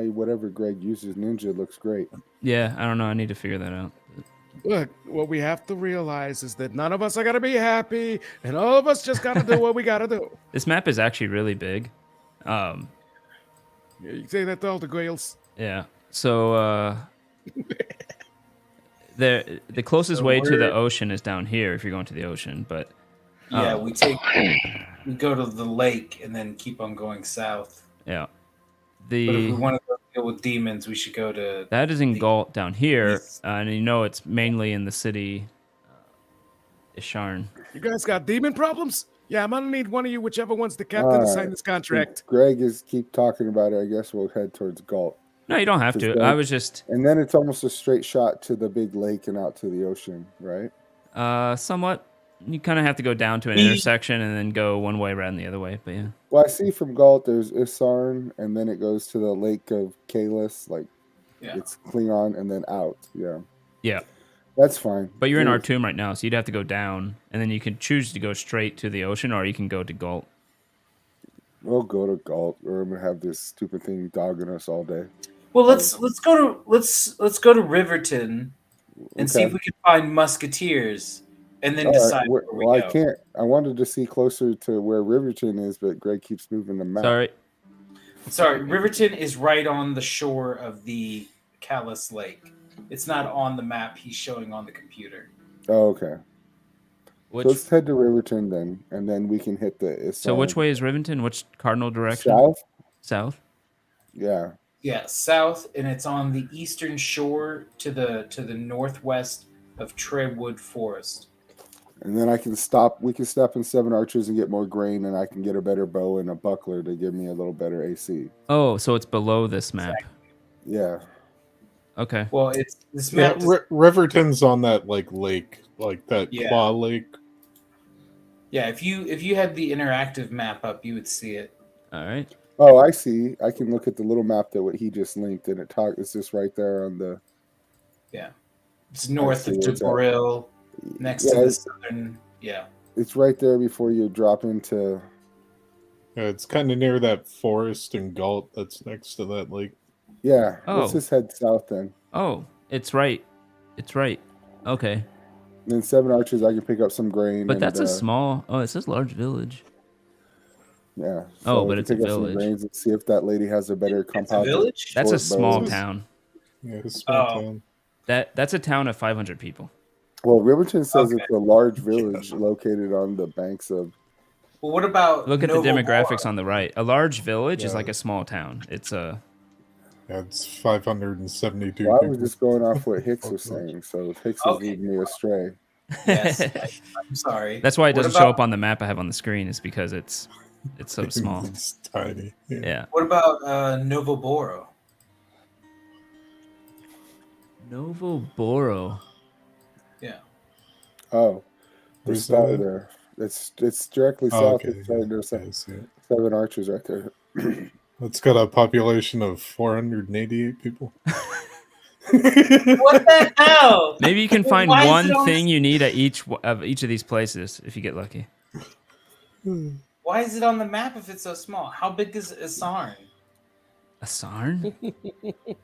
whatever Greg uses Ninja looks great. Yeah, I don't know. I need to figure that out. Look, what we have to realize is that none of us are going to be happy, and all of us just got to do what we got to do. This map is actually really big. Yeah, you say that to all the Grails. Yeah. So the closest So way to the we're- ocean is down here if you're going to the ocean, but Yeah, we go to the lake and then keep on going south. yeah. But if we The want to go deal with demons, we should go to. that is in the Galt down here, east. and you know it's mainly in the city Isharn. You guys got demon problems? Yeah, I'm going to need one of you, whichever one's the captain, to sign Alright. this contract. Greg is keep talking about it. I guess we'll head towards Galt. No, you don't have to. Just I go- was just And then it's almost a straight shot to the big lake and out to the ocean, right? somewhat. You kind of have to go down to an intersection and then go one way rather than the other way. But yeah. Well, I see from Galt there's Isarn, and then it goes to the Lake of Kalis, like Yeah. it's Klingon, and then out. Yeah, Yeah. that's fine. But you're in Yeah. Artum right now, so you'd have to go down, and then you can choose to go straight to the ocean, or you can go to Galt. We'll go to Galt, or I'm gonna have this stupid thing dogging us all day. Well, let's go to Riverton and see Okay. if we can find musketeers, and then All right, decide where we well, go. I can't. I wanted to see closer to where Riverton is, but Greg keeps moving the map. Sorry. Sorry, Riverton is right on the shore of the Callus Lake. It's not on the map he's showing on the computer. Oh, okay. Which So let's head to Riverton then, and then we can hit the. so which Isarn. way is Riventon? Which cardinal direction? South? South. Yeah. Yeah, south, and it's on the eastern shore to the northwest of Trewood Forest. And then I can stop. We can stop in Seven Arches and get more grain, and I can get a better bow and a buckler to give me a little better AC. Oh, so it's below this map. Yeah. Okay. Well, it's this Yeah, map. does- Riverton's on that like lake, like that Yeah. claw lake. yeah, if you had the interactive map up, you would see it. All right. Oh, I see. I can look at the little map that what he just linked, and it's just right there on the. It's north see of where it's at. Debril, next Yeah, to the it's, southern. Yeah, it's right there before you drop into. Yeah, it's kind of near that forest in Galt that's next to that lake. Yeah. Oh. Let's just head south then. Oh, it's right. It's right. Okay. And then Seven Arches, I can pick up some grain. But and, that's a small. Oh, it says large village. Yeah. Oh, we but can it's a pick up some village. grains and see if that lady has a better it's a compound. village. That's a Short small bows. town. Yeah, it's a small Oh. town. That's a town of 500 people. Well, Riverton says Okay. it's a large village located on the banks of. Well, what about Look at the Novo demographics Mora? on the right. A large village is Yeah. like a small town. It's a Yeah, it's 572 Well, I people. was just going off what Hicks was Okay. saying, so Hicks is Okay. leading me astray. Yes, I'm sorry. That's why it What doesn't show about- up on the map I have on the screen. Is because it's so small. It's tiny. Yeah. Yeah. What about Novoboro? Novoboro. Yeah. Oh, Where's there's that that? there. It's directly Oh, south. okay. It's right there, Yeah, I see it. Seven Arches right there. It's got a population of 488 people. What the hell? Maybe you can Well, find why is one it on thing you need at each of these places if you get lucky. Why is it on the map if it's so small? How big is Isarn? A Sarn?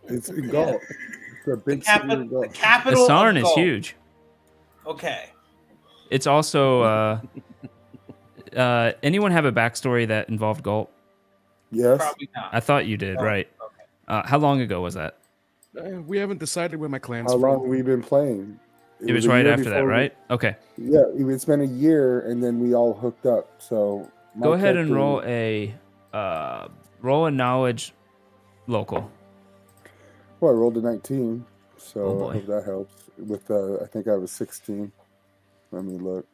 It's in Galt. It's a The, big city in the Galt. capital. A Sarn of is Gaul. huge. Okay. It's also. Anyone have a backstory that involved Galt? Yes. Probably not. I thought you did, Oh, right? okay. How long ago was that? We haven't decided where my clan's How from. long we been playing? It was a right year after that, before we- right? Okay. Yeah, it's been a year, and then we all hooked up. So my Go ahead and character- roll a knowledge local. Well, I rolled a 19, so Oh, boy. I hope that helps. With I think I have a 16. Let me look.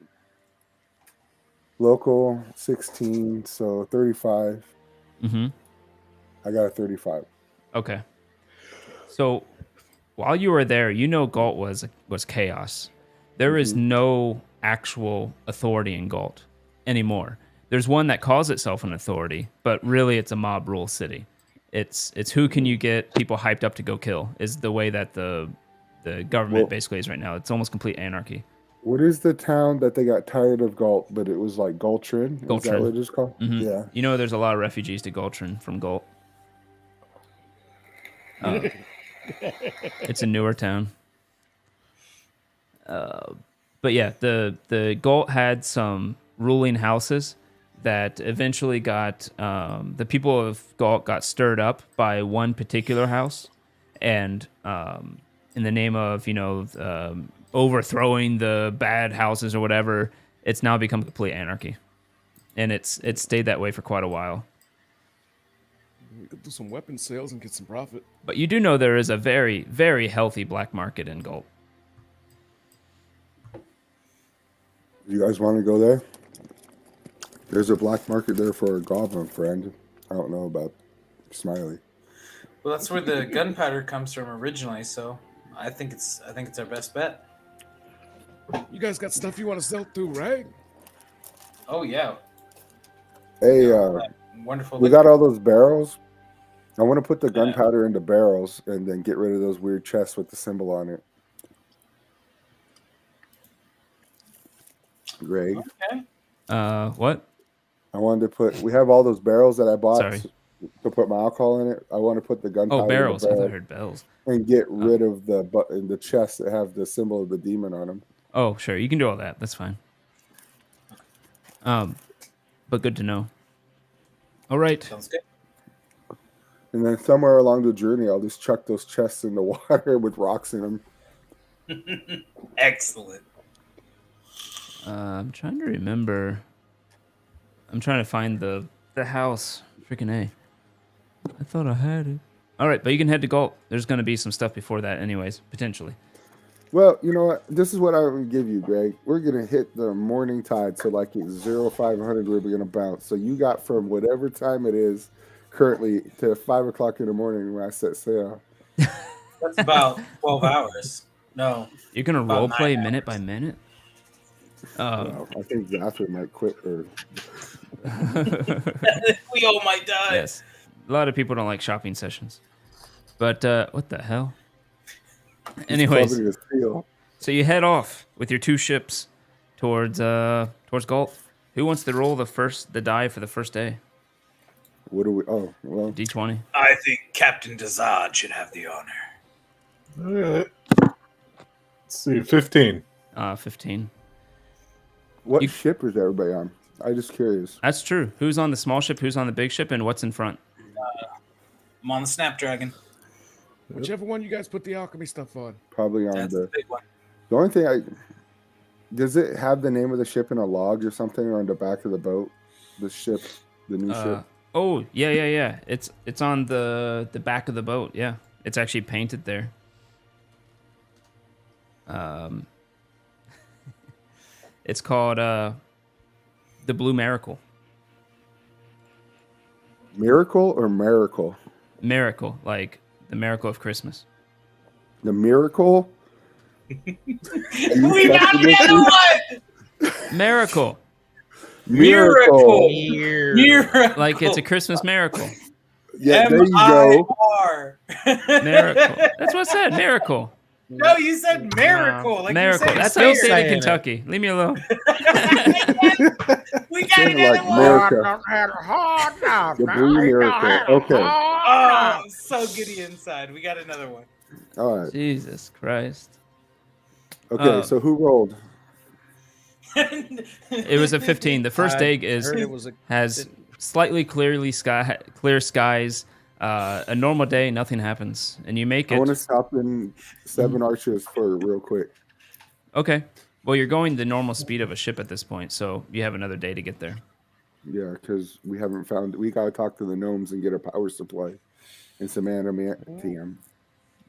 Local 16, so 35. Mm-hmm. I got a 35. Okay. So while you were there, you know Galt was chaos. There is no actual authority in Galt anymore. There's one that calls itself an authority, but really it's a mob rule city. It's who can you get people hyped up to go kill is the way that the government Well- basically is right now. It's almost complete anarchy. What is the town that they got tired of Galt, but it was like Galtrin? Is that Galtrin. what it's called? Mhm. Yeah. You know, there's a lot of refugees to Galtrin from Galt. It's a newer town. But yeah, the Galt had some ruling houses that eventually got the people of Galt got stirred up by one particular house, and in the name of overthrowing the bad houses or whatever, it's now become complete anarchy, and it's stayed that way for quite a while. We could do some weapon sales and get some profit. But you do know there is a very, very healthy black market in Galt. You guys want to go there? There's a black market there for a goblin friend. I don't know about Smiley. Well, that's where the gunpowder comes from originally, so I think it's our best bet. You guys got stuff you want to sell too, right? Oh yeah, Hey, wonderful. we liquor. got all those barrels. I want to put the gunpowder into barrels and then get rid of those weird chests with the symbol on it. Greg, Okay. What? I wanted to put. We have all those barrels that I bought Sorry. to put my alcohol in it. I want to put the gunpowder Oh, barrels. in I the thought I barrel heard bells. and get rid of the chests that have the symbol of the demon on them. Oh, sure. You can do all that. That's fine. But good to know. All right. Sounds good. And then somewhere along the journey, I'll just chuck those chests in the water with rocks in them. Excellent. I'm trying to remember. I'm trying to find the house. Freaking A. I thought I had it. All right, but you can head to Galt. There's going to be some stuff before that anyways, potentially. Well, you know what? This is what I would give you, Greg. We're gonna hit the morning tide, so like at 0500, we're gonna bounce. So you got from whatever time it is currently to 5 o'clock in the morning when I set sail. That's about 12 hours. No. You're going to About role play 9 minute by minute? Well, I think Zafir might quit. Or We all might die. Yes. A lot of people don't like shopping sessions. But what the hell? Anyways, clubbing his heel. so you head off with your two ships towards Galt. Who wants to roll the die for the first day? What do we? Oh, well, D20. I think Captain Dazad should have the honor. All right. Let's see, 15. 15. what You- ship is everybody on? I'm just curious. That's true. Who's on the small ship? Who's on the big ship? And what's in front? I'm on the Snapdragon. Whichever one you guys put the alchemy stuff on. Probably on That's the big one. the only thing does it have the name of the ship in a log or something, or on the back of the boat? The ship, the new ship. Oh, yeah. It's on the back of the boat. Yeah, it's actually painted there. It's called the Blue Miracle. Miracle or miracle? Miracle, like the miracle of Christmas. The miracle. We got the other one! Miracle, Miracle! like it's a Christmas miracle. Yeah, there you go. M-I-R. Miracle. That's what I said. Miracle. No, you said miracle. Like Miracle. You said That's how you say it saying in it. Kentucky. Leave me alone. We got Sounded another like one. America. The blue miracle. Okay. Oh, so giddy inside. We got another one. All right. Jesus Christ. Okay. So who rolled? It was a 15. The first I egg is heard it was a has slightly clear skies. A normal day, nothing happens, and you make I want to it. stop in 7 archers for real quick. Okay. Well, you're going the normal speed of a ship at this point, so you have another day to get there. Yeah, because we haven't found. We gotta talk to the gnomes and get a power supply and some adamantium.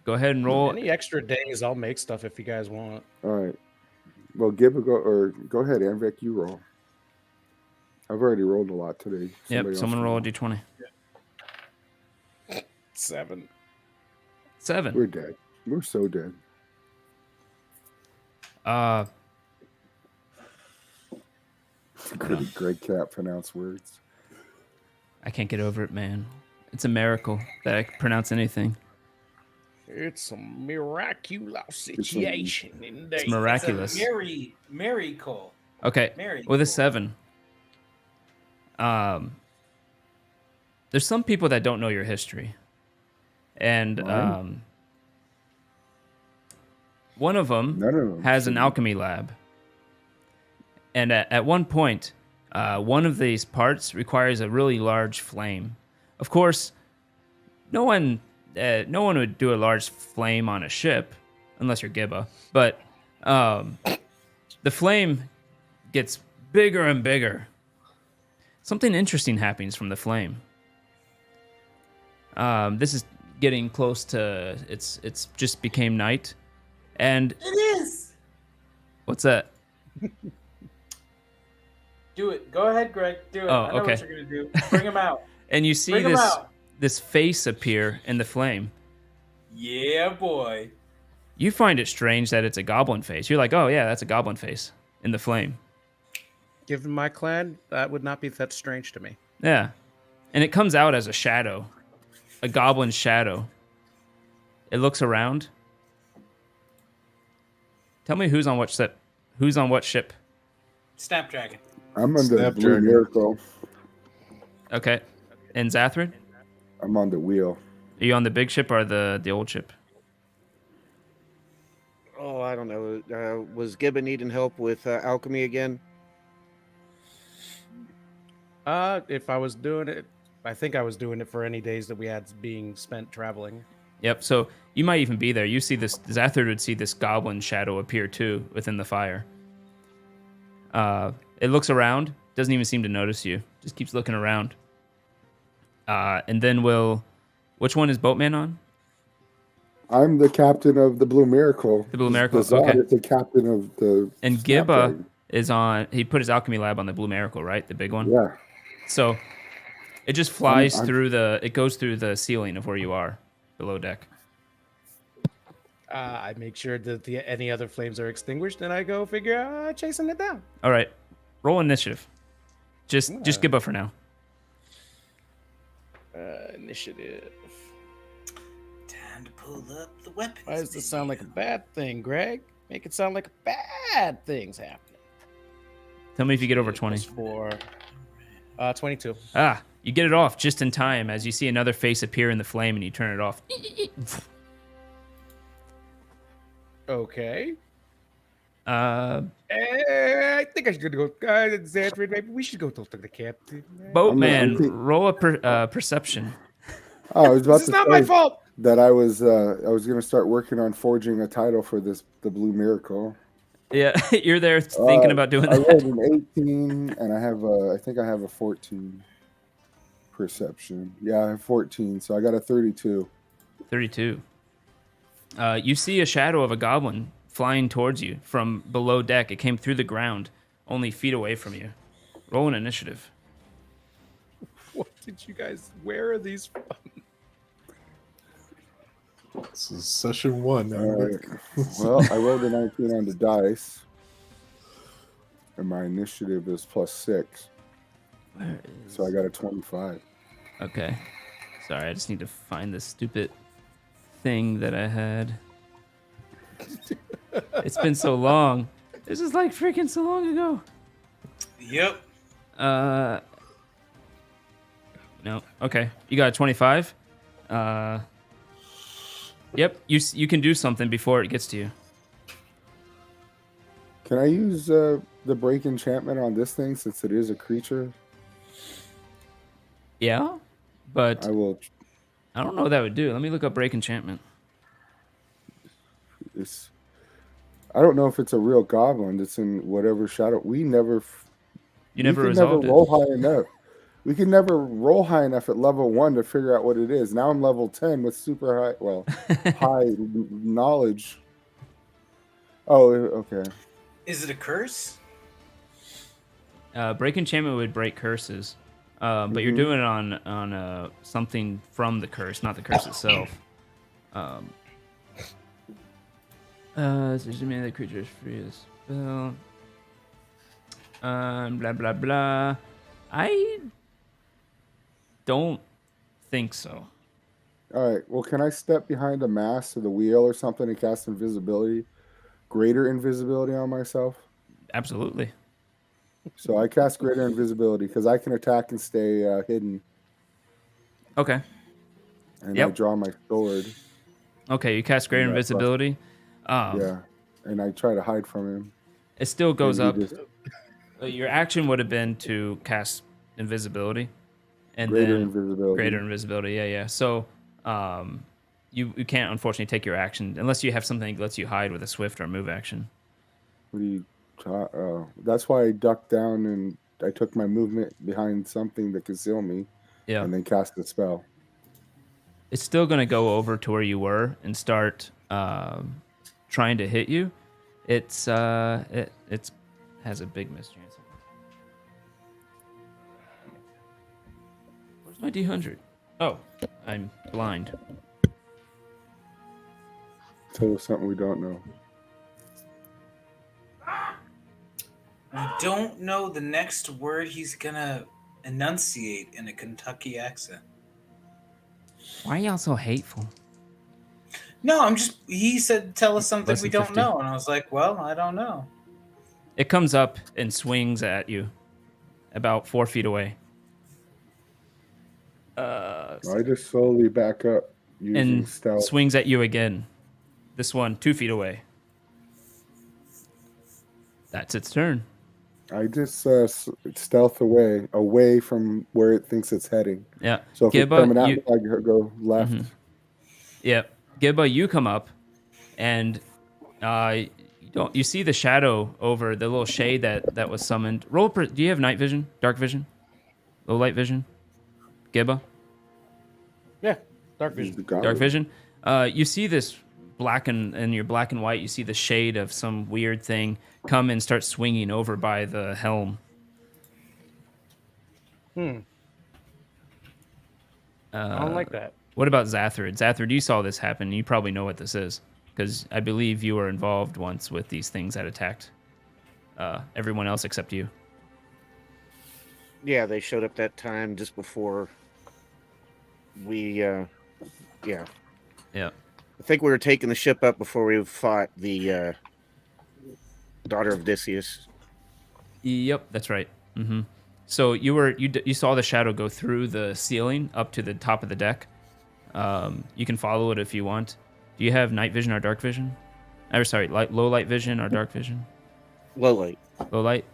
Go ahead and roll. Any extra days, I'll make stuff if you guys want. All right. Well, give a go or go ahead, Anvik. You roll. I've already rolled a lot today. Yep. Somebody Someone else roll a can d20. 7. 7. We're dead. We're so dead. Greg can't pronounce words. I can't get over it, man. It's a miracle that I can pronounce anything. It's a miraculous situation indeed. It's miraculous. It's a miracle. Okay, Miracle. with a 7. There's some people that don't know your history, and Mine? one of them None of them has an should. alchemy lab, and at one point, one of these parts requires a really large flame. Of course, no one would do a large flame on a ship, unless you're Gibba. But the flame gets bigger and bigger. Something interesting happens from the flame. This is getting close to it's just became night, and It is. what's that? Do it. Go ahead, Greg. Do it. Oh, I know okay. what you're gonna do. Bring him out. And you see Bring him out. this face appear in the flame. Yeah, boy. You find it strange that it's a goblin face. You're like, oh yeah, that's a goblin face in the flame. Given my clan, that would not be that strange to me. Yeah, and it comes out as a shadow, a goblin shadow. It looks around. Tell me who's on what ship. Who's on what ship? Snapdragon. I'm on the Blue Snapdragon. Miracle. Okay, and Zathrid, I'm on the wheel. are you on the big ship or the old ship? Oh, I don't know. Was Gibbon needing help with alchemy again? If I was doing it, I think I was doing it for any days that we had being spent traveling. Yep. So you might even be there. You see this. Zathrid would see this goblin shadow appear too within the fire. It looks around. Doesn't even seem to notice you. Just keeps looking around. And then which one is Boatman on? I'm the captain of the Blue Miracle. The Blue Miracle, The Zod okay. is the captain of the. And Gibba Snapdragon. is on. He put his alchemy lab on the Blue Miracle, right? The big one. Yeah. So it just flies I'm- through it goes through the ceiling of where you are, below deck. I make sure that any other flames are extinguished, and I go figure chasing it down. All right, roll initiative. Just Gibba for now. Initiative. Time to pull up the weapons. Why does this sound like a bad thing, Greg? Make it sound like bad things happening. Tell me if you get over 20. For 22. Ah, you get it off just in time as you see another face appear in the flame and you turn it off. Okay. Uh, I think I should go. Xandrid, maybe we should go talk to the captain. Boatman, I think- roll a perception. Oh, I was about This to is not say my fault. that I was going to start working on forging a title for the Blue Miracle. Yeah, you're there thinking about doing I that. rolled an 18, and I have I think I have a 14 perception. Yeah, I have 14, so I got a 32. 32. You see a shadow of a goblin flying towards you from below deck. It came through the ground, only feet away from you. Roll an initiative. What did you guys? Where are these from? This is session 1. All right. Well, I rolled a 19 on the dice, and my initiative is +6, so I got a 25. Okay. Sorry, I just need to find this stupid thing that I had. It's been so long. This is like freaking so long ago. Yep. No. Okay. You got a 25. Yep. You can do something before it gets to you. Can I use the break enchantment on this thing since it is a creature? Yeah, but I will. I don't know what that would do. Let me look up break enchantment. I don't know if it's a real goblin that's in whatever shadow. You never we can resolved never roll it. high enough. We can never roll high enough at level 1 to figure out what it is. Now I'm level 10 with super high, high knowledge. Oh, okay. Is it a curse? Break enchantment would break curses, but you're doing it on something from the curse, not the curse itself. So just mean the creature is free as spell. Blah blah blah. I don't think so. All right. Well, can I step behind a mast or the wheel or something and cast invisibility, greater invisibility on myself? Absolutely. So I cast greater invisibility because I can attack and stay hidden, Okay. and I Yep. draw my sword. Okay, you cast greater Yeah, plus- invisibility. Yeah, and I try to hide from him. It still goes And up. he just- Your action would have been to cast invisibility, and Greater then invisibility. greater invisibility. Yeah. So, you can't unfortunately take your action unless you have something that lets you hide with a swift or move action. What do you? That's why I ducked down and I took my movement behind something to conceal me, Yeah. and then cast the spell. It's still gonna go over to where you were and start trying to hit you. It's has a big miss chance. Where's my D100? Oh, I'm blind. Tell us something we don't know. I don't know the next word he's gonna enunciate in a Kentucky accent. Why are y'all so hateful? No, I'm just. He said, "Tell us something Less we than don't 50. know," and I was like, "Well, I don't know." It comes up and swings at you, about 4 feet away. I just slowly back up using And stealth. swings at you again. This one 2 feet away. That's its turn. I just stealth away from where it thinks it's heading. Yeah. So if it's Gibba, coming at you, me, I go left. yeah. Gibba, you come up, and you see the shadow over the little shade that was summoned. Do you have night vision, dark vision, low light vision? Gibba, Yeah, dark He's vision. the god. dark vision. You see this black and you're black and white. You see the shade of some weird thing come and start swinging over by the helm. I don't like that. What about Zathrid? Zathrid, you saw this happen. You probably know what this is because I believe you were involved once with these things that attacked everyone else except you. Yeah, they showed up that time just before we. Yeah, Yeah. I think we were taking the ship up before we fought the daughter of Odysseus. Yep, that's right. So you saw the shadow go through the ceiling up to the top of the deck. You can follow it if you want. Do you have night vision or dark vision? Or sorry, low light vision or dark vision? Low light. Low light.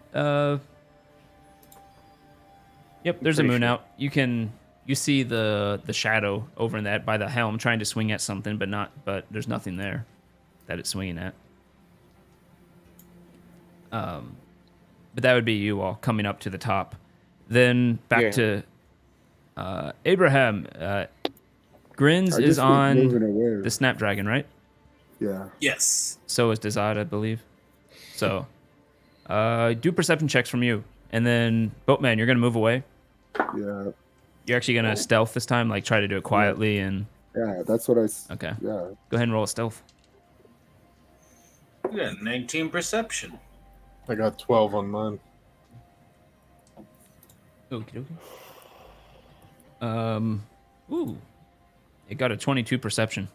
Yep, there's a Pretty moon sure. out. You see the shadow over in that by the helm trying to swing at something, but there's nothing there that it's swinging at. But that would be you all coming up to the top. Then back to Abraham. Grins I is just keep moving on away. the Snapdragon, right? Yeah. Yes. So is Dezad, I believe. So do perception checks from you. And then, Boatman, you're going to move away. Yeah. You're actually going to stealth this time, like try to do it quietly. And Yeah. That's what I. okay, Yeah. go ahead and roll a stealth. You got 19 perception. I got 12 on mine. Okie dokie. Ooh. It got a 22 perception.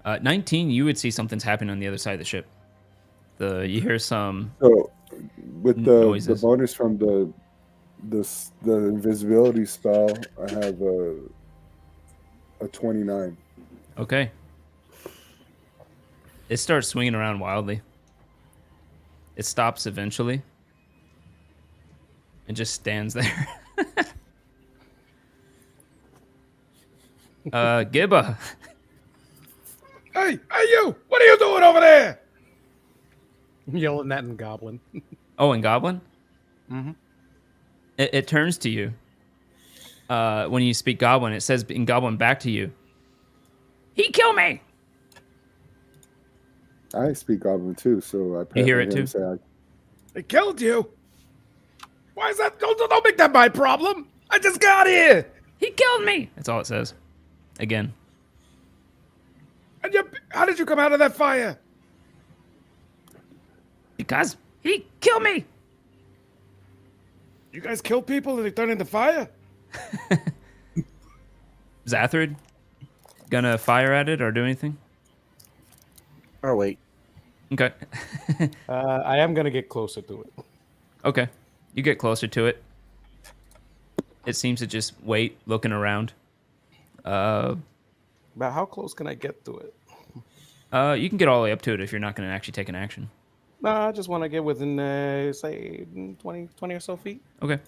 19, you would see something's happening on the other side of the ship. You hear some So with the noises. bonus from the invisibility spell, I have a 29. Okay. It starts swinging around wildly. It stops eventually. It just stands there. Gibba. Hey, you! What are you doing over there? Yelling that in Goblin. Oh, and Goblin? Mm-hmm. It turns to you. When you speak Goblin, it says in Goblin back to you. He killed me! I speak Goblin too, so I You hear him it too? Say, They killed you? Why is that? Don't make that my problem. I just got here. He killed me. That's all it says. Again. And how did you come out of that fire? Because he killed me. You guys kill people and they turn into fire? Zathrid, gonna fire at it or do anything? Oh wait. Okay. I am gonna get closer to it. Okay. You get closer to it. It seems to just wait, looking around. But how close can I get to it? You can get all the way up to it if you're not going to actually take an action. No, I just want to get within, say, 20 or so feet. Okay.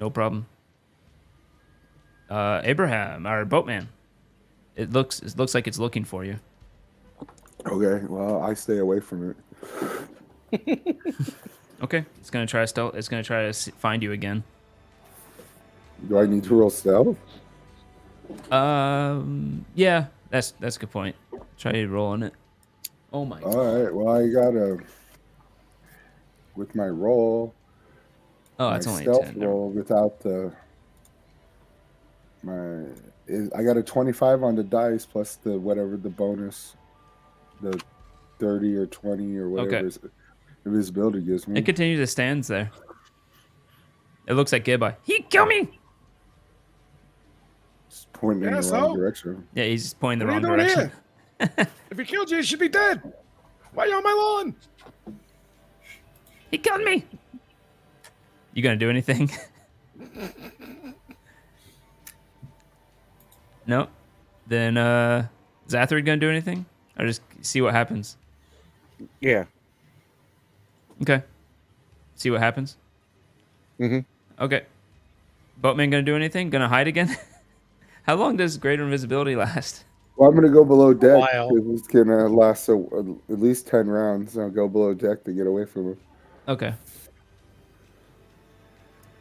No problem. Abraham, our boatman. It looks like it's looking for you. Okay, well, I stay away from it. Okay. It's going to try to stealth. It's going to try to find you again. Do I need to roll stealth? Yeah, that's a good point. Try rolling it. Oh my god. All right, well, I gotta with my roll. Oh, my it's only a stealth 10. roll without I got a 25 on the dice plus the whatever the bonus, the 30 or 20 or whatever Okay. invisibility gives me. It continues to stand there. It looks like Gibba. He killed me. Just pointing in Yeah, the wrong so? direction. Yeah, he's pointing the What are wrong you doing direction. here? If he killed you, you should be dead. Why are you on my lawn? He killed me. You gonna do anything? No. Then Zathrid gonna do anything? Or just see what happens? Yeah. Okay. See what happens? Mhm. Okay. Boatman gonna do anything? Gonna hide again? How long does greater invisibility last? Well, I'm gonna go below deck while. because it's gonna last at least 10 rounds. I'll go below deck to get away from him. Okay.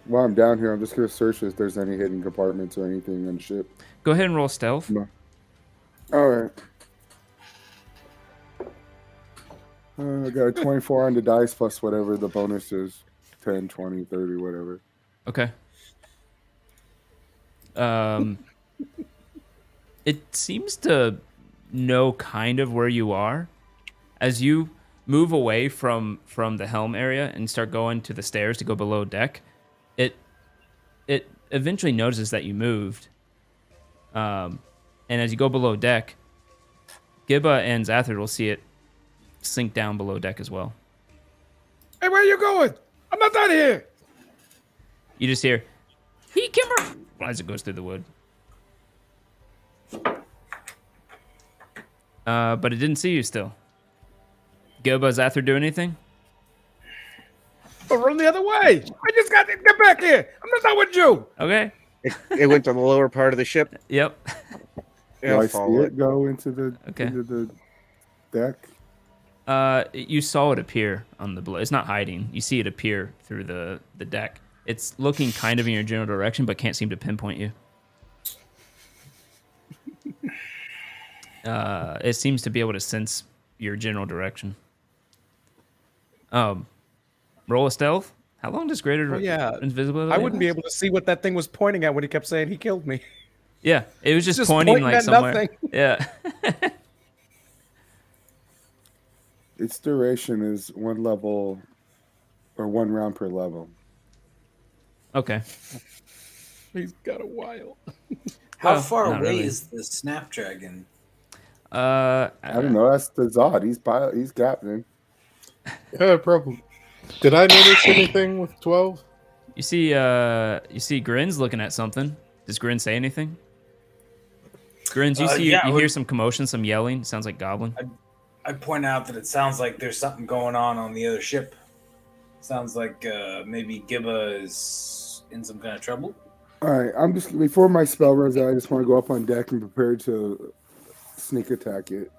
While I'm down here, I'm just gonna search if there's any hidden compartments or anything on the ship. Go ahead and roll stealth. No. All right. I got a 24 on the dice plus whatever the bonus is. 10, 20, 30, whatever. Okay. It seems to know kind of where you are. As you move away from the helm area and start going to the stairs to go below deck, it eventually notices that you moved. And as you go below deck, Gibba and Zathrid will see it sink down below deck as well. Hey, where are you going? I'm not done here. You just hear, he kimmer, as it goes through the wood. But it didn't see you still. Gilba, Zathrid do anything? Oh, run the other way. I just got to get back here. I'm not done with you. Okay. It went to the lower part of the ship. Yep. Do I see follow it go into the Okay. into the deck? You saw it appear on the it's not hiding. You see it appear through the deck. It's looking kind of in your general direction, but can't seem to pinpoint you. It seems to be able to sense your general direction. Roll a stealth. How long does greater invisibility? I wouldn't be last? able to see what that thing was pointing at when he kept saying he killed me. Yeah, it was just Just pointing pointing like at somewhere. nothing. Yeah. Its duration is one level or 1 round per level. Okay. He's got a while. How Well, far not away really. is the Snapdragon? I don't know. That's the Zod. He's captain. Yeah, probably. Did I notice anything with 12? You see Grin's looking at something. Does Grin say anything? Grins, you see yeah, you hear some commotion, some yelling. Sounds like goblin. I point out that it sounds like there's something going on the other ship. Sounds like maybe Gibba is in some kind of trouble. All right. I'm just before my spell runs out. I just want to go up on deck and prepare to sneak attack it.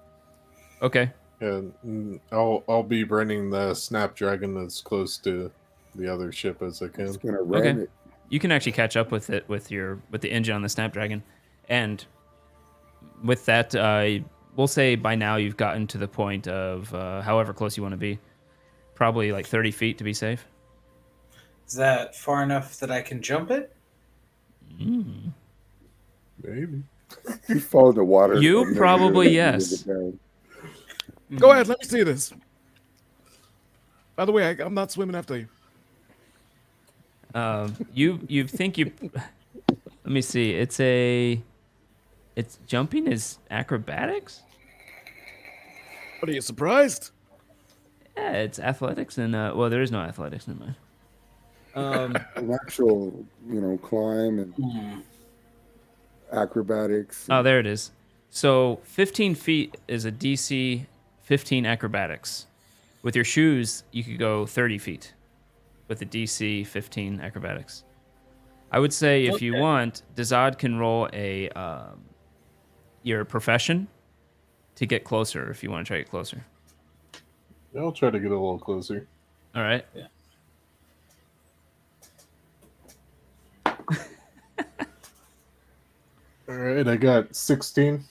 Okay. And I'll be bringing the Snapdragon as close to the other ship as I can. Just gonna ram Okay. it. You can actually catch up with it with the engine on the Snapdragon, and with that, we'll say by now you've gotten to the point of however close you want to be. probably like 30 feet to be safe. Is that far enough that I can jump it? Maybe. You follow the water. You and then probably, you yes. get down. Go ahead, let me see this. By the way, I'm not swimming after you. You think you? Let me see. It's jumping is acrobatics. What are you surprised? Yeah, it's athletics and well, there is no athletics in mine. An actual, climb and Hmm. acrobatics. Oh, there it is. So 15 feet is a DC 15 acrobatics. With your shoes, you could go 30 feet with a DC 15 acrobatics. I would say if you Okay. want, Dazad can roll your profession to get closer if you want to try to get closer. I'll try to get a little closer. All right. Yeah. All right, I got 16.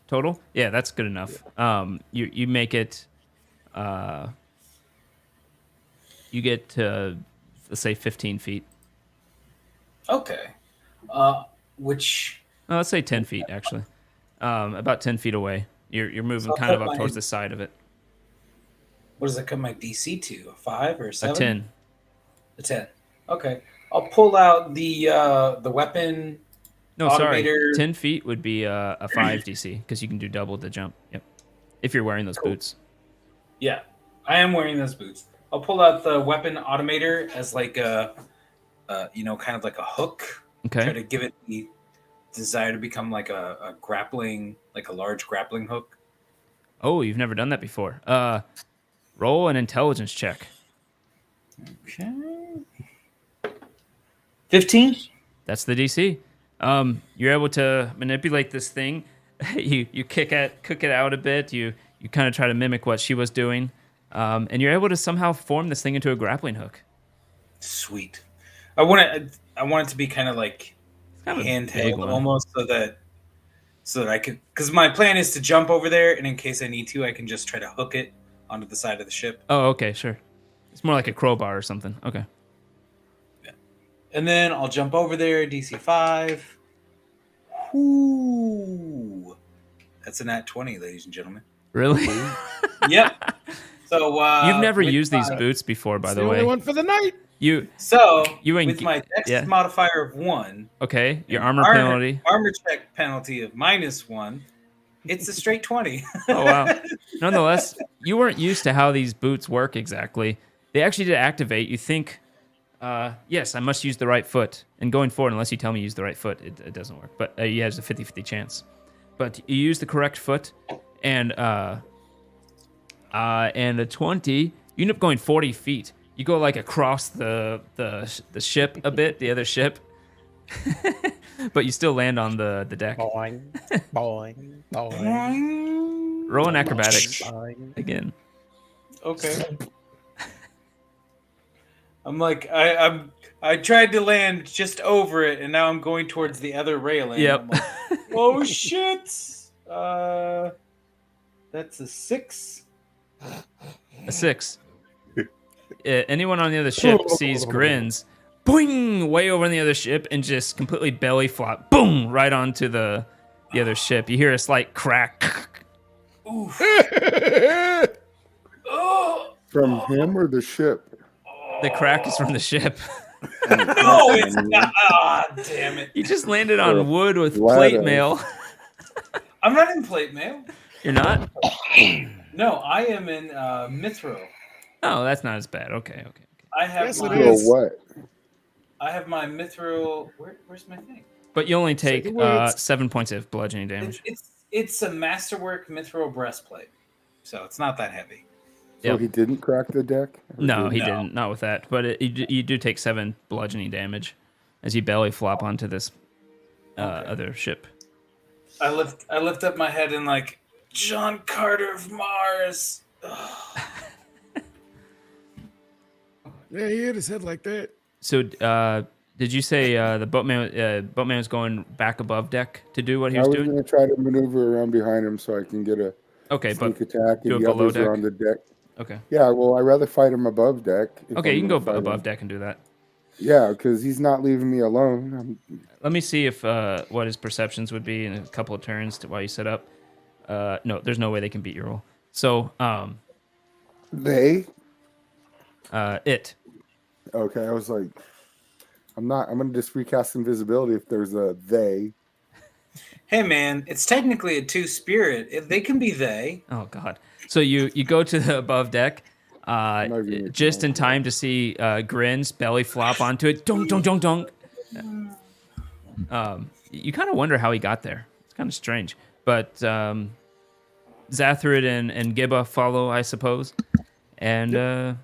Total? Yeah, that's good enough. You make it. You get to let's say 15 feet. Okay. Which No, let's say 10 feet actually. About 10 feet away. You're moving So kind of I'll up put towards my- the side of it. what does that cut my DC to? A 5 or a 7? A 10. A 10. Okay. I'll pull out the weapon. No, sorry. Automator- 10 feet would be a 5 DC because you can do double the jump. Yep. If you're wearing those boots. Yeah, I am wearing those boots. I'll pull out the weapon automator as like a, kind of like a hook. Try Okay. to give it the desire to become like a grappling, like a large grappling hook. Oh, you've never done that before. Roll an intelligence check. Okay. 15. That's the DC. You're able to manipulate this thing. you kick it out a bit. You kind of try to mimic what she was doing, and you're able to somehow form this thing into a grappling hook. Sweet. I want it to be kind of like Kind of a big handheld one. almost, so that I could, because my plan is to jump over there, and in case I need to, I can just try to hook it onto the side of the ship. Oh, okay, sure. It's more like a crowbar or something. Okay. And then I'll jump over there, DC 5. Ooh. That's a nat 20, ladies and gentlemen. Really? Yep. So You've never with used these my- boots before, by It's the the only way. one for the night. You So You ain't with ge- my dex yeah. modifier of 1, okay? Your and armor penalty. armor check penalty of -1, it's a straight 20. Oh wow. Nonetheless, you weren't used to how these boots work exactly. They actually did activate. You think, yes, I must use the right foot. And going forward, unless you tell me you use the right foot, it doesn't work. But you have a 50-50 chance. But you use the correct foot, and a 20, you end up going 40 feet. You go like across the ship a bit, the other ship. But you still land on the deck. Boing, boing, boing, Roll an acrobatics boing. again. Okay. I'm like I tried to land just over it, and now I'm going towards the other railing. Yep. I'm like, oh shit! That's a 6. A 6. Anyone on the other ship sees grins, boing, way over on the other ship, and just completely belly flop, boom, right onto the other ship. You hear a slight crack. Oof. Oh From him or the ship? The crack is from the ship. no, it's not. Ah, damn it! You just landed on wood with Ladder. plate mail. I'm not in plate mail. You're not? No, I am in mithril. Oh, that's not as bad. Okay. I have Yes, it my, Or is. what? I have my mithril. Where's my thing? But you only Say take the words. 7 points of bludgeoning damage. It's a masterwork mithril breastplate, so it's not that heavy. So Yep. he didn't crack the deck? Or No, did he No. didn't. Not with that. But you do take 7 bludgeoning damage as you belly flop onto this other ship. I lift up my head and like John Carter of Mars. Ugh. Yeah, he hit his head like that. So, did you say the boatman was going back above deck to do what he I was was doing? going to try to maneuver around behind him so I can get a Okay, sneak but attack, do and it the below others deck? are on the deck. Okay. Yeah, well, I'd rather fight him above deck. if Okay, I'm you can go gonna fight above him. deck and do that. Yeah, because he's not leaving me alone. Let me see if what his perceptions would be in a couple of turns while you set up. No, there's no way they can beat your roll. So, They? it. Okay, I was like, I'm gonna just recast invisibility if there's a they. Hey, man, it's technically a two spirit. If they can be they. Oh God. So you go to the above deck, I'm not even just in making time to see Grin's belly flop onto it. Dunk, dunk, dunk, dunk. You kind of wonder how he got there. It's kind of strange. But Zathrid and Gibba follow, I suppose. And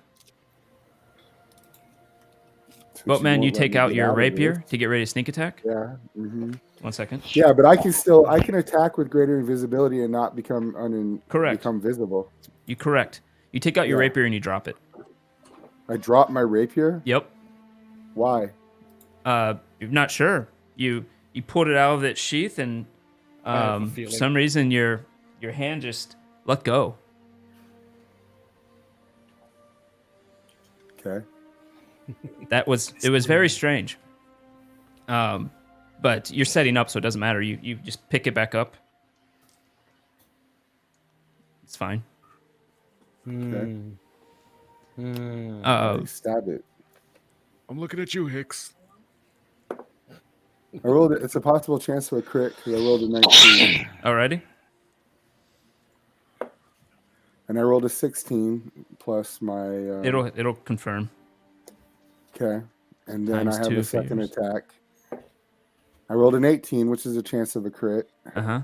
Boatman, you take out your rapier to get ready to sneak attack. Yeah. Mm-hmm. 1 second. Yeah, but I can attack with greater invisibility and not become Correct. become visible. You correct. You take out your Yeah. rapier and you drop it. I drop my rapier. Yep. Why? You're not sure. You pulled it out of its sheath and have a for feeling. some reason your hand just let go. Okay. It was very strange. But you're setting up, so it doesn't matter. You just pick it back up. It's fine. Okay. Uh-oh. I stab it. I'm looking at you, Hicks. I rolled it. It's a possible chance of a crit because I rolled a 19 Alrighty. and I rolled a 16 plus my. It'll confirm. Okay, and then Times I have two a for second yours. attack. I rolled an 18, which is a chance of a crit, Uh-huh.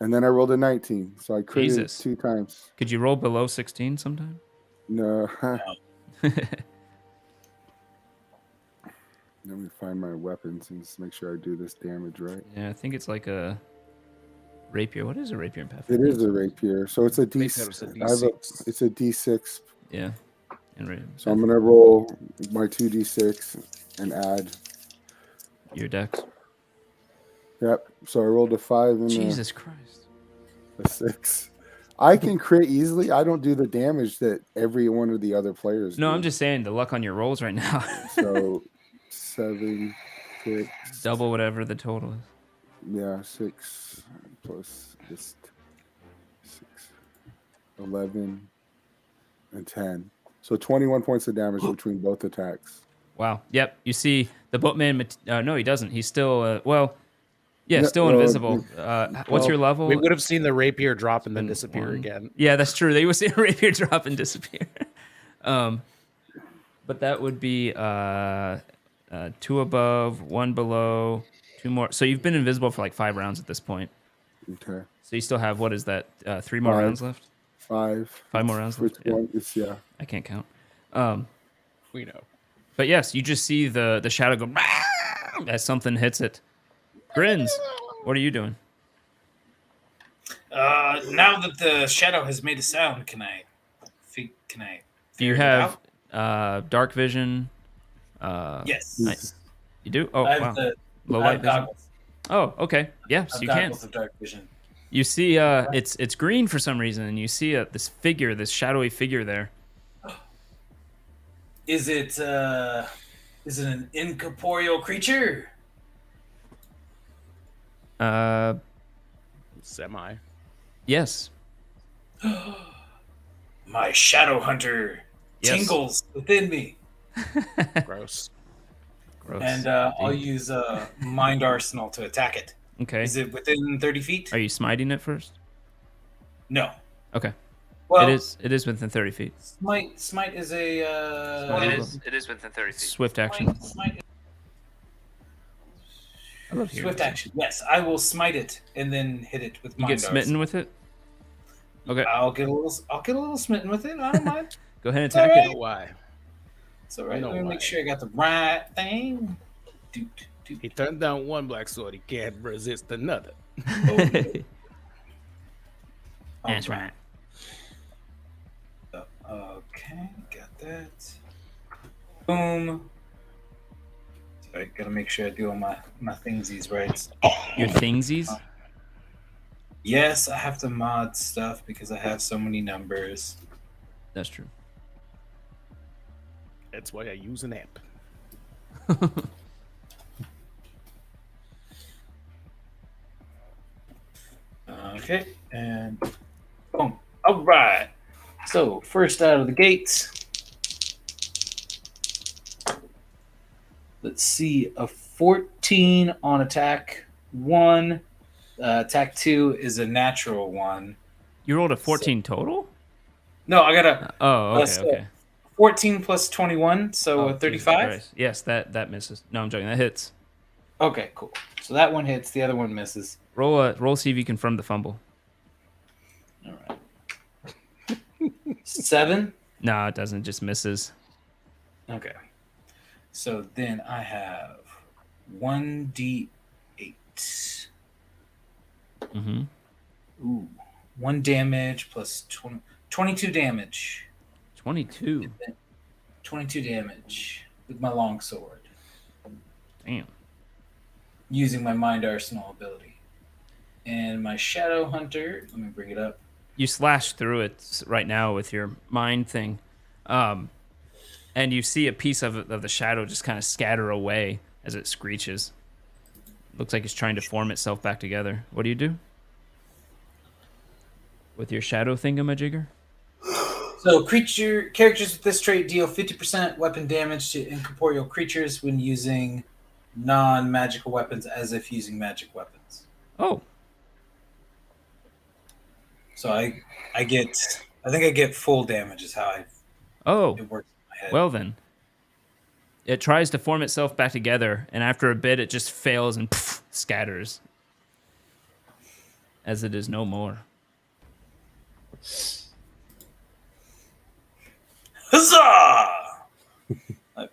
and then I rolled a 19, so I critted Jesus. 2 times. Could you roll below 16 sometime? No. Let me find my weapons and just make sure I do this damage right. Yeah, I think it's like a rapier. What is a rapier in Path? It is a rapier, so it's a D. Rapier is a It's a D6. Yeah. And So I'm gonna roll my 2d6 and add. your dex. Yep. So I rolled a 5 and Jesus Christ. a 6. I can crit easily. I don't do the damage that every one of the other players No, do. I'm just saying the luck on your rolls right now. So 7, 6. Double whatever the total is. Yeah, 6 plus just 6, 11, and 10. So 21 points of damage between both attacks. Wow. Yep. You see the boatman. No, he doesn't. He's still No, still well, invisible. What's your level? We would have seen the rapier drop and then disappear One. again. Yeah, that's true. They would see a rapier drop and disappear. But that would be 2 above, 1 below, 2 more. So you've been invisible for like 5 rounds at this point. Okay. So you still have, what is that? 3 more 5. rounds left? 5. 5 more rounds Which left? Yeah. one? It's, yeah. I can't count. We know. But yes, you just see the shadow go as something hits it. Grins, what are you doing? Now that the shadow has made a sound, can I? Do you figure it have out? dark vision? Yes. Nice. You do? Oh, I have wow. the Low I light have vision? goggles. Oh, okay. Yeah, I so have you can. goggles of dark vision. You see, it's green for some reason, and you see this figure, this shadowy figure there. Is it an incorporeal creature? Semi. Yes. My shadow hunter Yes. tingles within me, Gross. Gross. and I'll use mind arsenal to attack it. Okay. Is it within 30 feet? Are you smiting it first? No. Okay. Well, It is within 30 feet. Smite is a It is within 30 feet. Swift action. Smite, I love hearing swift this. action. Yes, I will smite it and then hit it with You mind get smitten arsenal. with it? Okay. I'll get a little smitten with it. I don't mind. Go ahead and It's all attack right. You know why? It's all right. know Let me why. make sure I got the right thing. Doot, doot. He turned down one black sword. He can't resist another. it. That's right. Okay, got that. Boom. Sorry, gotta make sure I do all my thingsies right. Your thingsies? Yes, I have to mod stuff because I have so many numbers. That's true. That's why I use an app. Okay, and boom. All right. So first out of the gates, let's see, a 14 on attack 1. Attack 2 is a natural 1. You rolled a 14 total? No, I got a Oh, okay, so okay. 14 plus 21, so Oh, a Jesus 35. Christ. Yes, that misses. No, I'm joking. That hits. Okay, cool. So that one hits, the other one misses. Roll. See if you confirm the fumble. All right. 7. No, it doesn't. Just misses. Okay. So then I have 1d8. Mm-hmm. Ooh. 1 damage plus 20, 22 damage. 22. 22 damage with my longsword. Damn. Using my Mind Arsenal ability. And my Shadow Hunter, let me bring it up. You slash through it right now with your mind thing, and you see a piece of the shadow just kind of scatter away as it screeches. Looks like it's trying to form itself back together. What do you do with your shadow thingamajigger? So characters with this trait deal 50% weapon damage to incorporeal creatures when using non-magical weapons as if using magic weapons. Oh, So I think I get full damage is how it works in my head. well then. It tries to form itself back together, and after a bit, it just fails and scatters, as it is no more. Huzzah! I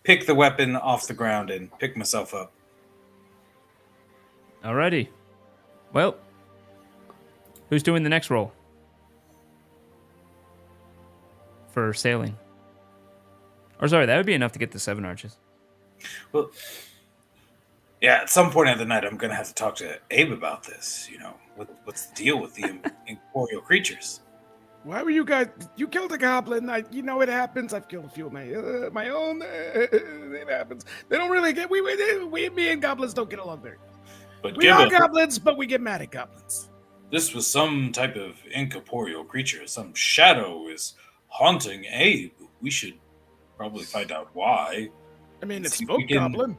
pick the weapon off the ground and pick myself up. Alrighty. Well, who's doing the next roll for sailing? Or sorry, that would be enough to get the 7 arches. Well, yeah, at some point of the night, I'm going to have to talk to Abe about this. You know, what's the deal with the incorporeal creatures? Why were you guys? You killed a goblin. It happens. I've killed a few of my own. It happens. They don't really get. Me and goblins don't get along very well. But We are goblins, but we get mad at goblins. This was some type of incorporeal creature. Some shadow is haunting Abe. We should probably find out why. I mean, it See if spoke we can- goblin.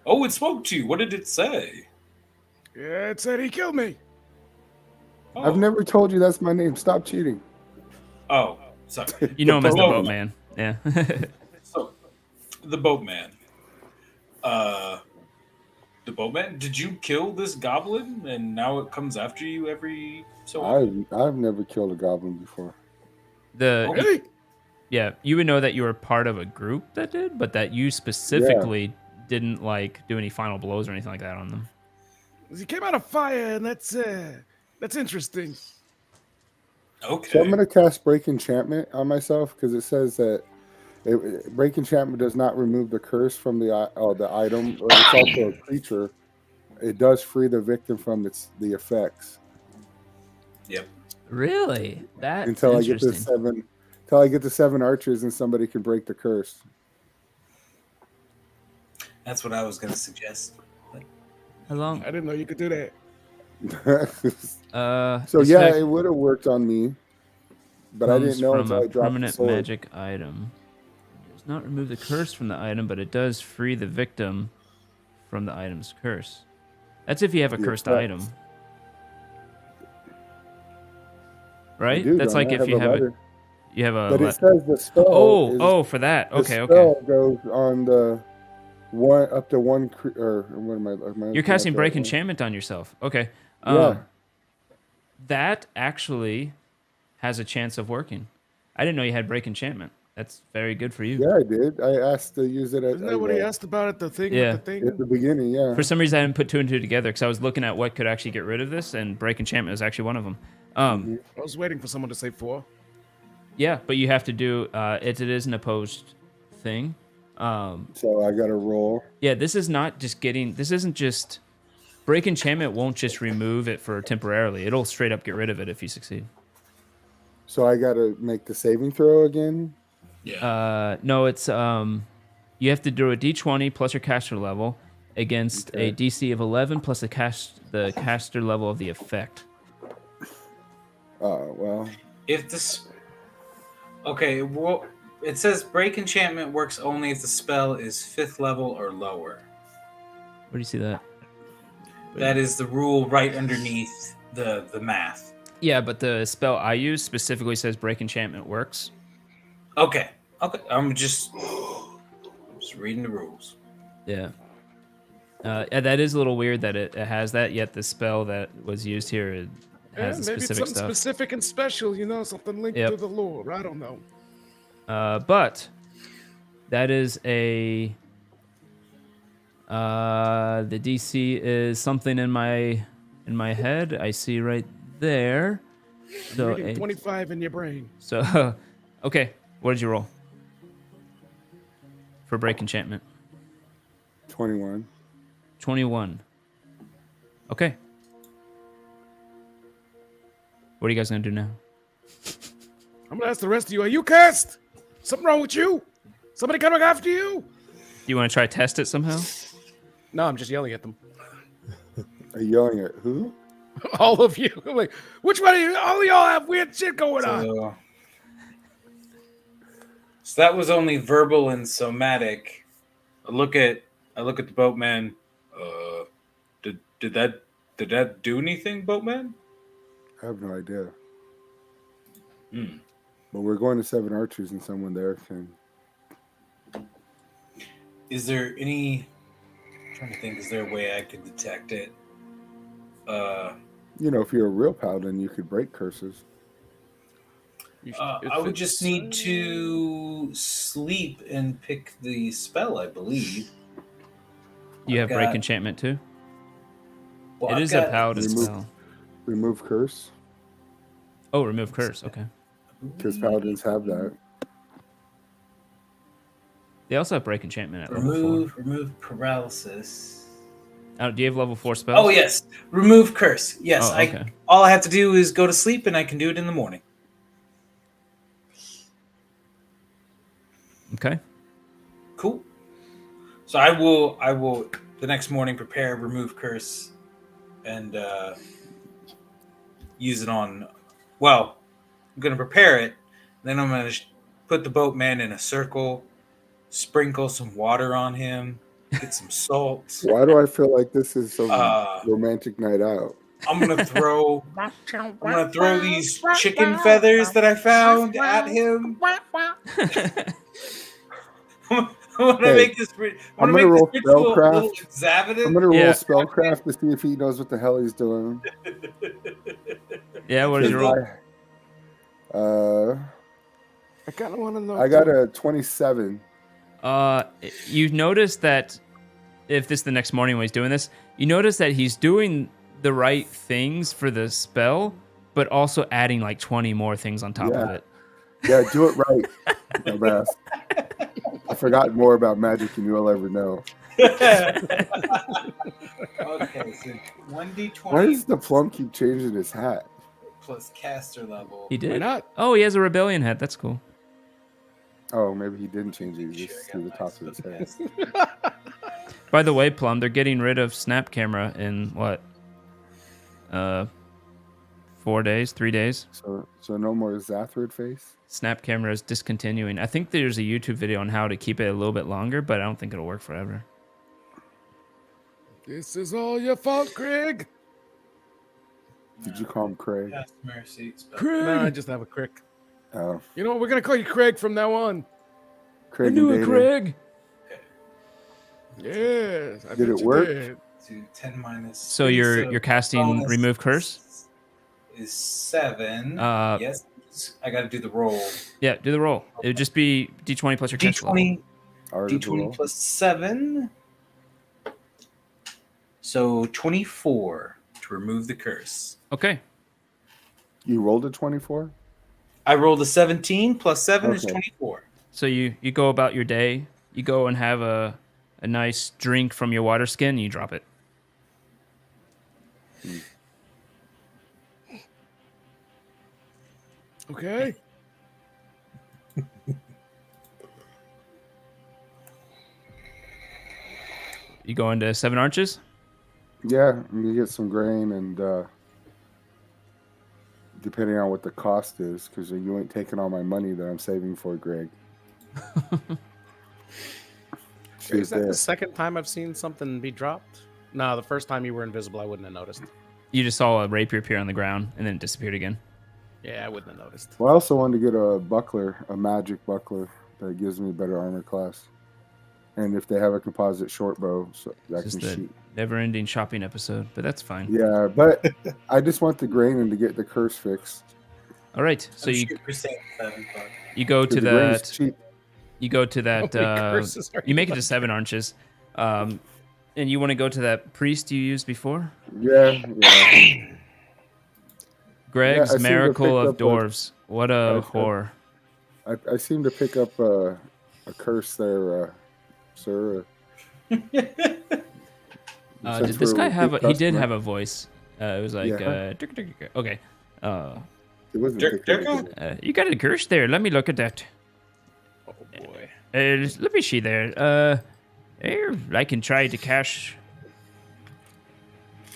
Oh, it spoke to you. What did it say? Yeah, it said he killed me. Oh, I've never told you that's my name. Stop cheating. Oh, sorry. You know him as the boatman. boatman. Yeah. So, the boatman. The boatman. Did you kill this goblin, and now it comes after you every so often? I've never killed a goblin before. Really? Yeah, you would know that you were part of a group that did, but that you specifically didn't do any final blows or anything like that on them. He came out of fire, and that's interesting. Okay. So I'm going to cast Break Enchantment on myself because it says that Break Enchantment does not remove the curse from the item, or it's also a creature. It does free the victim from the effects. Yep. Really? That's Until I get interesting. to 7 archers and somebody can break the curse. That's what I was going to suggest. How long? I didn't know you could do that. So this yeah, effect it would have worked on me, but I comes didn't know from until a I dropped the permanent sword. magic item. It does not remove the curse from the item, but it does free the victim from the item's curse. That's if you have a The cursed effects. item. Right? I do, That's don't like I? if have you a have letter. you have a But it says the spell. Oh, for that. the Okay, okay. spell goes on the one up to one. Or what am I? You're casting not Break that one. Enchantment on yourself. Okay. Yeah. That actually has a chance of working. I didn't know you had Break Enchantment. That's very good for you. Yeah, I did. I asked to use it Isn't that what he asked about at the thing? Yeah. With the thing? at the beginning. Yeah. For some reason, I didn't put 2 and 2 together because I was looking at what could actually get rid of this, and Break Enchantment is actually one of them. I was waiting for someone to say 4. Yeah, but you have to do it is an opposed thing. So I got to roll. Yeah, this is not just getting. This isn't just Break Enchantment. Won't just remove it for temporarily. It'll straight up get rid of it if you succeed. So I got to make the saving throw again. Yeah. No, it's you have to do a d20 plus your caster level against a Okay. DC of 11 plus the caster level of the effect. Well, If this. Okay, well, it says break enchantment works only if the spell is 5th level or lower. Where do you see that? That is the rule right underneath the math. Yeah, but the spell I use specifically says break enchantment works. Okay. I'm just reading the rules. Yeah. That is a little weird that it has that, yet the spell that was used here it has the maybe it's specific something stuff. specific and special, something linked Yep. to the lore. I don't know. But that is a the DC is something in my head. I see right there. So Reading 25 in your brain. So okay, what did you roll for break enchantment? 21. 21. Okay. What are you guys gonna do now? I'm gonna ask the rest of you. Are you cursed? Something wrong with you? Somebody coming after you? Do you want to try to test it somehow? No, I'm just yelling at them. Are you yelling at who? All of you. I'm like, which one of you? All of y'all have weird shit going on. So that was only verbal and somatic. I look at the boatman. Did that do anything, boatman? I have no idea. Hmm. But we're going to 7 archers and someone there can. Is there any? I'm trying to think. Is there a way I could detect it? If you're a real paladin, you could break curses. I would just need to sleep and pick the spell, I believe. You have break got- enchantment too? Well, It I've is got- a paladin spell. Remove curse, Oh, remove curse. Okay. because paladins have that. They also have break enchantment at level 4. Remove paralysis. Oh, do you have level 4 spells? Oh yes, remove curse. Yes, Oh, okay. all I have to do is go to sleep, and I can do it in the morning. Okay. Cool. So I will the next morning prepare remove curse, and use it on. Well, I'm gonna prepare it, then I'm gonna put the boatman in a circle, sprinkle some water on him, get some salt. Why do I feel like this is some Uh, romantic night out? I'm gonna throw these chicken feathers that I found at him. I'm gonna Hey, make this. I'm I'm gonna gonna roll make this ritual a little spellcraft. exorbitant. I'm going to roll Yeah. spellcraft to see if he knows what the hell he's doing. Yeah, what did you roll? I kind of want to know. I got a 27. You notice that if this is the next morning when he's doing this, you notice that he's doing the right things for the spell, but also adding like 20 more things on top of it. Yeah, do it right, dumbass. I've forgotten more about magic than you'll ever know. Okay, so 1d20 Why does the plum keep changing his hat? plus caster level. He did? Why not? Oh, he has a rebellion hat. That's cool. Oh, maybe he didn't change it. He Sure, just I threw the got top of his nice head. By the way, Plum, they're getting rid of Snap Camera in what? 4 days, 3 days. So no more Zathrid face? Snap Camera is discontinuing. I think there's a YouTube video on how to keep it a little bit longer, but I don't think it'll work forever. This is all your fault, Craig. Did you call him Craig? Cast mercy spell. Craig. No, I just have a Crick. Oh, You know what? We're gonna call you Craig from now on. Craig I knew and it, Dana. Craig. Yes. I Did bet it you work? did. To 10 minus. So three, you're casting bonus remove curse? is 7. Uh, Yes, I got to do the roll. Yeah, do the roll. It would just be D20 plus your caster level. D20, Already D20 roll. plus 7. So 24 to remove the curse. Okay. You rolled a 24? I rolled a 17 plus 7 is Okay. 24. So you go about your day. You go and have a nice drink from your water skin. And you drop it. Okay. You going to Seven Arches? Yeah, I'm gonna get some grain and depending on what the cost is, because you ain't taking all my money that I'm saving for Greg. See Is if that they- the second time I've seen something be dropped? No, the first time you were invisible, I wouldn't have noticed. You just saw a rapier appear on the ground and then it disappeared again. Yeah, I wouldn't have noticed. Well, I also wanted to get a buckler, a magic buckler that gives me better armor class. And if they have a composite short bow, so that It's can just the shoot. never-ending shopping episode, but that's fine. Yeah, but I just want the grain and to get the curse fixed. All right, so I'm you sure you're saying 7 bucks. you go to 'Cause the grain is that cheap. you go to that How many curses are you make it you to Seven Arches, and you want to go to that priest you used before, Yeah. Greg's I seem to Miracle pick of up a- Dwarves. What a I've- whore! I seem to pick up a curse there, sir. Did Since this we're guy a have? big He did customer. have a voice. It was like, Yeah. okay. It wasn't Dirk- picked Dirk- up. You got a curse there. Let me look at that. Oh boy. Let me see there. Here, I can try to cash.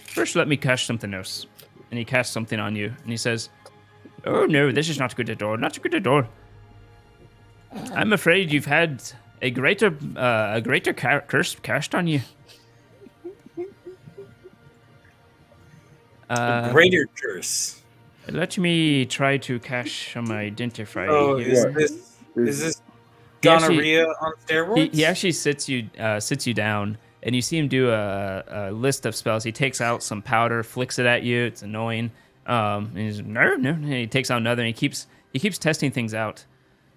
First, let me cash something else. And he casts something on you, and he says, "Oh no, this is not good at all. Not good at all. I'm afraid you've had a greater curse cast on you." Greater curse. Let me try to cash some identify. Oh, here. is Yeah. this He actually- gonorrhea on steroids? He actually sits you down, and you see him do a list of spells. He takes out some powder, flicks it at you. It's annoying. And he's no. And he takes out another, and he keeps testing things out.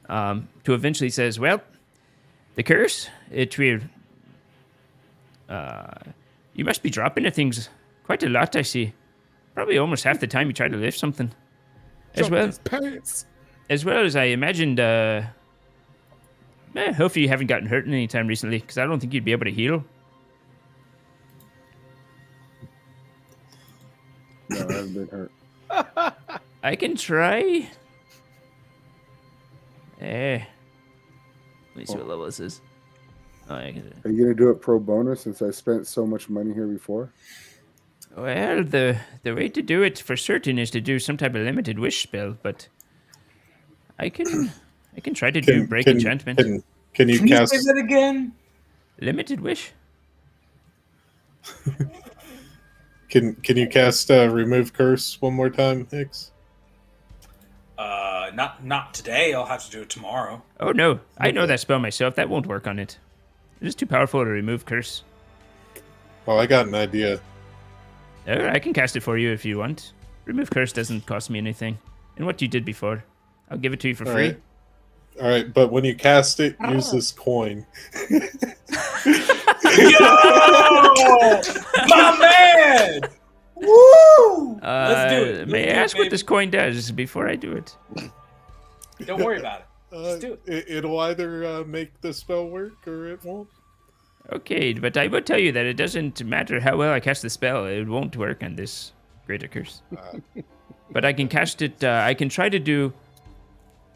To eventually says, "Well, the curse it will. You must be dropping the things quite a lot. I see. Probably almost half the time you try to lift something. As Jump well his pants. as well as I imagined. Hopefully you haven't gotten hurt any time recently, because I don't think you'd be able to heal." No, I haven't been hurt. I can try. Let me see what level this is. Oh, I can, Are you gonna do it pro bono since I spent so much money here before? well, the way to do it for certain is to do some type of limited wish spell, but I can try to do break enchantment. Can you Can you cast? say that again? Limited wish. Can you cast remove curse one more time, Hicks? Not today. I'll have to do it tomorrow. Oh no, I know that spell myself. That won't work on it. It is too powerful to remove curse. Well, I got an idea. Oh, I can cast it for you if you want. Remove curse doesn't cost me anything. And what you did before, I'll give it to you for free. All right, but when you cast it, use this coin. Yo, my man! Woo! Let's do it. May I ask what this coin does before I do it? Don't worry about it. Let's do it. It'll either make the spell work or it won't. Okay, but I will tell you that it doesn't matter how well I cast the spell. It won't work on this greater curse. But I can cast it. I can try to do.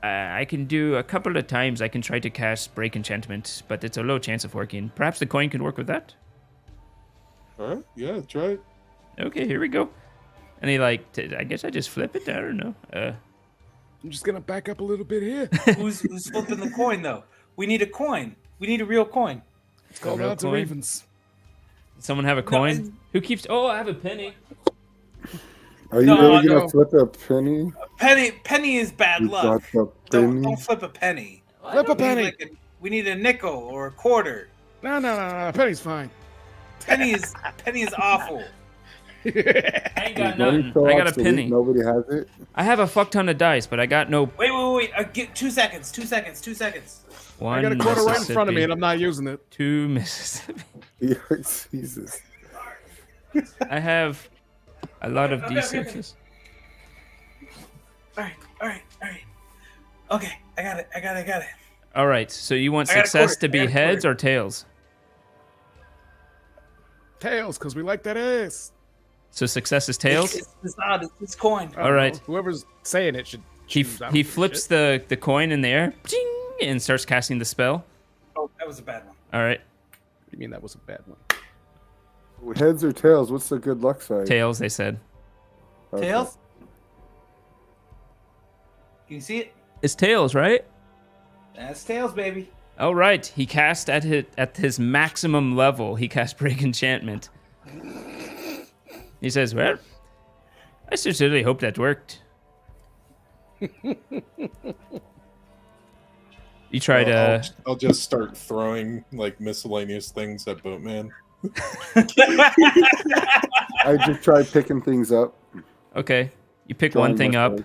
I can do a couple of times. I can try to cast break enchantment, but it's a low chance of working. Perhaps the coin can work with that. All right, yeah, try it. Okay, here we go. And he I guess I just flip it. I don't know. I'm just gonna back up a little bit here. Who's flipping the coin though? We need a coin. We need a real coin. It's called real odds and coin? Ravens. Someone have a coin? Who keeps? Oh, I have a penny. Are you No, really gonna no. flip a penny? Penny is bad You luck. got the Don't penny? flip a penny. Flip a We need, penny. we need a nickel or a quarter. No, penny's fine. Penny is awful. I ain't got Is money nothing. so I got a obsolete penny. Nobody has it. I have a fuck ton of dice, but I got no Wait. Get 2 seconds. 2 seconds. 2 seconds. one. I got a quarter right in front of me, and Mississippi, I'm not using it. 2 Mississippi. Jesus. I have a lot of Okay, D6s. okay. All right. Okay, I got it. All right, so you want I got a success quarter. to I be got a heads quarter. or tails? Tails, because we like that ass. So success is tails. It's odd. It's this coin. I don't All right. know. Whoever's saying it should He Choose, I don't he give a flips shit. the coin in the air, ching, and starts casting the spell. Oh, that was a bad one. All right, You mean that was a bad one? Heads or tails? What's the good luck side? tails. They said Okay. Tails? Can you see it? it's tails, right? That's tails, baby. All right. He cast at his maximum level. He cast break enchantment. He says, "Well, I sincerely hope that worked." You tried I'll just start throwing like miscellaneous things at Boatman. I just tried picking things up. okay. You pick Drawing one thing my up.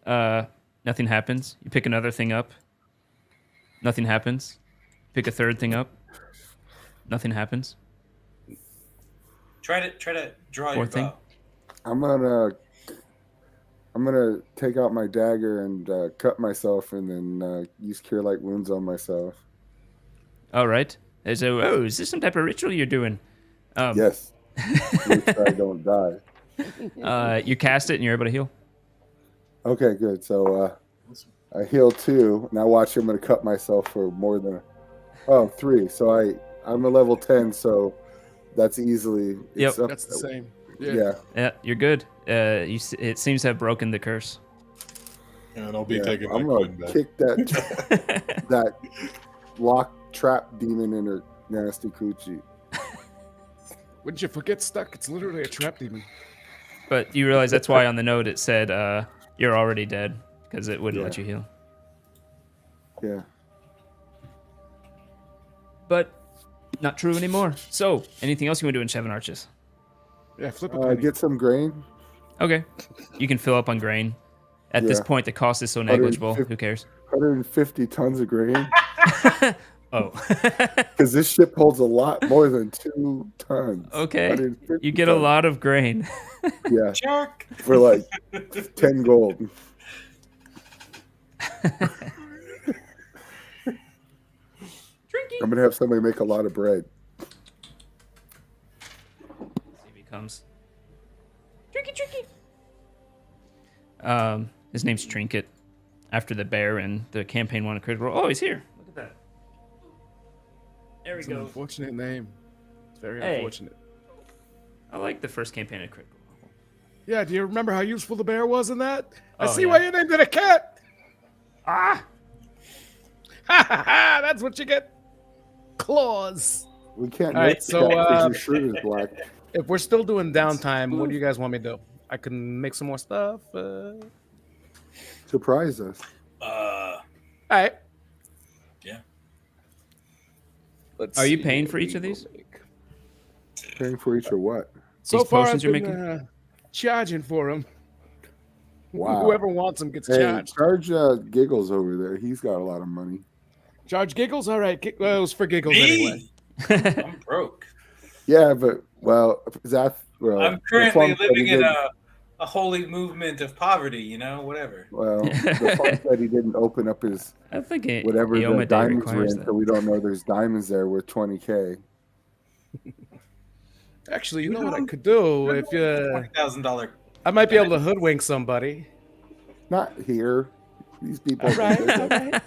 card. Nothing happens. You pick another thing up. Nothing happens. Pick a third thing up. Nothing happens. Try to draw Fourth thing. your bow. I'm gonna take out my dagger and cut myself, and then use cure light wounds on myself. All right. So, oh, is this some type of ritual you're doing? Yes, make sure I don't die. You cast it and you're able to heal. Okay, good. So I heal 2. Now watch, I'm gonna cut myself for more than 3. So I'm a level 10, so that's easily Yep. That's the same. Yeah. Yeah, you're good. It seems to have broken the curse. And I'll be Yeah, taking my I'm coin gonna back. kick that lock trap demon in her nasty coochie. Wouldn't you forget stuck? It's literally a trap demon. But you realize that's why on the note it said you're already dead because it wouldn't Yeah. let you heal. Yeah. But not true anymore. So, anything else you want to do in Seven Arches? Yeah, flip a penny. Get some grain. Okay. You can fill up on grain. At this Yeah. point, the cost is so negligible. 150 Who cares? 150 tons of grain. Oh. Because this ship holds a lot more than 2 tons. Okay. 150 You get a tons. lot of grain. Yeah, Shark. for like 10 gold. I'm gonna have somebody make a lot of bread. See if he comes. Trinket. His name's Trinket. After the bear and the campaign won a critical roll. Oh, he's here. Look at that. There we It's an go. unfortunate name. It's very Hey. unfortunate. I like the first campaign of critical. Yeah, do you remember how useful the bear was in that? I Oh, see yeah. why you named it a cat. Ah! Ha ha ha! That's what you get. Claws. We can't All right, make so, that because your shirt is black. If we're still doing downtime, what do you guys want me to do? I can make some more stuff. Surprise us. All right. Yeah. Let's Are you see paying what for each we of these? will make. Paying for each or what? So These far, potions I've you're been making? charging for them. Wow. Whoever wants them gets Hey, charged. charge Giggles over there. He's got a lot of money. Charge Giggles? All right. Well, it was for Giggles anyway. Me? I'm broke. Yeah, but, well, Zaf. Well, I'm the currently fun said living he in didn't- a holy movement of poverty, you know, whatever. Well, the fun said he didn't open up his I think whatever the Ioma Day diamonds were requires in, that. so we don't know there's diamonds there worth 20K. Actually, you know what I could do? If $20,000. I might be able to hoodwink somebody. Not here. These people. All right, all right.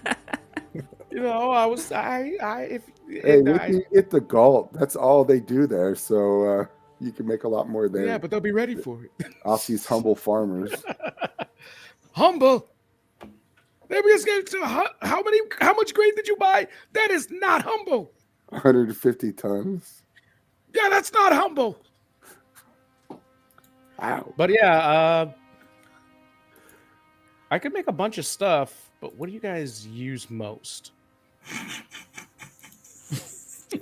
You know, if Hey, what do you get the galt? That's all they do there. So you can make a lot more there yeah, but they'll be ready for it. off these humble farmers. Humble. They just gave to how much grain did you buy? That is not humble. 150 tons. Yeah, that's not humble. Ow. But yeah, I could make a bunch of stuff, but what do you guys use most?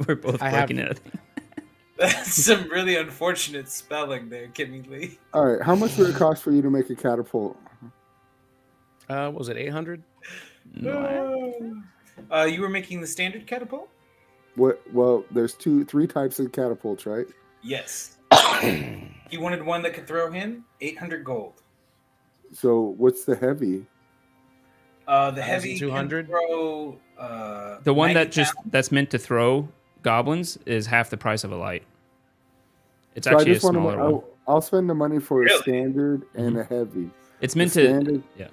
We're both I have- looking at it. That's some really unfortunate spelling there, Kimmy Lee. All right. How much would it cost for you to make a catapult? What was it 800? No, You were making the standard catapult? What? Well, there's 3 types of catapults, right? Yes. He wanted one that could throw him 800 gold. So what's the heavy? The heavy can 1,200? throw. the one 90 that's meant to throw goblins is half the price of a light. It's So I actually a just want smaller to. one. I'll spend the money for a Really? standard and a heavy. It's meant The to. standard- Yeah.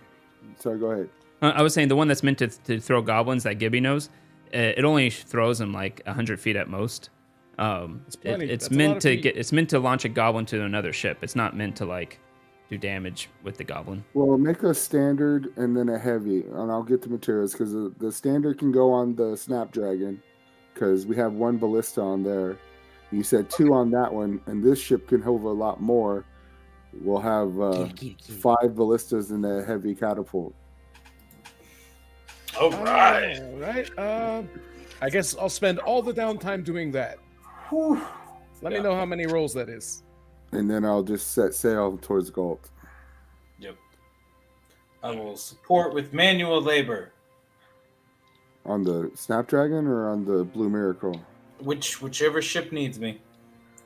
Sorry, go ahead. I was saying the one that's meant to throw goblins that Gibby knows, it only throws them like 100 feet at most. It's plenty. It's That's a lot meant of to feet. it's meant to launch a goblin to another ship. It's not meant to like do damage with the goblin. Well, make a standard and then a heavy, and I'll get the materials because the standard can go on the Snapdragon because we have 1 ballista on there. You said 2 on that one, and this ship can hold a lot more. We'll have 5 ballistas and a heavy catapult. All right. All right. I guess I'll spend all the downtime doing that. Whew. Let me know how many rolls that is. And then I'll just set sail towards Galt. Yep. I will support with manual labor. On the Snapdragon or on the Blue Miracle? Whichever ship needs me.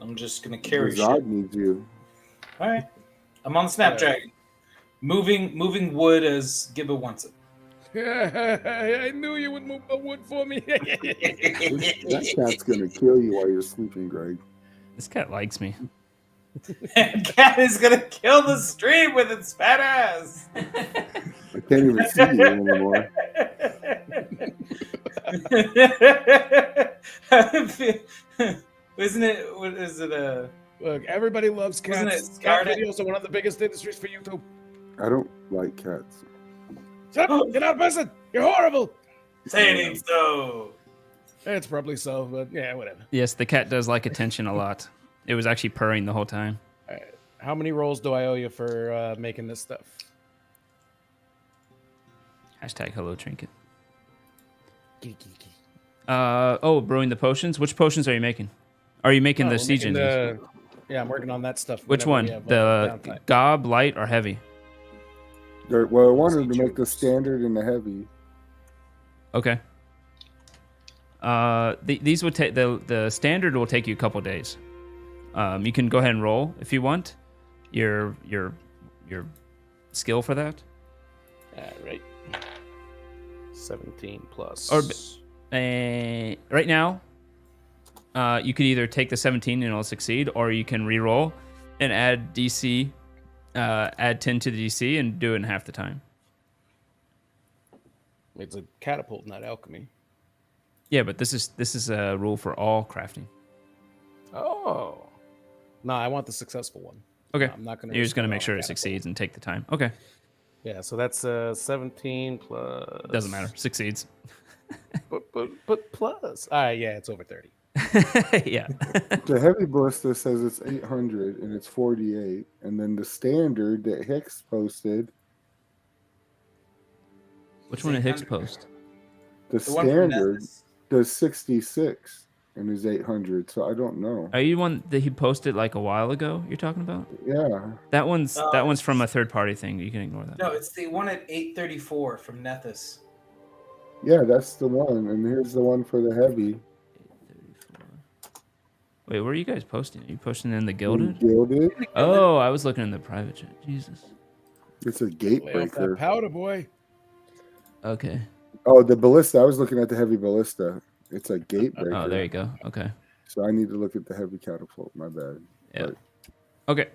I'm just gonna carry Zod shit. needs you. All right. I'm on the Snapdragon. Moving wood as Gibba wants it. I knew you would move the wood for me. That cat's gonna kill you while you're sleeping, Greg. This cat likes me. Cat is gonna kill the stream with its fat ass. I can't even see you anymore. Isn't it? What is it? Look, everybody loves Wasn't cats. it Cat Scarlet? videos are one of the biggest industries for YouTube. I don't like cats. Shut up! Get out, person! You're horrible! Say it ain't so. It's probably so, but yeah, whatever. Yes, the cat does like attention a lot. It was actually purring the whole time. How many rolls do I owe you for making this stuff? Hashtag hello trinket. Brewing the potions. Which potions are you making? Are you making Oh, the we're siege making engines? Yeah, I'm working on that stuff. Which whenever one? we have, The downtime. gob, light, or heavy? Well, I wanted to make the standard and the heavy. Okay. These would take the standard will take you a couple days. You can go ahead and roll if you want. Your skill for that. Right. 17 plus. Or right now, you could either take the 17 and it'll succeed, or you can re-roll and add DC, add 10 to the DC and do it in half the time. It's a catapult, not alchemy. Yeah, but this is a rule for all crafting. Oh. No, I want the successful one. Okay. I'm not gonna. You're just gonna risk make sure it catapult. succeeds and take the time. Okay. Yeah, so that's 17 plus. Doesn't matter. Succeeds. But plus. All right, yeah, it's over 30. Yeah. The heavy ballista says it's 800 and it's 48, and then the standard that Hicks posted, Which one did Hicks post? the The one from standard Nessus. does 66 and is 800. So I don't know. Are you one that he posted like a while ago? You're talking about? Yeah, That one's from a third party thing. You can ignore that. No, it's the one at 834 from Nethys. yeah, that's the one. And here's the one for the heavy. Wait, where are you guys posting? Are you posting in the Gilded? Gilded. Oh, I was looking in the private chat. Jesus. It's a Lay off gatebreaker. that powder, boy. Okay. Oh, the ballista. I was looking at the heavy ballista. It's a gatebreaker. Oh, there you go. Okay. So I need to look at the heavy catapult. My bad. Yeah. But Okay.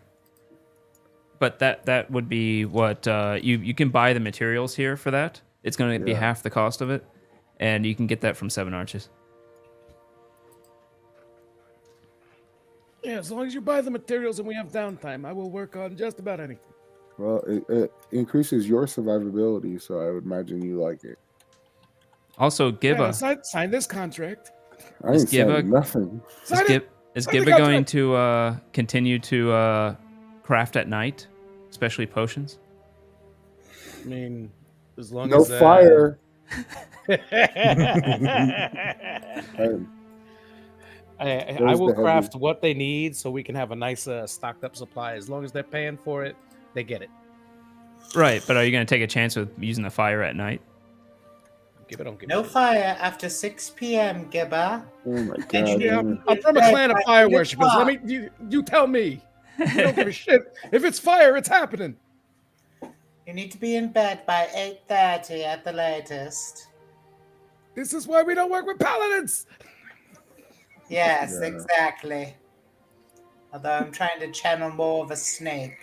But that would be what you can buy the materials here for that. It's going to be Yeah. half the cost of it, and you can get that from Seven Arches. Yeah, as long as you buy the materials and we have downtime, I will work on just about anything. well, it increases your survivability, so I would imagine you like it. Also, Yeah, Gibba. sign this contract. I Is ain't saying Gibba- nothing. Sign it. Is Sign the Gibba going contract. to continue to craft at night, especially potions? I mean, as long No as fire. I There's will the heavy. craft what they need so we can have a nice stocked up supply. As long as they're paying for it, they get it. Right, but are you going to take a chance with using the fire at night? Give it, don't give No it. fire after 6 p.m., Gibba. Oh my god. Yeah, man. I'm from a clan of fire worshippers. Let me. You tell me. I don't give a shit. If it's fire, it's happening. You need to be in bed by 8:30 at the latest. This is why we don't work with paladins. Yes, Yeah. exactly. Although I'm trying to channel more of a snake.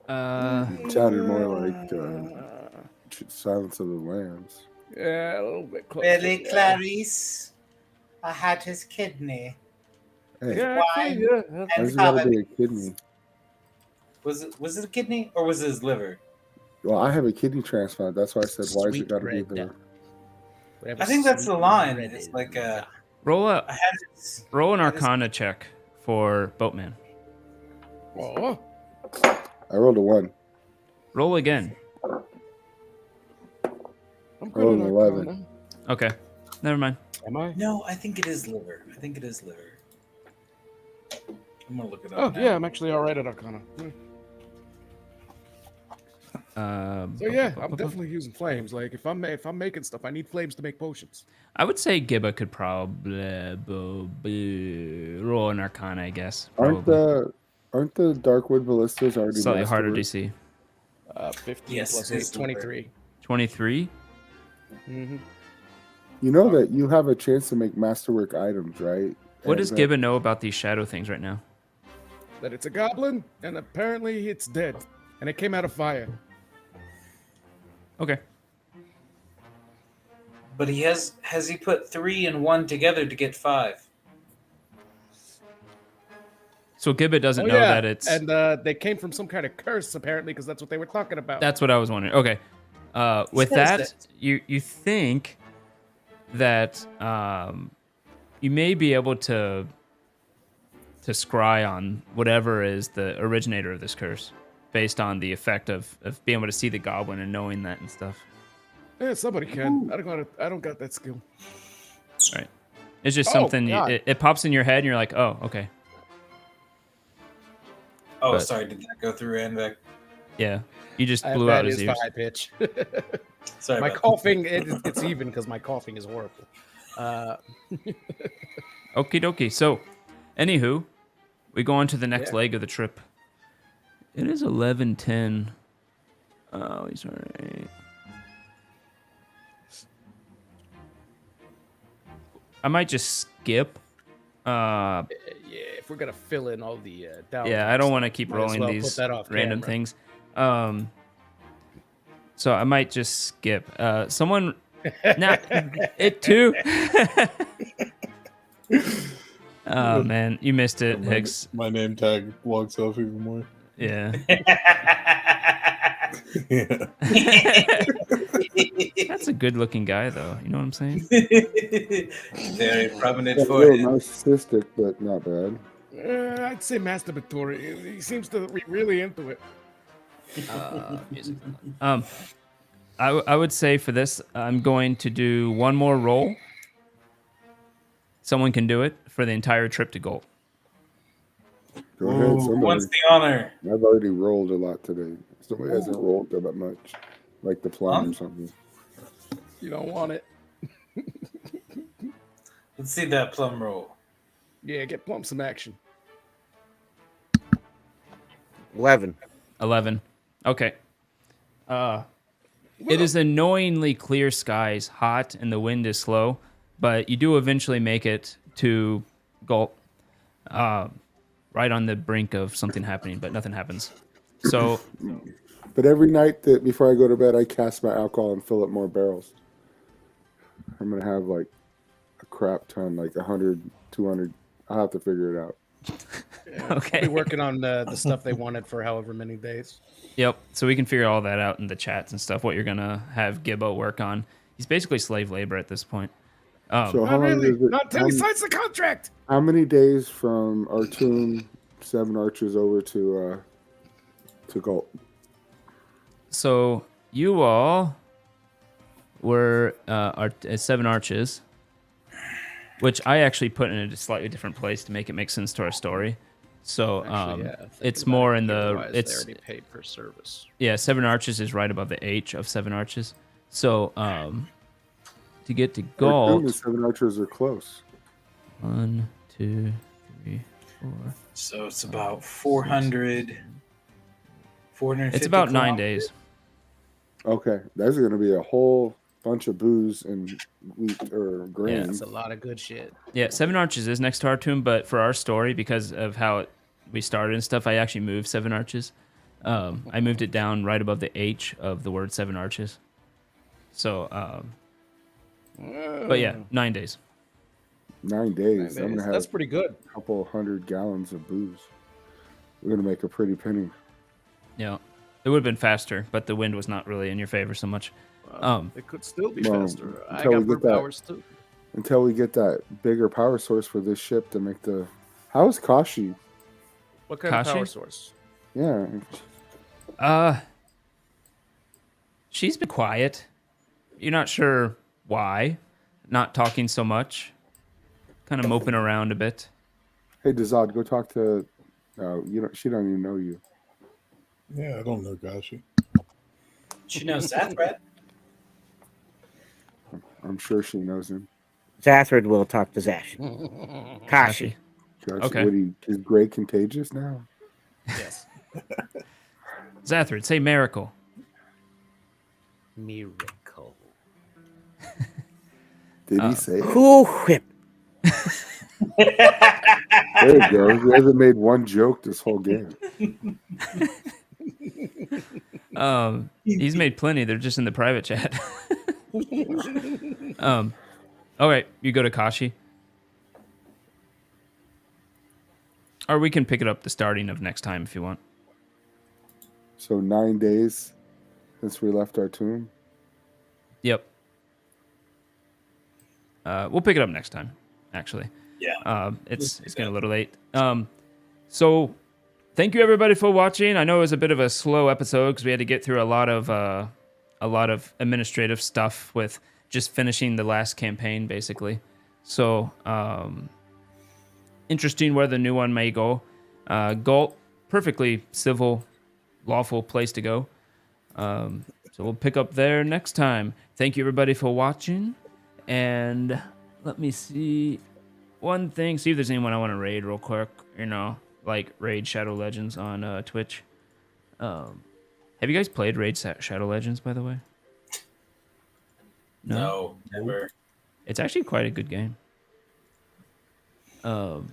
It sounded more like Silence of the Lambs. Yeah, a little bit closer. Really, yeah. Clarice? I had his kidney. Hey, Yeah, actually, yeah. And there's got to probably be a kidney. Was it a kidney or was it his liver? Well, I have a kidney transplant. That's why I said, why is it Sweet got to be red. the... We have I a think that's the sweet line. red It's in like the- Roll I up. had his, Roll an I just- Arcana check for Boatman. Oh, I rolled a 1. Roll again. I'm I rolled good an at 11. Arcana. Okay. Never mind. Am I? No, I think it is liver. I'm gonna look it Oh, up. now. yeah, I'm actually all right at Arcana. So yeah, I'm definitely using flames. Like if I'm making stuff, I need flames to make potions. I would say Gibba could probably roll an Arcana, I guess. Probably. Aren't the Darkwood ballistas already Slightly harder masterwork? DC. 15 Yes, plus it 8, is 23. 23. Mm-hmm. You know that you have a chance to make masterwork items, right? What And does that- Gibba know about these shadow things right now? That it's a goblin, and apparently it's dead, and it came out of fire. Okay. But has he put 3 and 1 together to get 5? So Gibba doesn't Oh, know yeah, that it's. and they came from some kind of curse apparently, because that's what they were talking about. That's what I was wondering. Okay. With says that, that. you think that you may be able to scry on whatever is the originator of this curse, based on the effect of being able to see the goblin and knowing that and stuff. Yeah, somebody can. I don't got that skill. Right. It's just Oh, something God. it pops in your head and you're like, oh, okay. Oh, But- sorry, did that go through Anvek? Yeah. You just blew That out his is ears. the high pitch. Sorry My about coughing, it's even because my coughing is horrible. Okie dokie. So, anywho, we go on to the next Yeah. leg of the trip. It is 11:10. Oh, he's all right. I might just skip. Yeah, if we're gonna fill in all the down. Yeah, I don't want to keep Might as rolling well put these that off random camera. things. So I might just skip. Someone, nah, it too. Oh man, you missed it, Hicks. My name tag walks off even more. Yeah. Yeah. That's a good-looking guy, though. You know what I'm saying? Very prominent Yeah, a for little him. narcissistic, but not bad. I'd say masturbatory. He seems to be really into it. I would say for this, I'm going to do one more roll. Someone can do it for the entire trip to gold. Go ahead, Who somebody. wants the honor? I've already rolled a lot today. Somebody hasn't rolled that much, like the plum Huh? or something. You don't want it. Let's see that plum roll. Yeah, get Plum some action. 11. 11. Okay. It is annoyingly clear skies, hot, and the wind is slow, but you do eventually make it to Gulp, right on the brink of something happening, but nothing happens. So, But every night that before I go to bed, I cast my alcohol and fill up more barrels. I'm gonna have like a crap ton, like 100, 200. I'll have to figure it out. okay. Be working on the stuff they wanted for however many days. Yep. So we can figure all that out in the chats and stuff, what you're going to have Gibbo work on. He's basically slave labor at this point. So Not how long really. is it? Not until he signs the contract. How many days from Artoon, Seven Arches over to Gulp? So you all were at Seven Arches, which I actually put in a slightly different place to make it make sense to our story. So Actually, yeah, it's more in the Otherwise, they it's already paid per service. yeah, Seven Arches is right above the H of Seven Arches. So to get to Artoon Galt, and Seven Arches are close. 1, 2, 3, 4. So it's about 400. 450 It's about 9 kilometers. days. Okay, there's going to be a whole bunch of booze and wheat or grain. That's a lot of good shit. Yeah, Seven Arches is next to our tomb, but for our story, because of how we started and stuff, I actually moved Seven Arches. I moved it down right above the H of the word 7 arches. So, but yeah, 9 days. 9 days. I'm gonna have That's pretty good. a couple 100 gallons of booze. We're gonna make a pretty penny. Yeah, it would have been faster, but the wind was not really in your favor so much. It could still be Well, faster. I until we got get burp that- hours too. Until we get that bigger power source for this ship to make the. How is Kashi? What kind of power Kashi? source? Yeah, She's been quiet. You're not sure why. Not talking so much. Kind of moping around a bit. hey Dazad, go talk to. She don't even know you. Yeah, I don't know Gashi. She knows Zathrat. I'm sure she knows him. Zathrid will talk to Zash. Kashi. Gosh, Okay. Is Gray contagious now? Yes. Zathrid, say miracle. Miracle. Did he say it? Cool whip. There you go. He hasn't made one joke this whole game. He's made plenty. They're just in the private chat. All right, you go to Kashi. Or we can pick it up the starting of next time if you want. So 9 days since we left our tomb. Yep. We'll pick it up next time, actually. Yeah. It's getting a little late. So thank you everybody for watching. I know it was a bit of a slow episode because we had to get through a lot of administrative stuff with just finishing the last campaign, basically. So interesting where the new one may go. Galt, perfectly civil, lawful place to go. So we'll pick up there next time. Thank you everybody for watching. And let me see one thing. See if there's anyone I want to raid real quick. Like raid Shadow Legends on Twitch. Have you guys played raid Shadow Legends, by the way? No, never. It's actually quite a good game. But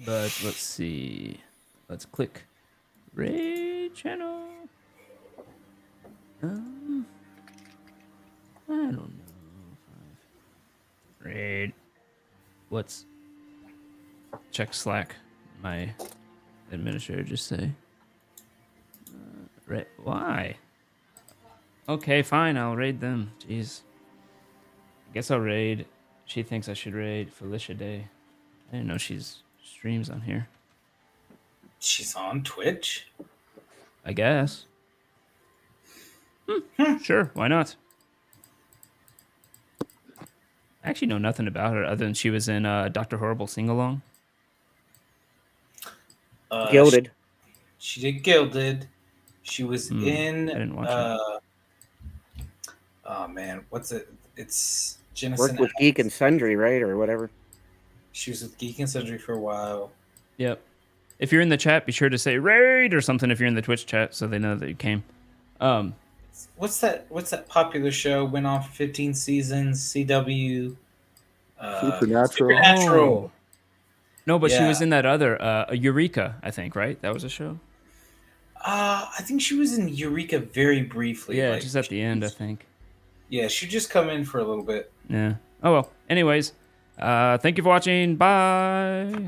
let's see. Let's click raid channel. I don't know. Raid. What's check Slack? My administrator just say. Why? Okay, fine. I'll raid them. Jeez. I guess I'll raid. She thinks I should raid Felicia Day. I didn't know she's streams on here. She's on Twitch? I guess. Sure, why not? I actually know nothing about her other than she was in Dr. Horrible Sing Along. Gilded. She did Gilded. She was in. I didn't watch it. Oh man, what's it? It's Jenison. Worked with Geek and Sundry, right? Or whatever. She was with Geek and Sundry for a while. Yep. If you're in the chat, be sure to say raid or something if you're in the Twitch chat so they know that you came. What's that popular show? Went on for 15 seasons. CW. Supernatural. Supernatural. No, but she Yeah. was in that other Eureka, I think, right? That was a show? I think she was in Eureka very briefly. Yeah, like, just at the end, I think. Yeah, she just come in for a little bit. Yeah. Oh, well. Anyways, thank you for watching. Bye.